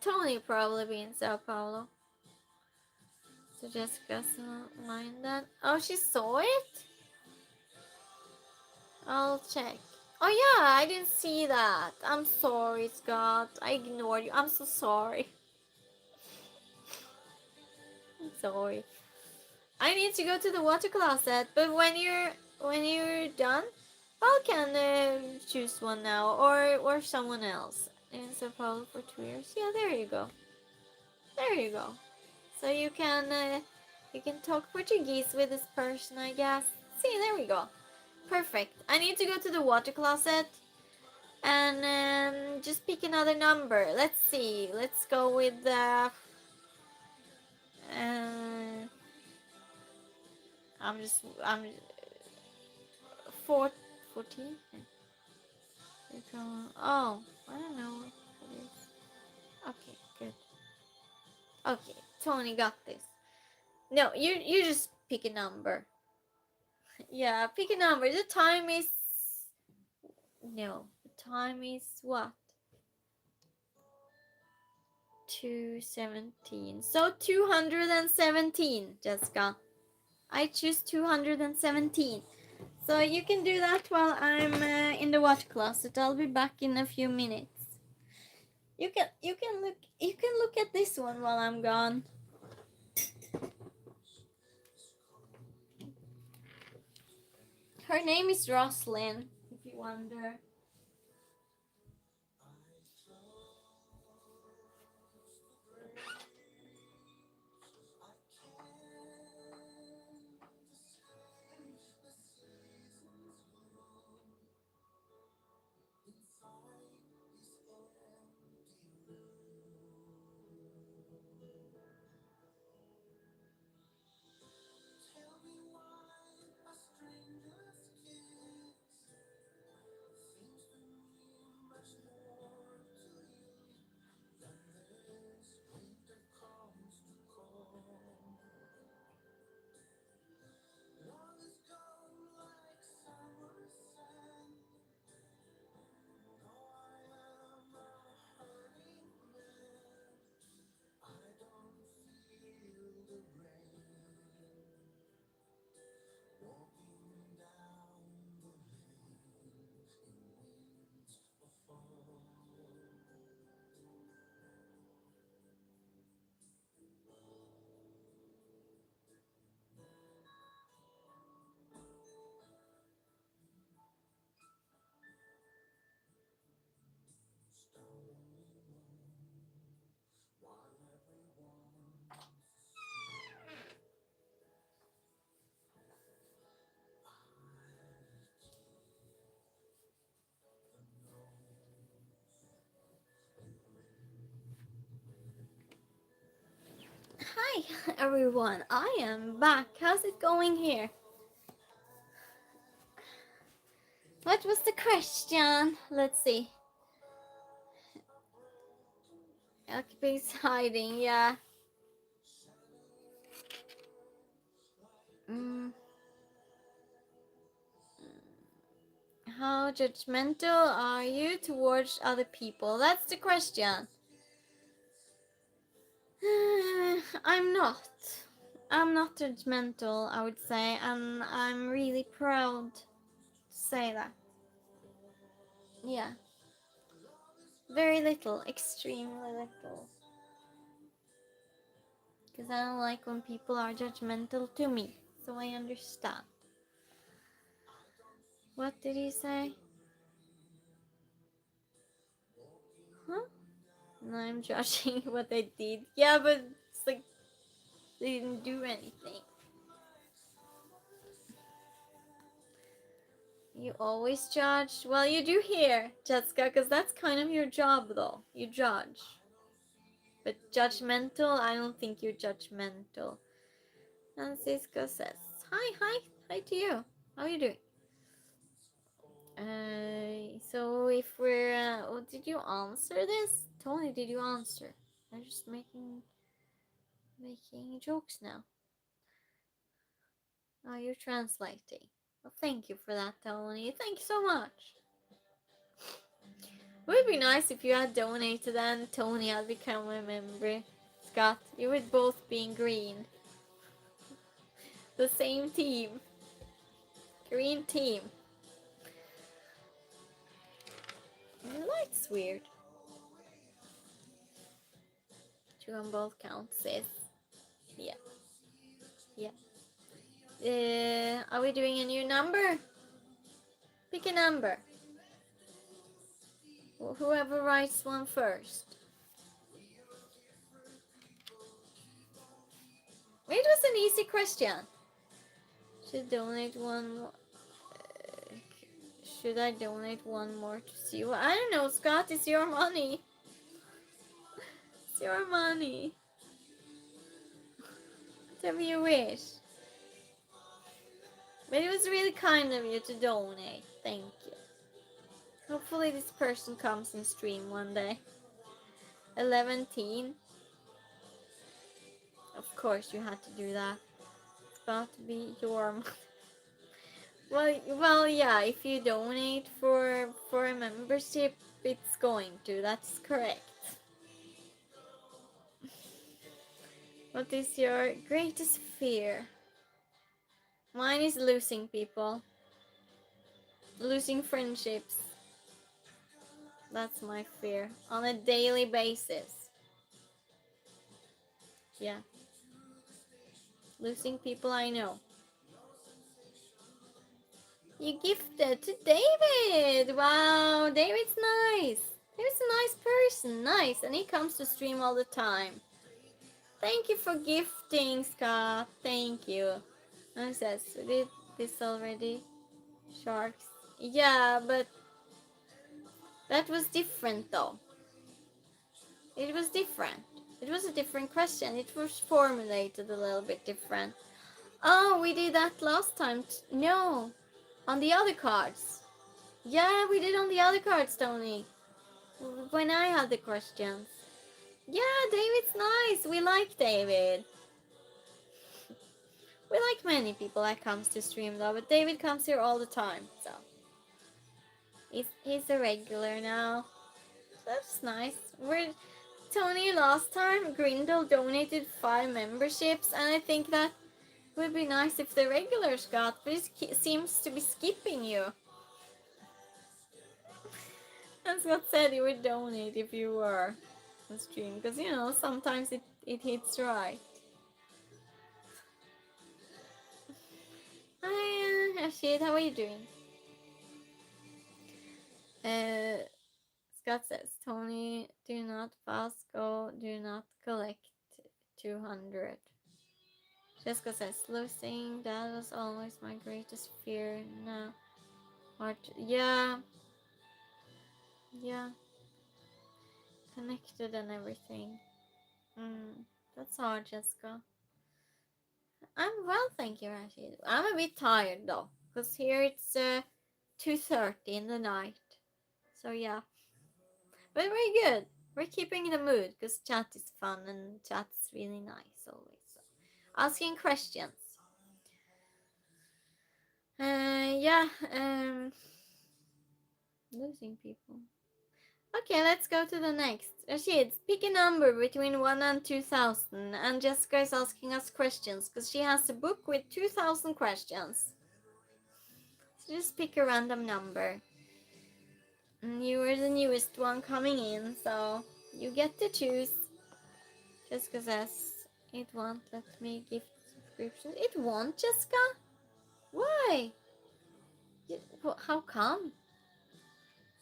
Tony probably be in Sao Paulo. So Jessica doesn't mind that. Oh, she saw it? I'll check. Oh yeah, I didn't see that. I'm sorry, Scott. I ignored you. I'm so sorry. I'm sorry. I need to go to the water closet, but when you're done, I can choose one now or someone else. In Sao Paulo for 2 years. Yeah, there you go. There you go. So you can talk Portuguese with this person, I guess. See, there we go. Perfect. I need to go to the water closet and just pick another number. Let's see. Let's go with I'm 14. Oh, I don't know what it is. Okay, good. Okay, Tony got this. No, you just pick a number. Yeah, pick a number. The time is no. The time is what? 2:17. So 217, Jessica. I choose 217. So you can do that while I'm in the water closet. I'll be back in a few minutes. You can look at this one while I'm gone. Her name is Roslyn, if you wonder. everyone, I am back. How's it going here? What was the question? Let's see. Alkebe's hiding, yeah. Mm. How judgmental are you towards other people? That's the question. I'm not. I'm not judgmental, I would say, and I'm really proud to say that. Yeah. Very little, extremely little. Because I don't like when people are judgmental to me, so I understand. What did he say? Huh? No, I'm judging what I did. Yeah, but it's like they didn't do anything. You always judge? Well, you do here, Jessica, because that's kind of your job, though. You judge. But judgmental? I don't think you're judgmental. Francisco says, hi to you. How are you doing? So if we're, did you answer this? Tony, did you answer? I'm just making jokes now. Oh, you're translating. Well, thank you for that, Tony. Thank you so much. It would be nice if you had donated and Tony had become a member. Scott, you would both be in green. The same team. Green team. The light's weird. 2 on both counts, sis. Yeah. Are we doing a new number? Pick a number. Whoever writes one first. It was an easy question. Should donate one more. Should I donate one more to see you? I don't know, Scott. It's your money. It's your money. Whatever you wish. But it was really kind of you to donate. Thank you. Hopefully this person comes and stream one day. 11 teen. Of course you had to do that. It's got to be your money. Well, yeah. If you donate for a membership, it's going to. That's correct. What is your greatest fear? Mine is losing people. Losing friendships. That's my fear. On a daily basis. Yeah. Losing people I know. You gifted to David! Wow, David's nice. David's a nice person. Nice. And he comes to stream all the time. Thank you for gifting, Scott. Thank you. I says, we did this already. Sharks. Yeah, but that was different though. It was different. It was a different question. It was formulated a little bit different. Oh, we did that last time. No, on the other cards. Yeah, we did on the other cards, Tony. When I had the questions. Yeah, David's nice. We like David. We like many people that comes to stream though, but David comes here all the time, so he's a regular now. That's nice. Tony, last time Grindel donated 5 memberships, and I think that would be nice if the regulars got, but it seems to be skipping you. And Scott said he would donate if you were on stream, because you know, sometimes it hits right. Hi, Rashid, how are you doing? Scott says, Tony, do not fast go, do not collect 200. Jessica says, losing, that was always my greatest fear. Now, hard to, yeah, connected and everything. That's hard, Jessica. I'm well, thank you, Rashid. I'm a bit tired though, because here it's 2:30 in the night. So yeah, but we're good. We're keeping the mood because chat is fun and chat's really nice always. So, asking questions. Yeah. Losing people. Okay, let's go to the next. Rashid, pick a number between 1 and 2000. And Jessica is asking us questions because she has a book with 2000 questions. So just pick a random number. And you are the newest one coming in, so you get to choose. Jessica says it won't let me gift subscriptions. It won't, Jessica? Why? How come?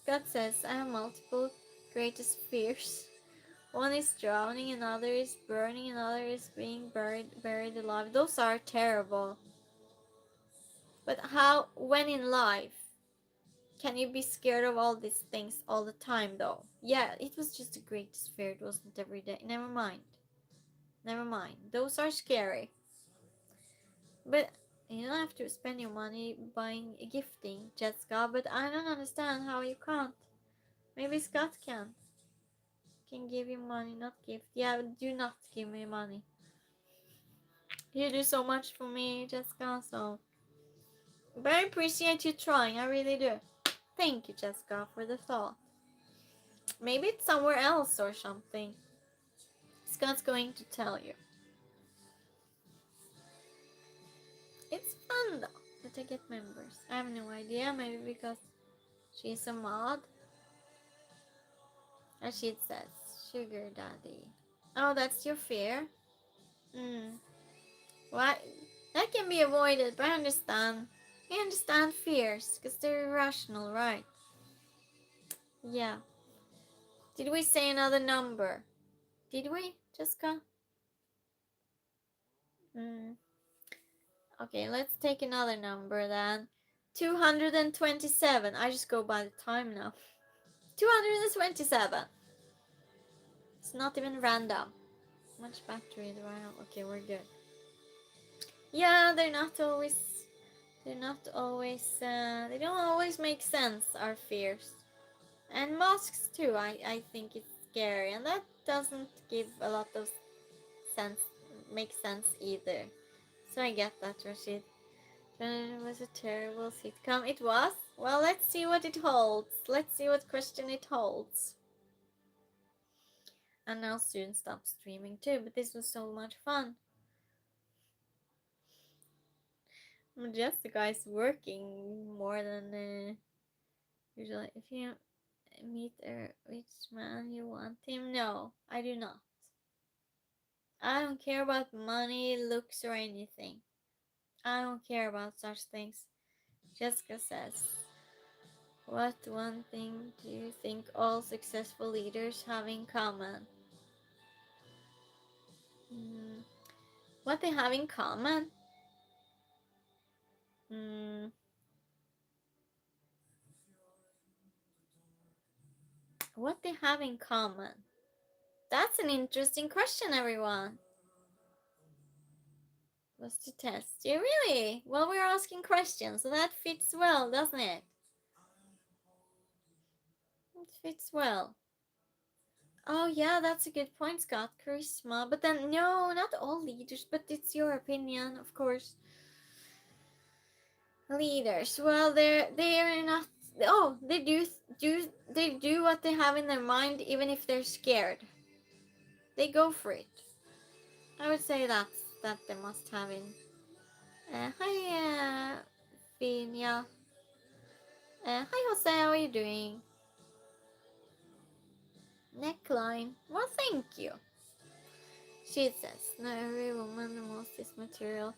God says I have multiple greatest fears. One is drowning, another is burning, another is being buried alive. Those are terrible. But how, when in life, can you be scared of all these things all the time, though? Yeah, it was just the greatest fear. It wasn't every day. Never mind. Never mind. Those are scary. But you don't have to spend your money buying a gifting, Jessica. But I don't understand how you can't. Maybe Scott can give you money, not gift. Yeah, do not give me money. You do so much for me, Jessica, so but I appreciate you trying, I really do. Thank you, Jessica, for the thought. Maybe it's somewhere else or something. Scott's going to tell you. It's fun though to get members. I have no idea, maybe because she's a mod. As she says, sugar daddy. Oh, that's your fear? Hmm. What? That can be avoided, but I understand. I understand fears, because they're irrational, right? Yeah. Did we say another number? Did we, Jessica? Okay, let's take another number then. 227. I just go by the time now. 227. It's not even random. How much battery do I have? Okay, we're good. Yeah, they're not always. They don't always make sense, our fears. And masks too, I think it's scary. And that doesn't give a lot of sense, make sense either. So I get that, Rashid. It was a terrible sitcom. It was? Well, let's see what it holds. Let's see what question it holds. And I'll soon stop streaming too, but this was so much fun. Jessica is working more than usually. If you meet a rich man, you want him? No, I do not. I don't care about money, looks, or anything. I don't care about such things. Jessica says. What one thing do you think all successful leaders have in common? What they have in common? What they have in common? That's an interesting question, everyone. Was to test you, really? Well, we're asking questions, so that fits well, doesn't it? It fits well. Oh, yeah, that's a good point, Scott. Charisma. But then, no, not all leaders, but it's your opinion, of course. Leaders. Well, they're not. Oh, they do what they have in their mind, even if they're scared. They go for it. I would say that they must have in. Hi, Finia. Hi, Jose. How are you doing? Neckline. Well, thank you. She says, "Not every woman wants this material."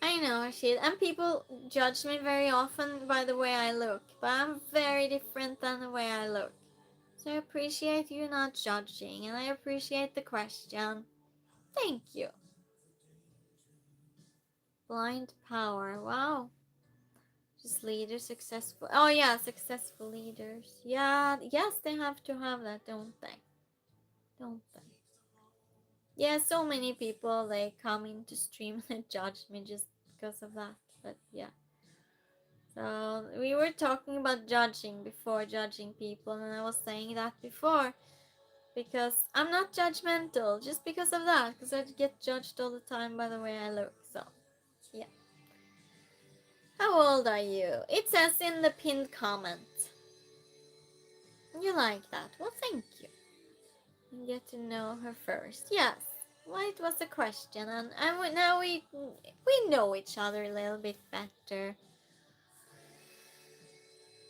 I know, Rashid, and people judge me very often by the way I look, but I'm very different than the way I look. So I appreciate you not judging, and I appreciate the question. Thank you. Blind power, wow. Just leaders, successful. Oh yeah, successful leaders. Yeah, yes, they have to have that, don't they? Don't they? Yeah, so many people, they come into stream and judge me just because of that. But yeah. So we were talking about judging before, judging people, and I was saying that before because I'm not judgmental just because of that, because I get judged all the time by the way I look. So yeah. How old are you? It says in the pinned comment. You like that? Well, thank you. You get to know her first. Yes. Well, it was a question, and now we know each other a little bit better.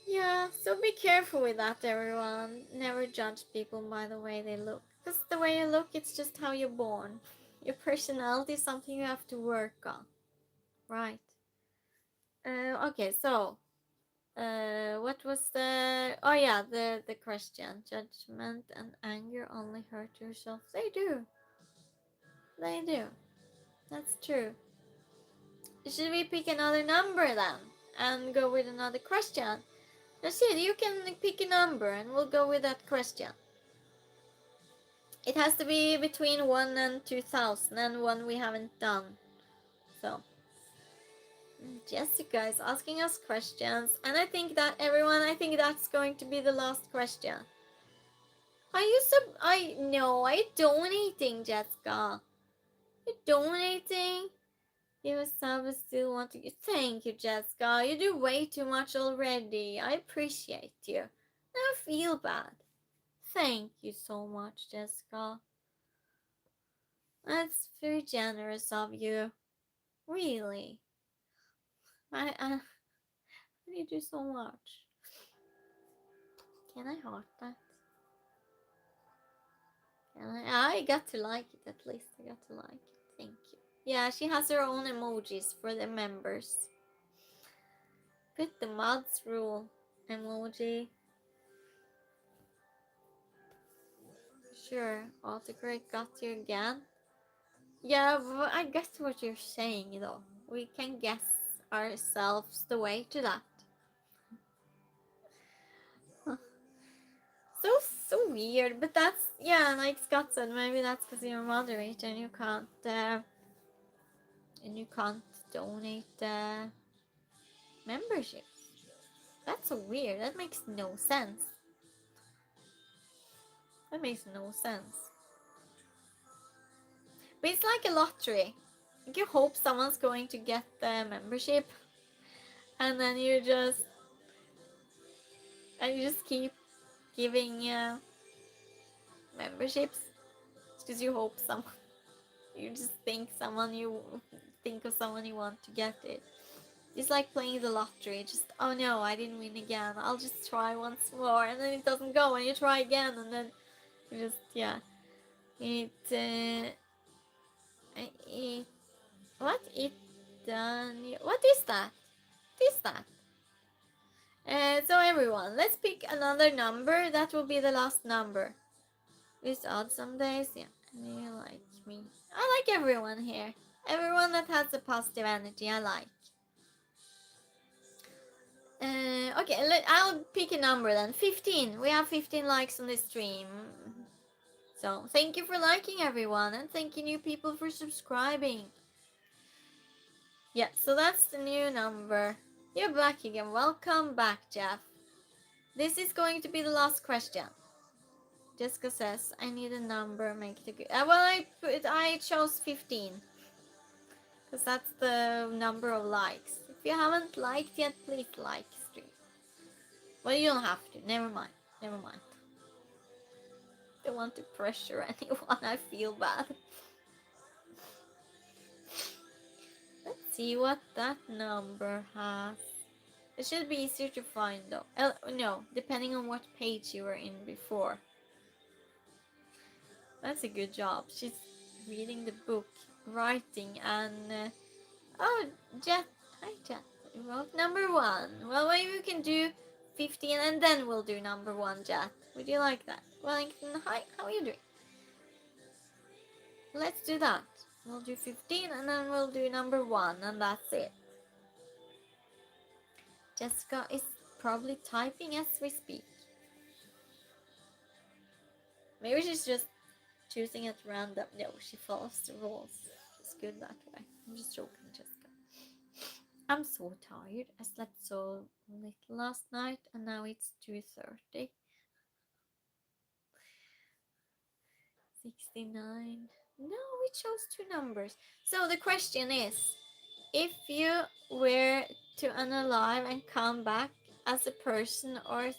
Yeah, so be careful with that, everyone. Never judge people by the way they look. Because the way you look, it's just how you're born. Your personality is something you have to work on. Right. Okay, so what was the... Oh yeah, the question. Judgment and anger only hurt yourself. They do. They do. That's true. Should we pick another number then? And go with another question? That's it, you can pick a number and we'll go with that question. It has to be between 1 and 2000, and one we haven't done. So Jessica is asking us questions, and I think that everyone, I think that's going to be the last question. Are you I donating, Jessica. You're donating? You sub still want to... Thank you, Jessica. You do way too much already. I appreciate you. I feel bad. Thank you so much, Jessica. That's very generous of you. Really. I you do so much. Can I heart that? Can I got to like it at least. I got to like it. Thank you. Yeah, she has her own emojis for the members. Put the mods rule emoji. Sure, autocorrect got you again. Yeah, but I guess what you're saying though. We can guess ourselves the way to that. So weird, but that's, yeah, like Scott said, maybe that's because you're a moderator and you can't donate memberships. That's so weird. That makes no sense. That makes no sense. But it's like a lottery. Like you hope someone's going to get the membership, and then you just keep giving memberships because you hope someone. You just think of someone you want to get it. It's like playing the lottery. Just, oh no, I didn't win again. I'll just try once more, and then it doesn't go, and you try again, and then you just, yeah. It what it done? What is that? What is that? So everyone, let's pick another number. That will be the last number. It's odd some days, yeah. And you like me. I like everyone here. Everyone that has a positive energy, I like. Okay, I'll pick a number then. 15. We have 15 likes on this stream. So, thank you for liking, everyone. And thank you, new people, for subscribing. Yeah, so that's the new number. You're back again. Welcome back, Jeff. This is going to be the last question. Jessica says, I need a number, make it a good... well, I chose 15. Because that's the number of likes. If you haven't liked yet, please like stream. Well, you don't have to. Never mind. Don't want to pressure anyone. I feel bad. Let's see what that number has. It should be easier to find though. No, depending on what page you were in before. That's a good job. She's reading the book, writing, and oh, Jet. Hi, Jet. You wrote number 1. Well, maybe we can do 15 and then we'll do number 1, Jet. Would you like that? Wellington, hi. How are you doing? Let's do that. We'll do 15 and then we'll do number 1, and that's it. Jessica is probably typing as we speak. Maybe she's just choosing at random. No, she follows the rules. She's good that way. I'm just joking, Jessica. I'm so tired. I slept so little last night and now it's 2:30. 69. No, we chose two numbers. So the question is, if you were to unalive and come back as a person or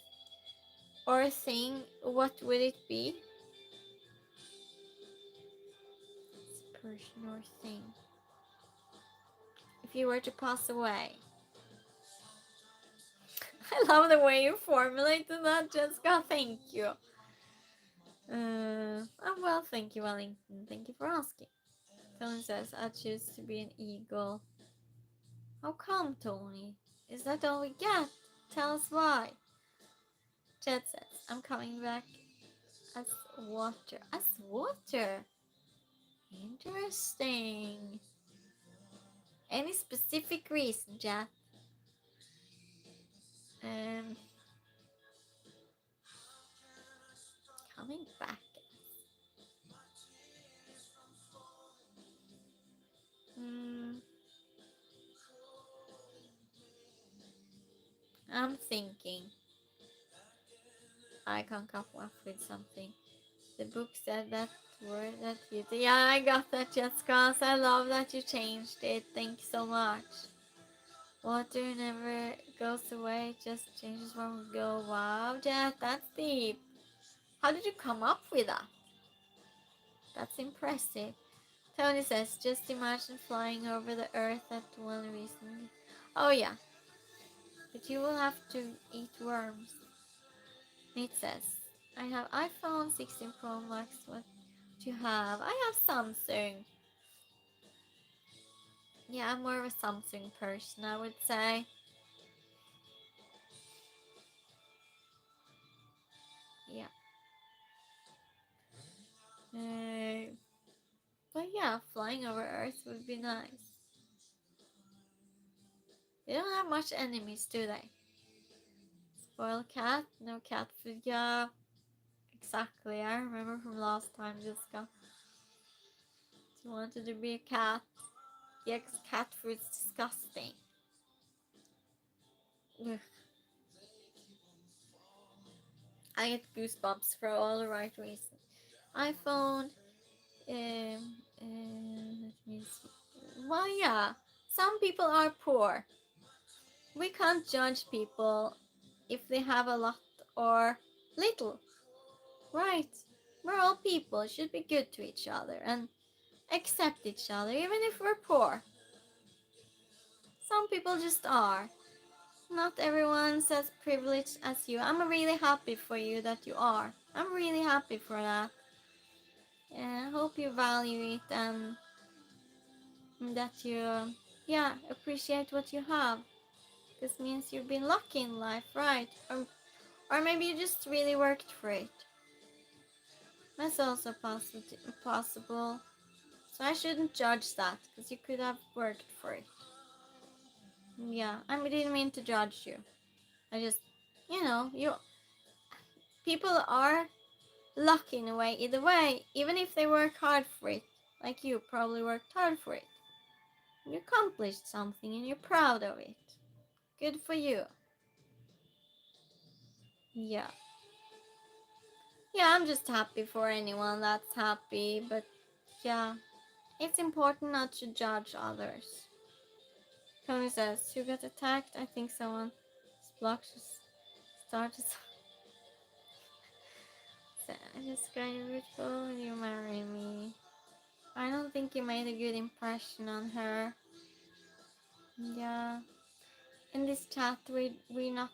a thing, what would it be? As a person or thing. If you were to pass away. I love the way you formulated that, Jessica. Thank you. Well, thank you, Wellington. Thank you for asking. Tony says, I choose to be an eagle. How come, Tony? Is that all we get? Tell us why. Jet says, I'm coming back as water. As water? Interesting. Any specific reason, Jet? Coming back. I'm thinking. I can't come up with something. The book said that word that you did. Yeah, I got that, Jessica. I love that you changed it. Thank you so much. Water never goes away, it just changes when we go. Wow, Jet, that's deep. How did you come up with that? That's impressive. Tony says, just imagine flying over the earth at one recently. Oh yeah, but you will have to eat worms. It says, I have iPhone 16 Pro Max. What do you have? I have Samsung. Yeah, I'm more of a Samsung person, I would say. Yeah. But yeah, flying over Earth would be nice. They don't have much enemies, do they? Spoiled cat? No cat food? Yeah, exactly. I remember from last time, Jessica. She wanted to be a cat. Yes, cat food's disgusting. Ugh. I get goosebumps for all the right reasons. iPhone. Let me see. Well, yeah. Some people are poor. We can't judge people if they have a lot or little. Right. We're all people, should be good to each other and accept each other, even if we're poor. Some people just are. Not everyone's as privileged as you. I'm really happy for you that you are. I'm really happy for that. And I hope you value it and that you, yeah, appreciate what you have. This means you've been lucky in life, right? Or maybe you just really worked for it. That's also possible. So I shouldn't judge that, because you could have worked for it. Yeah, I didn't mean to judge you. I just, you people are lucky in a way, either way, even if they work hard for it. Like you probably worked hard for it. You accomplished something and you're proud of it. Good for you. Yeah. Yeah, I'm just happy for anyone that's happy, but yeah, it's important not to judge others. Tony says, who got attacked? I think someone blocked started. I just got beautiful. Will you marry me? I don't think you made a good impression on her. Yeah. In this chat, we're not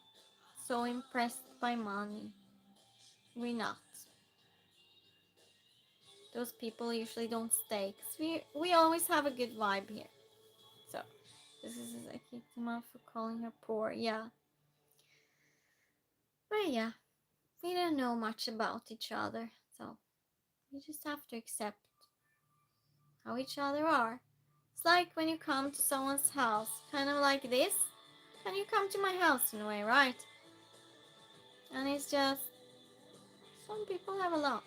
so impressed by money. We're not. Those people usually don't stay. Cause we always have a good vibe here. So, this is I kicked him out for calling her poor. Yeah. But yeah, we don't know much about each other. So, we just have to accept how each other are. It's like when you come to someone's house, kind of like this. Can you come to my house in a way, right? And it's just some people have a lot,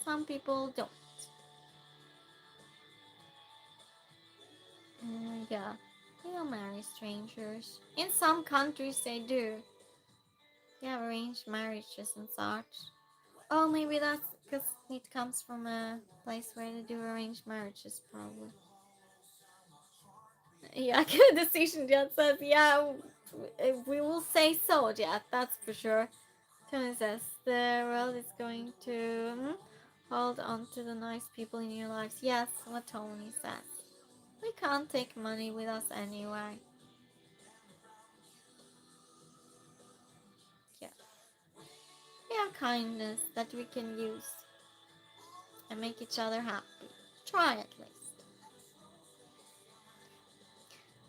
some people don't. Yeah, they don't marry strangers. In some countries they do. They have arranged marriages and such. Oh, maybe that's because it comes from a place where they do arranged marriages, probably. Yeah, good decision, Jet says. Yeah, we will say so, Jet, that's for sure. Tony says, the world is going to hold on to the nice people in your lives. Yes, what Tony says. We can't take money with us anyway. Yeah. We have kindness that we can use and make each other happy. Try at least.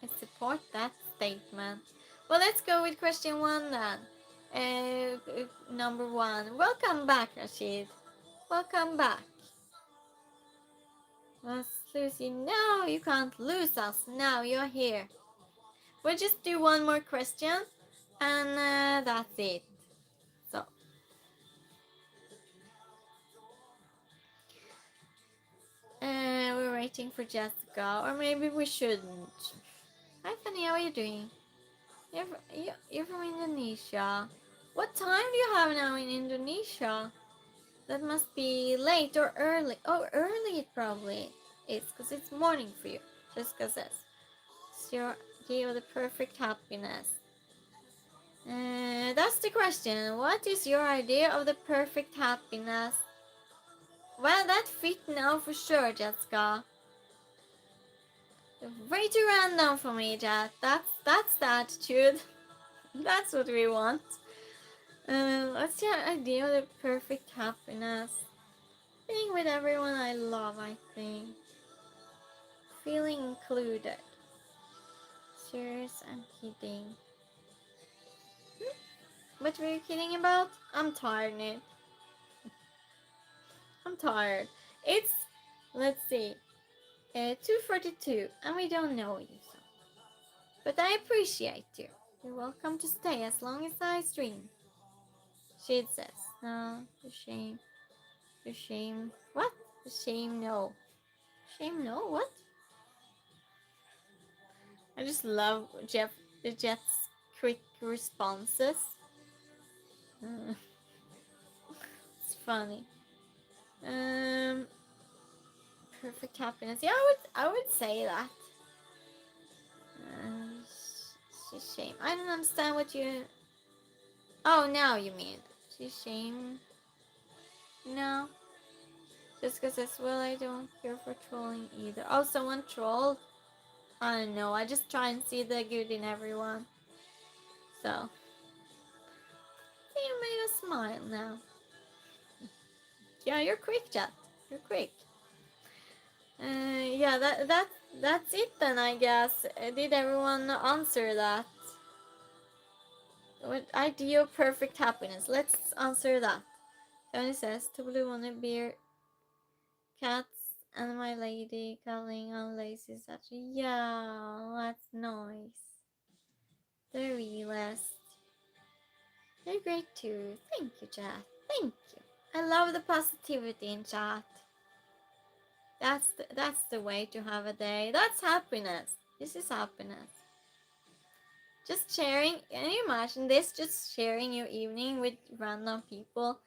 I support that statement. Well, let's go with question 1 then. Number 1. Welcome back, Rashid. Welcome back. Let's lose you. No, you can't lose us. Now you're here. We'll just do one more question and that's it. So. We're waiting for Jessica, or maybe we shouldn't. Hi Fanny, how are you doing? You're from Indonesia. What time do you have now in Indonesia? That must be late or early. Oh, early it probably is, because it's morning for you. Jessica says. It's your idea of the perfect happiness. That's the question. What is your idea of the perfect happiness? Well, that fit now for sure, Jessica. Way too random for me, Jet. That's the attitude. That's what we want. What's your idea of the perfect happiness? Being with everyone I love, I think. Feeling included. Serious, I'm kidding. What were you kidding about? I'm tired, Nate. I'm tired. It's, let's see, 2:42, and we don't know you, so. But I appreciate you. You're welcome to stay as long as I stream. Shade says, no, the shame. The shame. What? The shame, no. Shame, no? What? I just love the Jet's quick responses. It's funny. Perfect happiness. Yeah, I would say that. Shame. I don't understand what you. Oh, now you mean shame. No. Jessica says, well, I don't care for trolling either. Oh, someone trolled? I don't know. I just try and see the good in everyone. So. You made us smile now. Yeah, you're quick, Jet. You're quick. Yeah, that's it then, I guess. Did everyone answer that? What ideal perfect happiness? Let's answer that. Tony says, to blue on a beer, cats, and my lady calling on lazy such. Yeah, that's nice. The realist. You're great too. Thank you, chat. Thank you. I love the positivity in chat. That's the way to have a day. That's happiness. This is happiness. Just sharing. Can you imagine this? Just sharing your evening with random people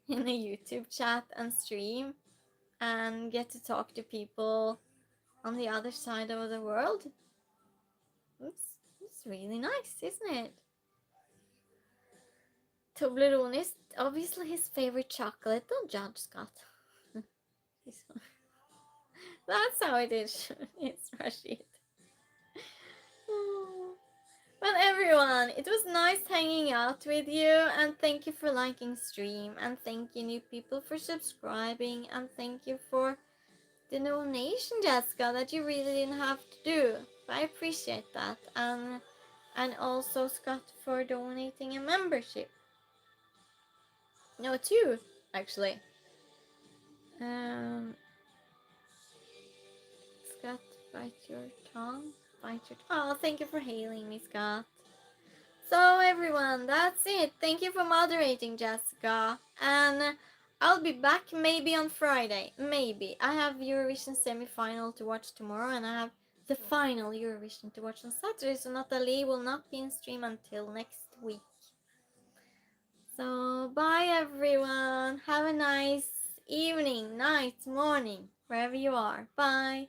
in a YouTube chat and stream, and get to talk to people on the other side of the world. It's really nice, isn't it? Toblerone is obviously his favorite chocolate. Don't judge, Scott. That's how it is. It's Rashid. Well, everyone, it was nice hanging out with you, and thank you for liking stream, and thank you new people for subscribing, and thank you for the donation, Jessica, that you really didn't have to do. But I appreciate that, and also Scott for donating a membership. No, two, actually. Scott, bite your tongue. Oh, thank you for hailing me, Scott. So everyone, that's it. Thank you for moderating, Jessica. And I'll be back maybe on Friday. Maybe. I have Eurovision semi-final to watch tomorrow, and I have the final Eurovision to watch on Saturday, so Natalie will not be in stream until next week. So bye everyone. Have a nice evening, night, morning, wherever you are. Bye.